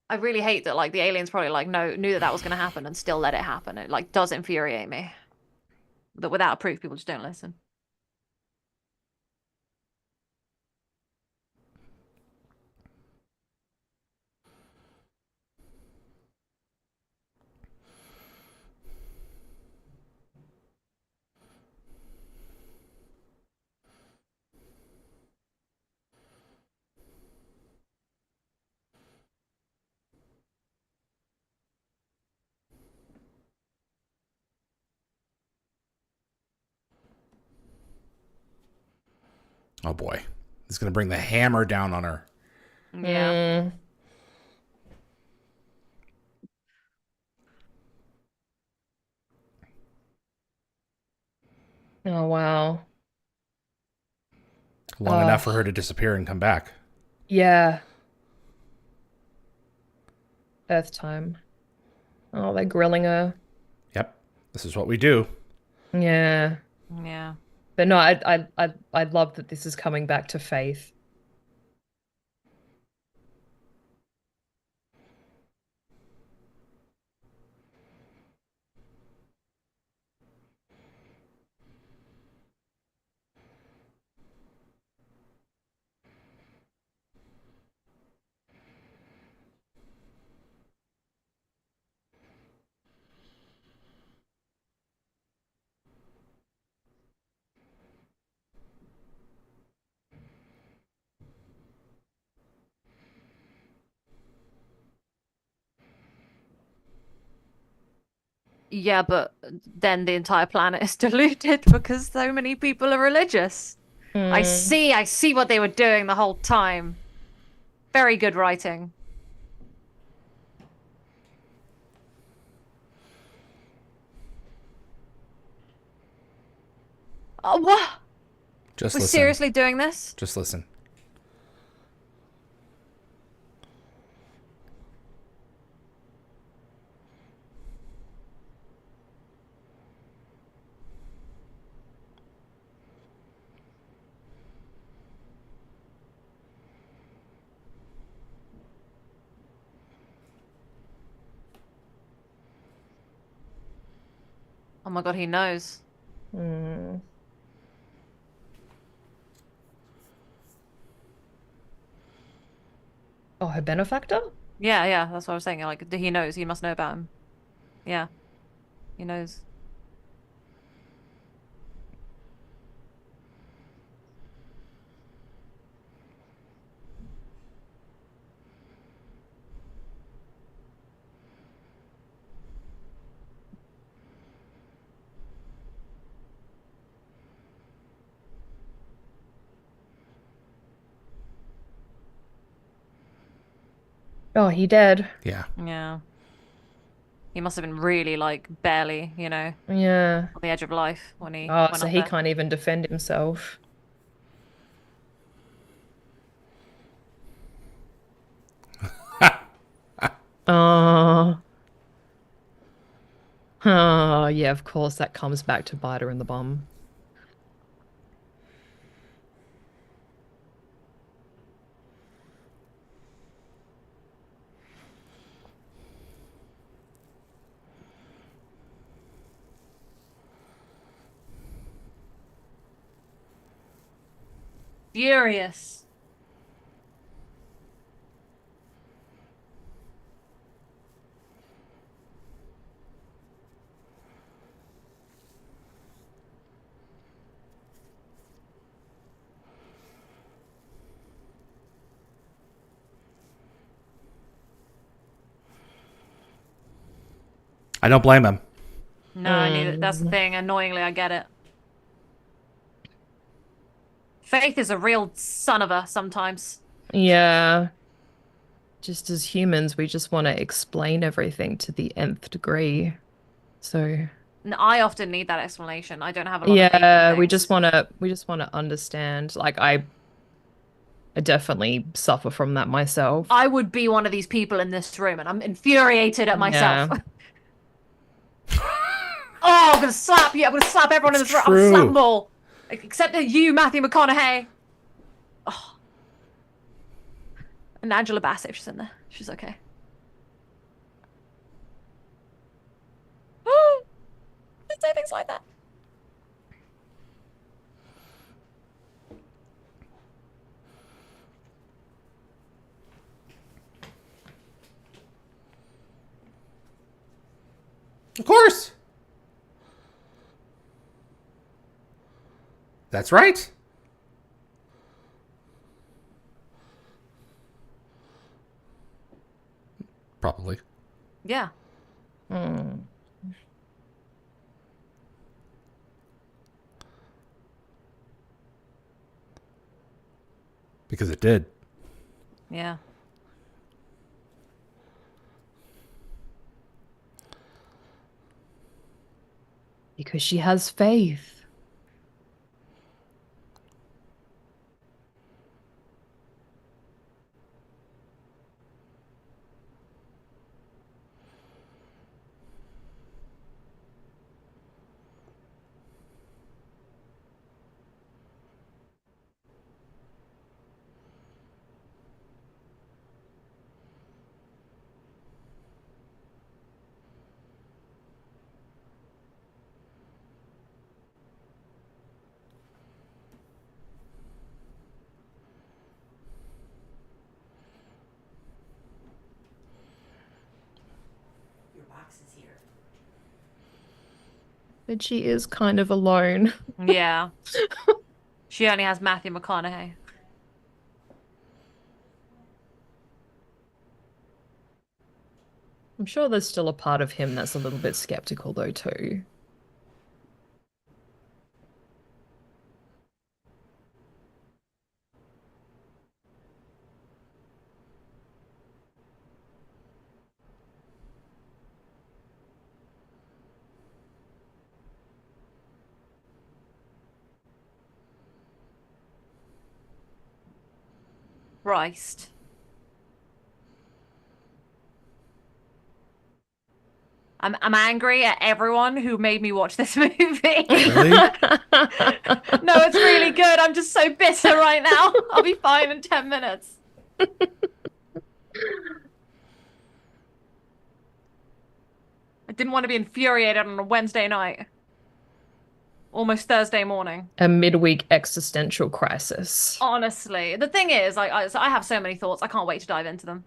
I really hate that, like, the aliens probably, like, knew that was going to happen and still let it happen. It, like, does infuriate me. That without proof, people just don't listen. Oh boy. He's going to bring the hammer down on her. Yeah. Oh, wow. Long enough for her to disappear and come back. Yeah. Earth time. Oh, they're grilling her. Yep. This is what we do. Yeah. Yeah. But no, I love that this is coming back to faith. Yeah, but then the entire planet is diluted because so many people are religious. I see what they were doing the whole time. Very good writing. Oh, what? Just We're listen. seriously doing this? Just listen. Oh my god, he knows. Mm. Oh, her benefactor? Yeah, that's what I was saying. Like, he knows. He must know about him. Yeah, he knows. Oh, he dead. Yeah. Yeah. He must have been really, like, barely, Yeah. on the edge of life when he Oh, went so up he there. can't even defend himself. Oh, Yeah, of course, that comes back to bite her in the bum. Furious. I don't blame him. No, I need it. That's the thing. Annoyingly, I get it. Faith is a real son of a sometimes. Yeah. Just as humans, we just want to explain everything to the nth degree. So, And I often need that explanation. I don't have a lot of faith in yeah, we things. just want to understand. Like I definitely suffer from that myself. I would be one of these people in this room, and I'm infuriated at myself. Yeah. Oh, I'm gonna slap you. I'm gonna slap everyone in It's this room. I'm gonna slap true. them all. Except you, Matthew McConaughey. Oh. And Angela Bassett, if she's in there. She's okay. Don't say things like that. Of course. That's right. Probably. Yeah. Because it did. Yeah. Because she has faith. But she is kind of alone. Yeah. She only has Matthew McConaughey. I'm sure there's still a part of him that's a little bit skeptical though too. Christ. I'm angry at everyone who made me watch this movie. Really? No, it's really good. I'm just so bitter right now. I'll be fine in 10 minutes. I didn't want to be infuriated on a Wednesday night. Almost Thursday morning. A midweek existential crisis. Honestly. The thing is, I have so many thoughts. I can't wait to dive into them.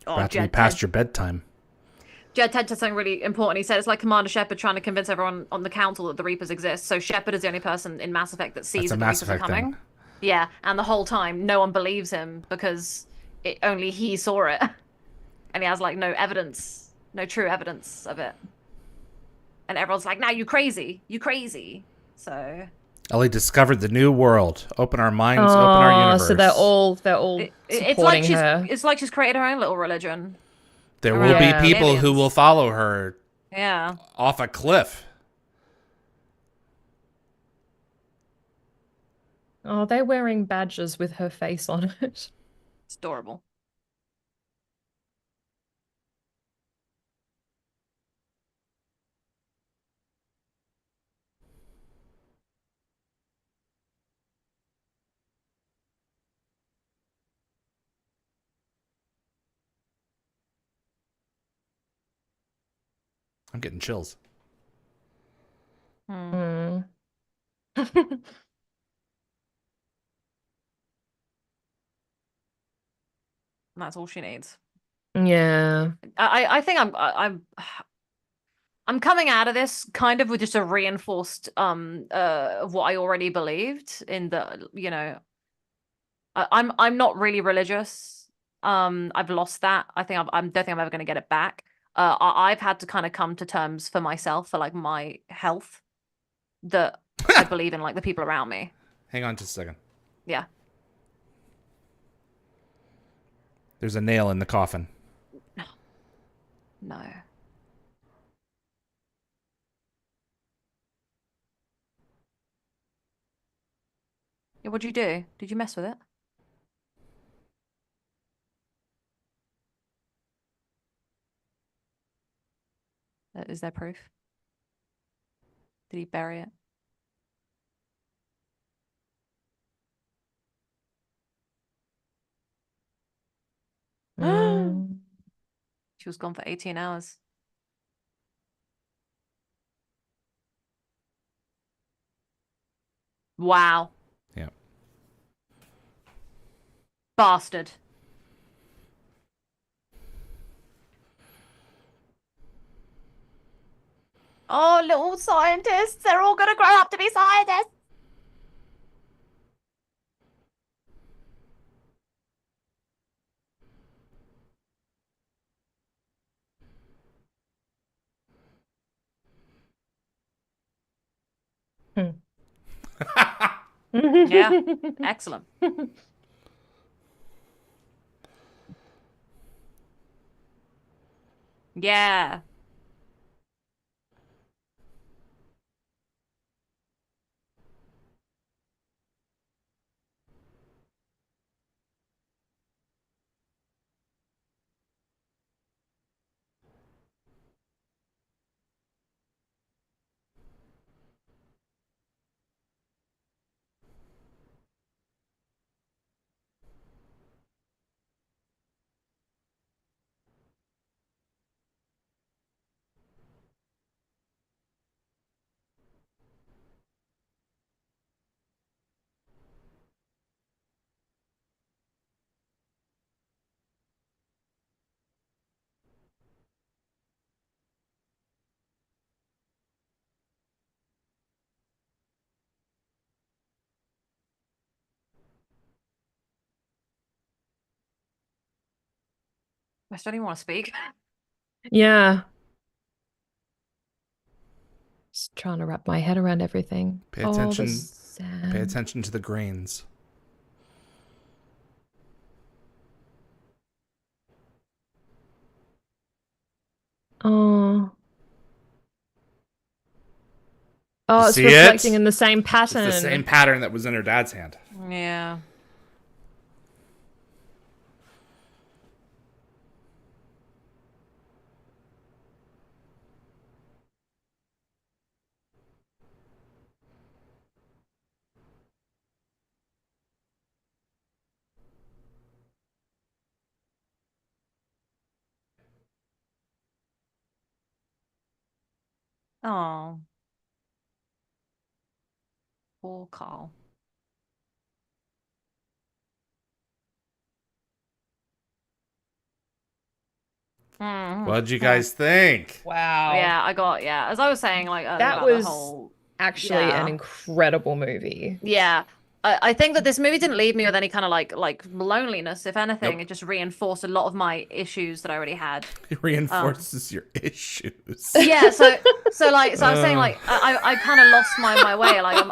Oh, About to be past your bedtime. Jed Ted said something really important. He said it's like Commander Shepard trying to convince everyone on the council that the Reapers exist. So Shepard is the only person in Mass Effect that sees that the Mass Reapers are Effect coming. thing. Yeah, and the whole time no one believes him because only he saw it. And he has like no evidence, no true evidence of it. And everyone's like, "Now you crazy. You crazy." So Ellie discovered the new world. Open our minds, open our universe. So they're all it's like supporting her. it's like she's created her own little religion. There will Yeah. be people who Aliens. will follow her Yeah. off a cliff. Oh, they're wearing badges with her face on it. It's adorable. I'm getting chills. Mm. That's all she needs. Yeah. I think I'm coming out of this kind of with just a reinforced of what I already believed in the, you know, I'm not really religious. I've lost that. I think I don't think I'm ever going to get it back. I've had to kind of come to terms for myself, for like my health, that I believe in like the people around me. Hang on just a second. Yeah. There's a nail in the coffin. No. Yeah, what'd you do? Did you mess with it? Is there proof? Did he bury it? Mm. She was gone for 18 hours. Wow. Yeah. Bastard. Oh, little scientists. They're all gonna grow up to be scientists. Yeah. Excellent. Yeah. I still don't even want to speak. Yeah. Just trying to wrap my head around everything. Pay Oh, the attention. sand. Pay attention to the grains. Oh. You Oh, it's see reflecting it? in the same It's pattern. the same pattern that was in her dad's hand. Yeah. Oh, poor Carl. What did you guys think? Wow. Yeah, as I was saying, like earlier That about the was whole, actually an yeah. incredible movie. Yeah. I think that this movie didn't leave me with any kind of like loneliness. If anything, Nope. it just reinforced a lot of my issues that I already had. It reinforces your issues. Yeah, so I was saying like I kind of lost my way. Like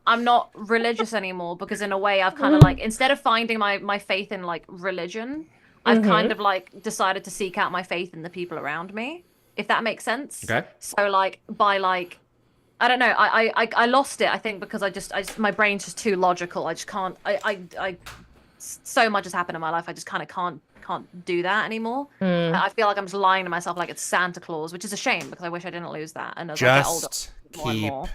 I'm not religious anymore, because in a way I've kind of like, instead of finding my faith in like religion, I've kind of like decided to seek out my faith in the people around me, if that makes sense. Okay. So like by like, I don't know, I lost it, I think, because I just my brain's just too logical. I just can't, so much has happened in my life. I just kind of can't do that anymore. I feel like I'm just lying to myself like it's Santa Claus, which is a shame, because I wish I didn't lose that. And as I get older, Just more and keep more.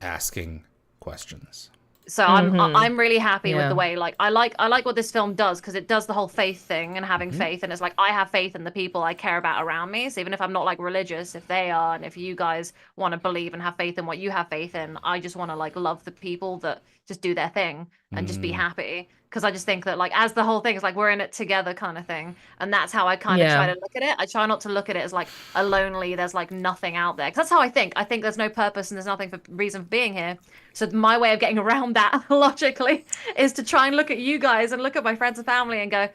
asking questions. So I'm really happy with Yeah. the way like I like what this film does because it does the whole faith thing and having faith, and it's like I have faith in the people I care about around me. So even if I'm not like religious, if they are, and if you guys want to believe and have faith in what you have faith in, I just want to like love the people that just do their thing and just be happy. Because I just think that like as the whole thing is like we're in it together kind of thing, and that's how I kind of try Yeah. to look at it. I try not to look at it as like a lonely, there's like nothing out there. 'Cause that's how I think. I think there's no purpose and there's nothing for reason for being here. So my way of getting around that logically is to try and look at you guys and look at my friends and family and go,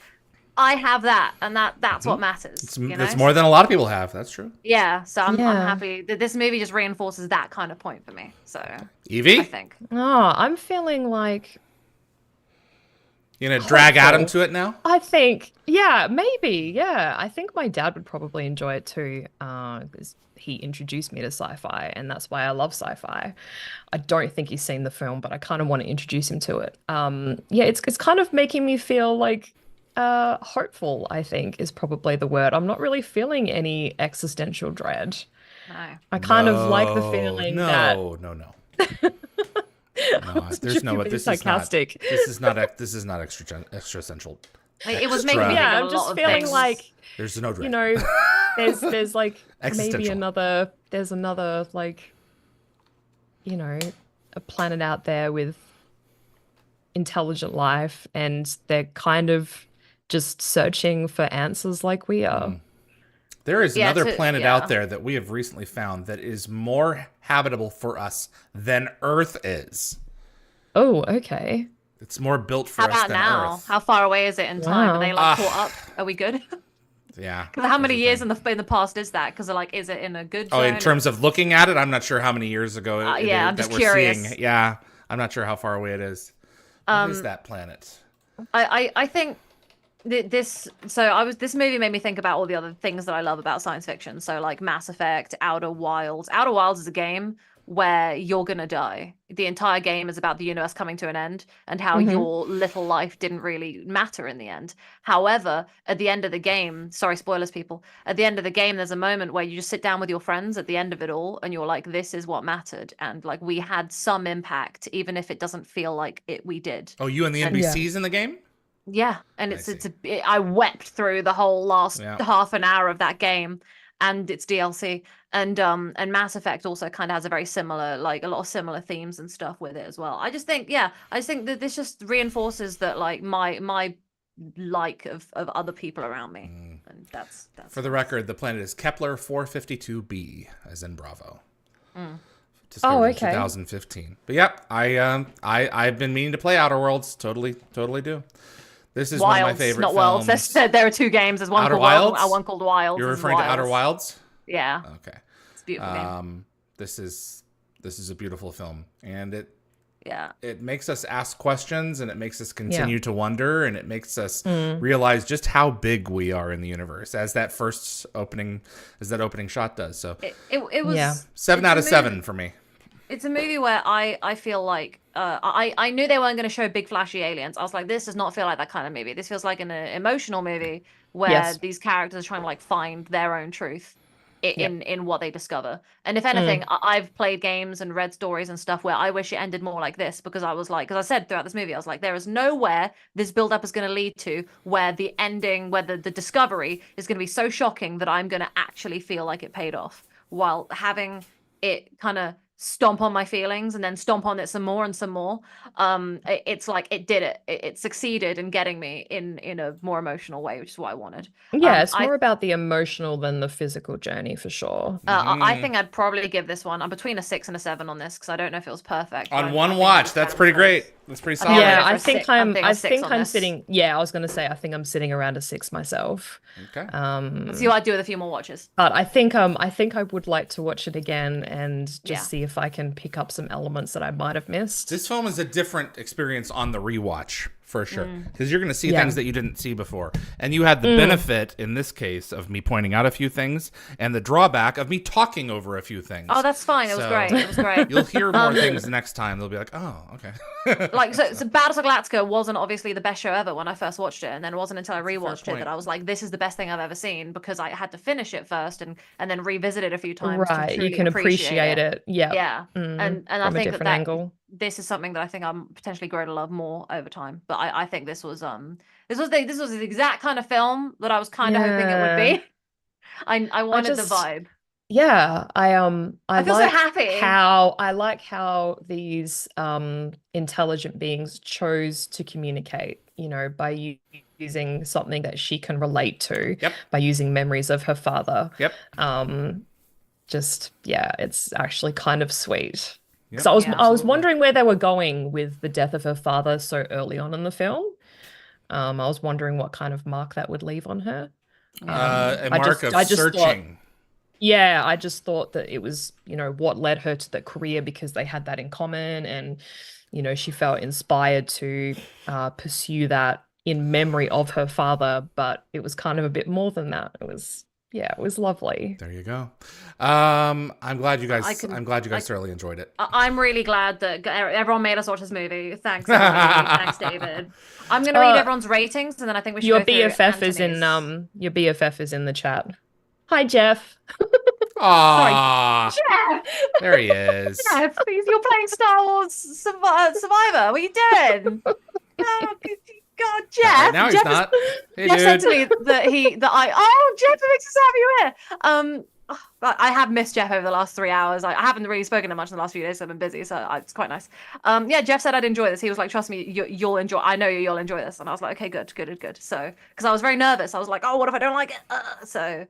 I have that, and that's what matters. It's more than a lot of people have. That's true. Yeah, so I'm Yeah. happy that this movie just reinforces that kind of point for me. So Evie, I think. Oh, I'm feeling like you gonna drag Adam hopeful. to it now? I think, yeah, maybe, yeah. I think my dad would probably enjoy it too, because he introduced me to sci-fi, and that's why I love sci-fi. I don't think he's seen the film, but I kind of want to introduce him to it. Yeah, it's kind of making me feel like hopeful, I think, is probably the word. I'm not really feeling any existential dread. No. I kind of like the feeling that No, there's no. being This sarcastic. is not. This is not existential. It was making me think Yeah, of I'm a just lot of feeling things. like, There's no dread. you know, there's like maybe Existential. there's another like, you know, a planet out there with intelligent life, and they're kind of just searching for answers like we are. There is Yeah, another to- planet yeah. out there that we have recently found that is more habitable for us than Earth is. Oh, okay. It's more built for How us about than now? Earth. How far away is it in time? Are they like Wow. caught up? Are we good? Yeah. Because how many that's the years thing. in the past is that? Because like, is it in a good Oh, in zone? terms of looking at it, I'm not sure how many years ago yeah, I'm that just we're curious. seeing. Yeah, I'm not sure how far away it is. What is that planet? I think this this movie made me think about all the other things that I love about science fiction. So like Mass Effect, Outer Wilds. Outer Wilds is a game where you're gonna die. The entire game is about the universe coming to an end and how your little life didn't really matter in the end. However, at the end of the game, sorry, spoilers, people. At the end of the game, there's a moment where you just sit down with your friends at the end of it all, and you're like, "This is what mattered," and like we had some impact, even if it doesn't feel like it. We did. Oh, you and the NPCs in the game? Yeah, and I wept through the whole last half an hour of that game, and it's DLC, and Mass Effect also kind of has a very similar, like a lot of similar themes and stuff with it as well. I just think that this just reinforces that like my like of other people around me, and that's For the record, the planet is Kepler 452b, as in Bravo. Discovered in 2015. But yep, I've been meaning to play Outer Worlds. Totally do. This is one of my favorite not films. Worlds. There are two games. There's one Outer called Wilds? World, one called Wilds. You're This is referring to Wilds. Outer Wilds? Yeah. Okay. It's a beautiful game. This is a beautiful film, and Yeah. it makes us ask questions, and it makes us continue to wonder, and it makes us realize just how big we are in the universe, as that opening shot does. So It was 7 out of 7 for me. It's a movie where I feel like I knew they weren't going to show big flashy aliens. I was like, this does not feel like that kind of movie. This feels like an emotional movie where these characters are trying to like find their own truth in what they discover. And if anything, I've played games and read stories and stuff where I wish it ended more like this, because I was like, because I said throughout this movie, I was like, there is nowhere this build-up is going to lead to where the ending, where the discovery is going to be so shocking that I'm going to actually feel like it paid off, while having it kind of stomp on my feelings and then stomp on it some more and some more. It's like it did it. It succeeded in getting me in a more emotional way, which is what I wanted. Yeah, it's more about the emotional than the physical journey for sure. I think I'd probably give this one. I'm between a 6 and a 7 on this because I don't know if it was perfect. On one watch, that's pretty great. That's pretty solid. Yeah, I I think think I'm sitting. Yeah, I was gonna say I think I'm sitting around a 6 myself. Okay. Let's see what I do with a few more watches. But I think I would like to watch it again and just see if I can pick up some elements that I might have missed. This film is a different experience on the rewatch, for sure, because you're going to see things that you didn't see before. And you had the benefit, in this case, of me pointing out a few things, and the drawback of me talking over a few things. Oh, that's fine. It was great. It was great. You'll hear more things next time. They'll be like, oh, okay. Like, so Battlestar Galactica wasn't obviously the best show ever when I first watched it, and then it wasn't until I rewatched it that I was like, this is the best thing I've ever seen, because I had to finish it first and then revisit it a few times. Right, to you can appreciate it. Yeah. And I from a think different that angle. this is something that I think I'm potentially grow to love more over time. But I think this was the exact kind of film that I was kind of hoping it would be. I wanted the vibe. Yeah, I feel so happy. I like how these intelligent beings chose to communicate, by using something that she can relate to, by using memories of her father. It's actually kind of sweet. Because I was wondering where they were going with the death of her father so early on in the film. I was wondering what kind of mark that would leave on her. A mark of searching. I just thought that it was, what led her to that career because they had that in common, and she felt inspired to pursue that in memory of her father, but it was kind of a bit more than that. It was lovely. There you go. I'm glad you guys thoroughly enjoyed it. I'm really glad that everyone made us watch this movie. Thanks, everybody. Thanks, David. I'm going to read everyone's ratings, and then I think we should your go through BFF is Anthony's. your BFF is in the chat. Hi, Jeff. Aww. Jeff! There he is. Jeff, you're playing Star Wars Survivor. What are you doing? Oh, God, Jeff. Now he's not. Hey, Jeff dude. said to me that Jeff, it makes us have you here. I have missed Jeff over the last 3 hours. I haven't really spoken to much in the last few days, so I've been busy, so it's quite nice. Jeff said I'd enjoy this. He was like, trust me, you'll enjoy. I know you'll enjoy this. And I was like, okay, good. So, because I was very nervous. I was like, oh, what if I don't like it?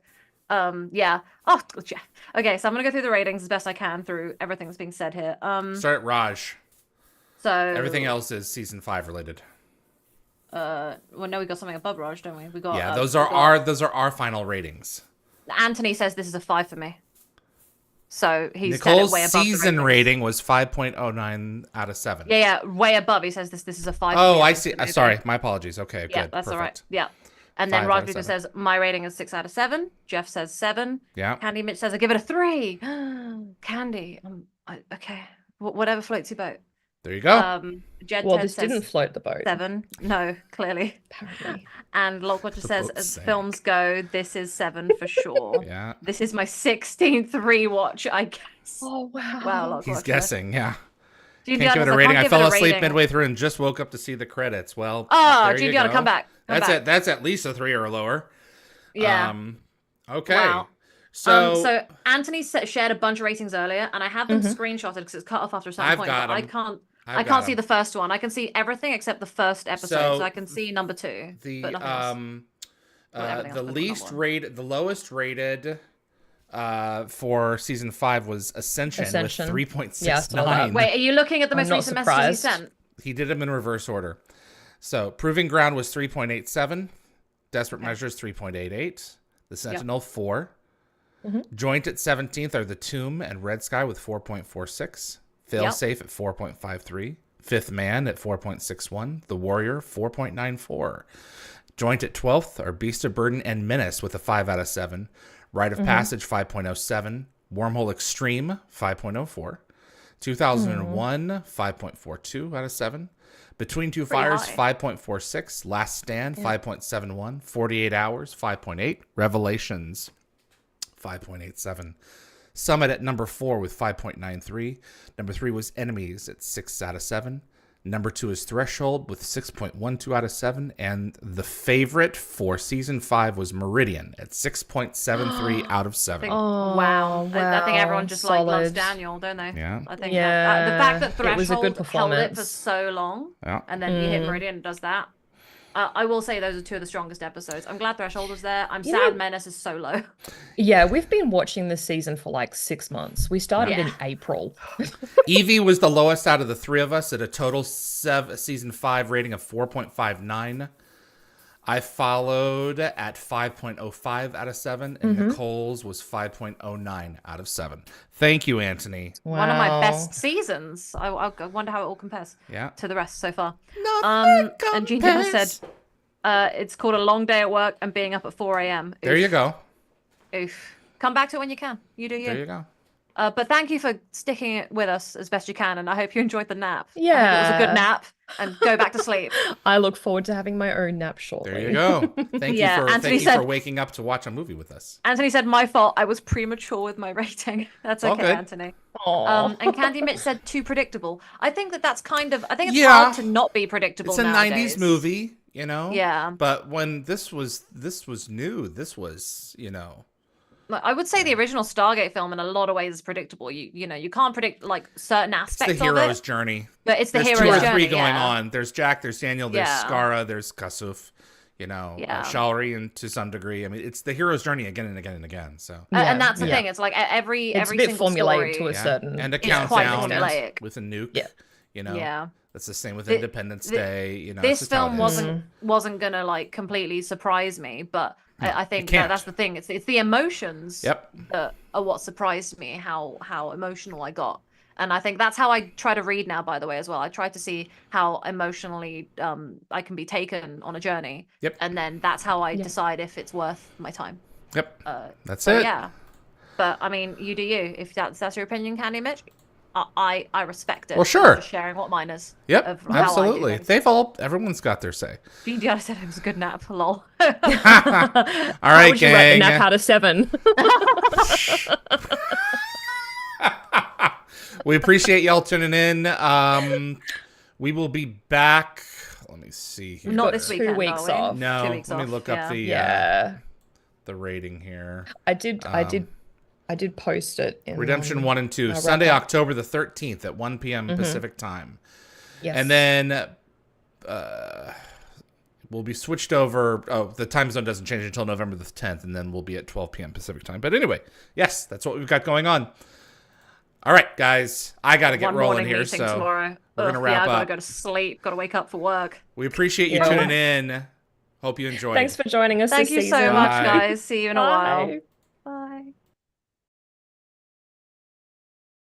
Yeah. Oh, Jeff. Okay, so I'm gonna go through the ratings as best I can through everything that's being said here. Start at Raj. So everything else is season 5 related. Well, no, we got something above Raj, don't we? We got those are our final ratings. Anthony says this is a 5 for me. So he's Nicole's way above season rating was 5.09 out of 7. Yeah, way above. He says this is a 5. Oh, I see. Sorry, my apologies. Okay, yeah, good. that's Perfect. all right. Yeah. And then Rodrigo says my rating is 6 out of 7. Jeff says 7. Yeah. Candy Mitch says I give it a 3. Candy. Okay. Whatever floats your boat. There you go. Jed well, Ted this says didn't float the boat. 7. No, clearly. Apparently. And Lockwatcher says, as films go, this is 7 for sure. Yeah. This is my 16th rewatch, I guess. Oh, wow. Wow, Lockwatcher. He's guessing, yeah. Can't give it a rating. I fell asleep midway through and just woke up to see the credits. Well, GBR, come back. That's at least a 3 or lower. Yeah. Okay. Wow. So Anthony shared a bunch of ratings earlier, and I have them screenshotted because it's cut off after a certain point. Got I can't see the first one. I can see everything except the first episode, so I can see number 2. The lowest rated for season 5 was Ascension. With 3.69. Wait, are you looking at the most recent messages he sent? He did them in reverse order. So Proving Ground was 3.87, Desperate Measures 3.88, The Sentinel 4. Joint at 17th are The Tomb and Red Sky with 4.46. Failsafe at 4.53. Fifth Man at 4.61. The Warrior 4.94. Joint at 12th are Beast of Burden and Menace with a 5 out of 7. Rite of Passage 5.07. Wormhole Extreme 5.04. 2001 5.42 out of 7. Between Two Fires 5.46. Last Stand 5.71. 48 Hours 5.8. Revelations 5.87. Summit at number 4 with 5.93. Number 3 was Enemies at 6 out of 7. Number 2 is Threshold with 6.12 out of 7. And the favorite for season 5 was Meridian at 6.73 out of 7. Wow. I think everyone just loves Daniel, don't they? Yeah. I think the fact that Threshold was a good held it performance for so long, Yeah. and then you hit Meridian and does that. I will say those are 2 of the strongest episodes. I'm glad Threshold was there. I'm sad Menace is so low. Yeah, we've been watching this season for like 6 months. We started in April. Yvie was the lowest out of the 3 of us at a total season 5 rating of 4.59. I followed at 5.05 out of 7, and Nicole's was 5.09 out of 7. Thank you, Anthony. Wow. One of my best seasons. I wonder how it all compares to the rest so far. And Gina said, it's called A Long Day at Work and Being Up at 4 a.m. There you go. Oof. Come back to it when you can. You do you. There you go. But thank you for sticking it with us as best you can, and I hope you enjoyed the nap. I hope it was Yeah. a good nap, and go back to sleep. I look forward to having my own nap shortly. There you go. Thank Yeah, you Anthony for said- waking up to watch a movie with us. Anthony said, "My fault. I was premature with my rating." That's all okay, good. Anthony. Aw. And Candy Mitch said too predictable. I think that's kind of. I think it's Yeah. hard to not be predictable. It's a nowadays. 90s movie, you know? Yeah. But when this was new, this was, you know. Like, I would say the original Stargate film in a lot of ways is predictable. You know, you can't predict like certain It's aspects the of hero's it, journey. but it's the There's hero's two or journey. three going yeah. on. There's Jack, there's Daniel, there's Yeah. Skara, there's Kasuf, you know, Yeah. Shalri, and to some degree. I mean, it's the hero's journey again and again and again. So And that's the Yeah. thing. It's like every It's a bit single formulaic story. to a yeah. certain And a It's quite countdown formulaic. with a nuke. Yeah. You know. Yeah. That's the same with Thi- Independence Day. You know, This it's just how it film is. wasn't gonna like completely surprise me, but I think can't. that's the thing. It's the emotions Yep. that are what surprised me. How emotional I got, and I think that's how I try to read now. By the way, as well, I try to see how emotionally I can be taken on a journey. Yep. And then that's how I decide if it's worth my time. Yep. That's So it. yeah, but I mean, you do you. If that's your opinion, Candy Mitch, I respect it. Well, sure. I'm just sharing what mine is. Yep. of how I do Absolutely. things. Everyone's got their say. BDI said it was a good nap. Lol. All How right, would you rate the gang. nap out of 7? We appreciate y'all tuning in. We will be back. Let me see here. Not got this 2 weekend. weeks are we? off. No, 2 weeks let me off, look yeah. up Yeah. the rating here. I did post it in Redemption 1 and 2, wrap Sunday, up. October the 13th at 1 p.m. Pacific time. Yes. And then we'll be switched over. Oh, the time zone doesn't change until November the 10th, and then we'll be at 12 p.m. Pacific time. But anyway, yes, that's what we've got going on. All right, guys, I got to get One rolling morning here, meeting so tomorrow. we're gonna Ugh, wrap yeah, I gotta up. go to sleep. Gotta wake up for work. We appreciate you Yeah. tuning in. Hope you enjoyed. Thanks for joining us Thank this you season. so much, Bye. guys. See you in a while. Bye.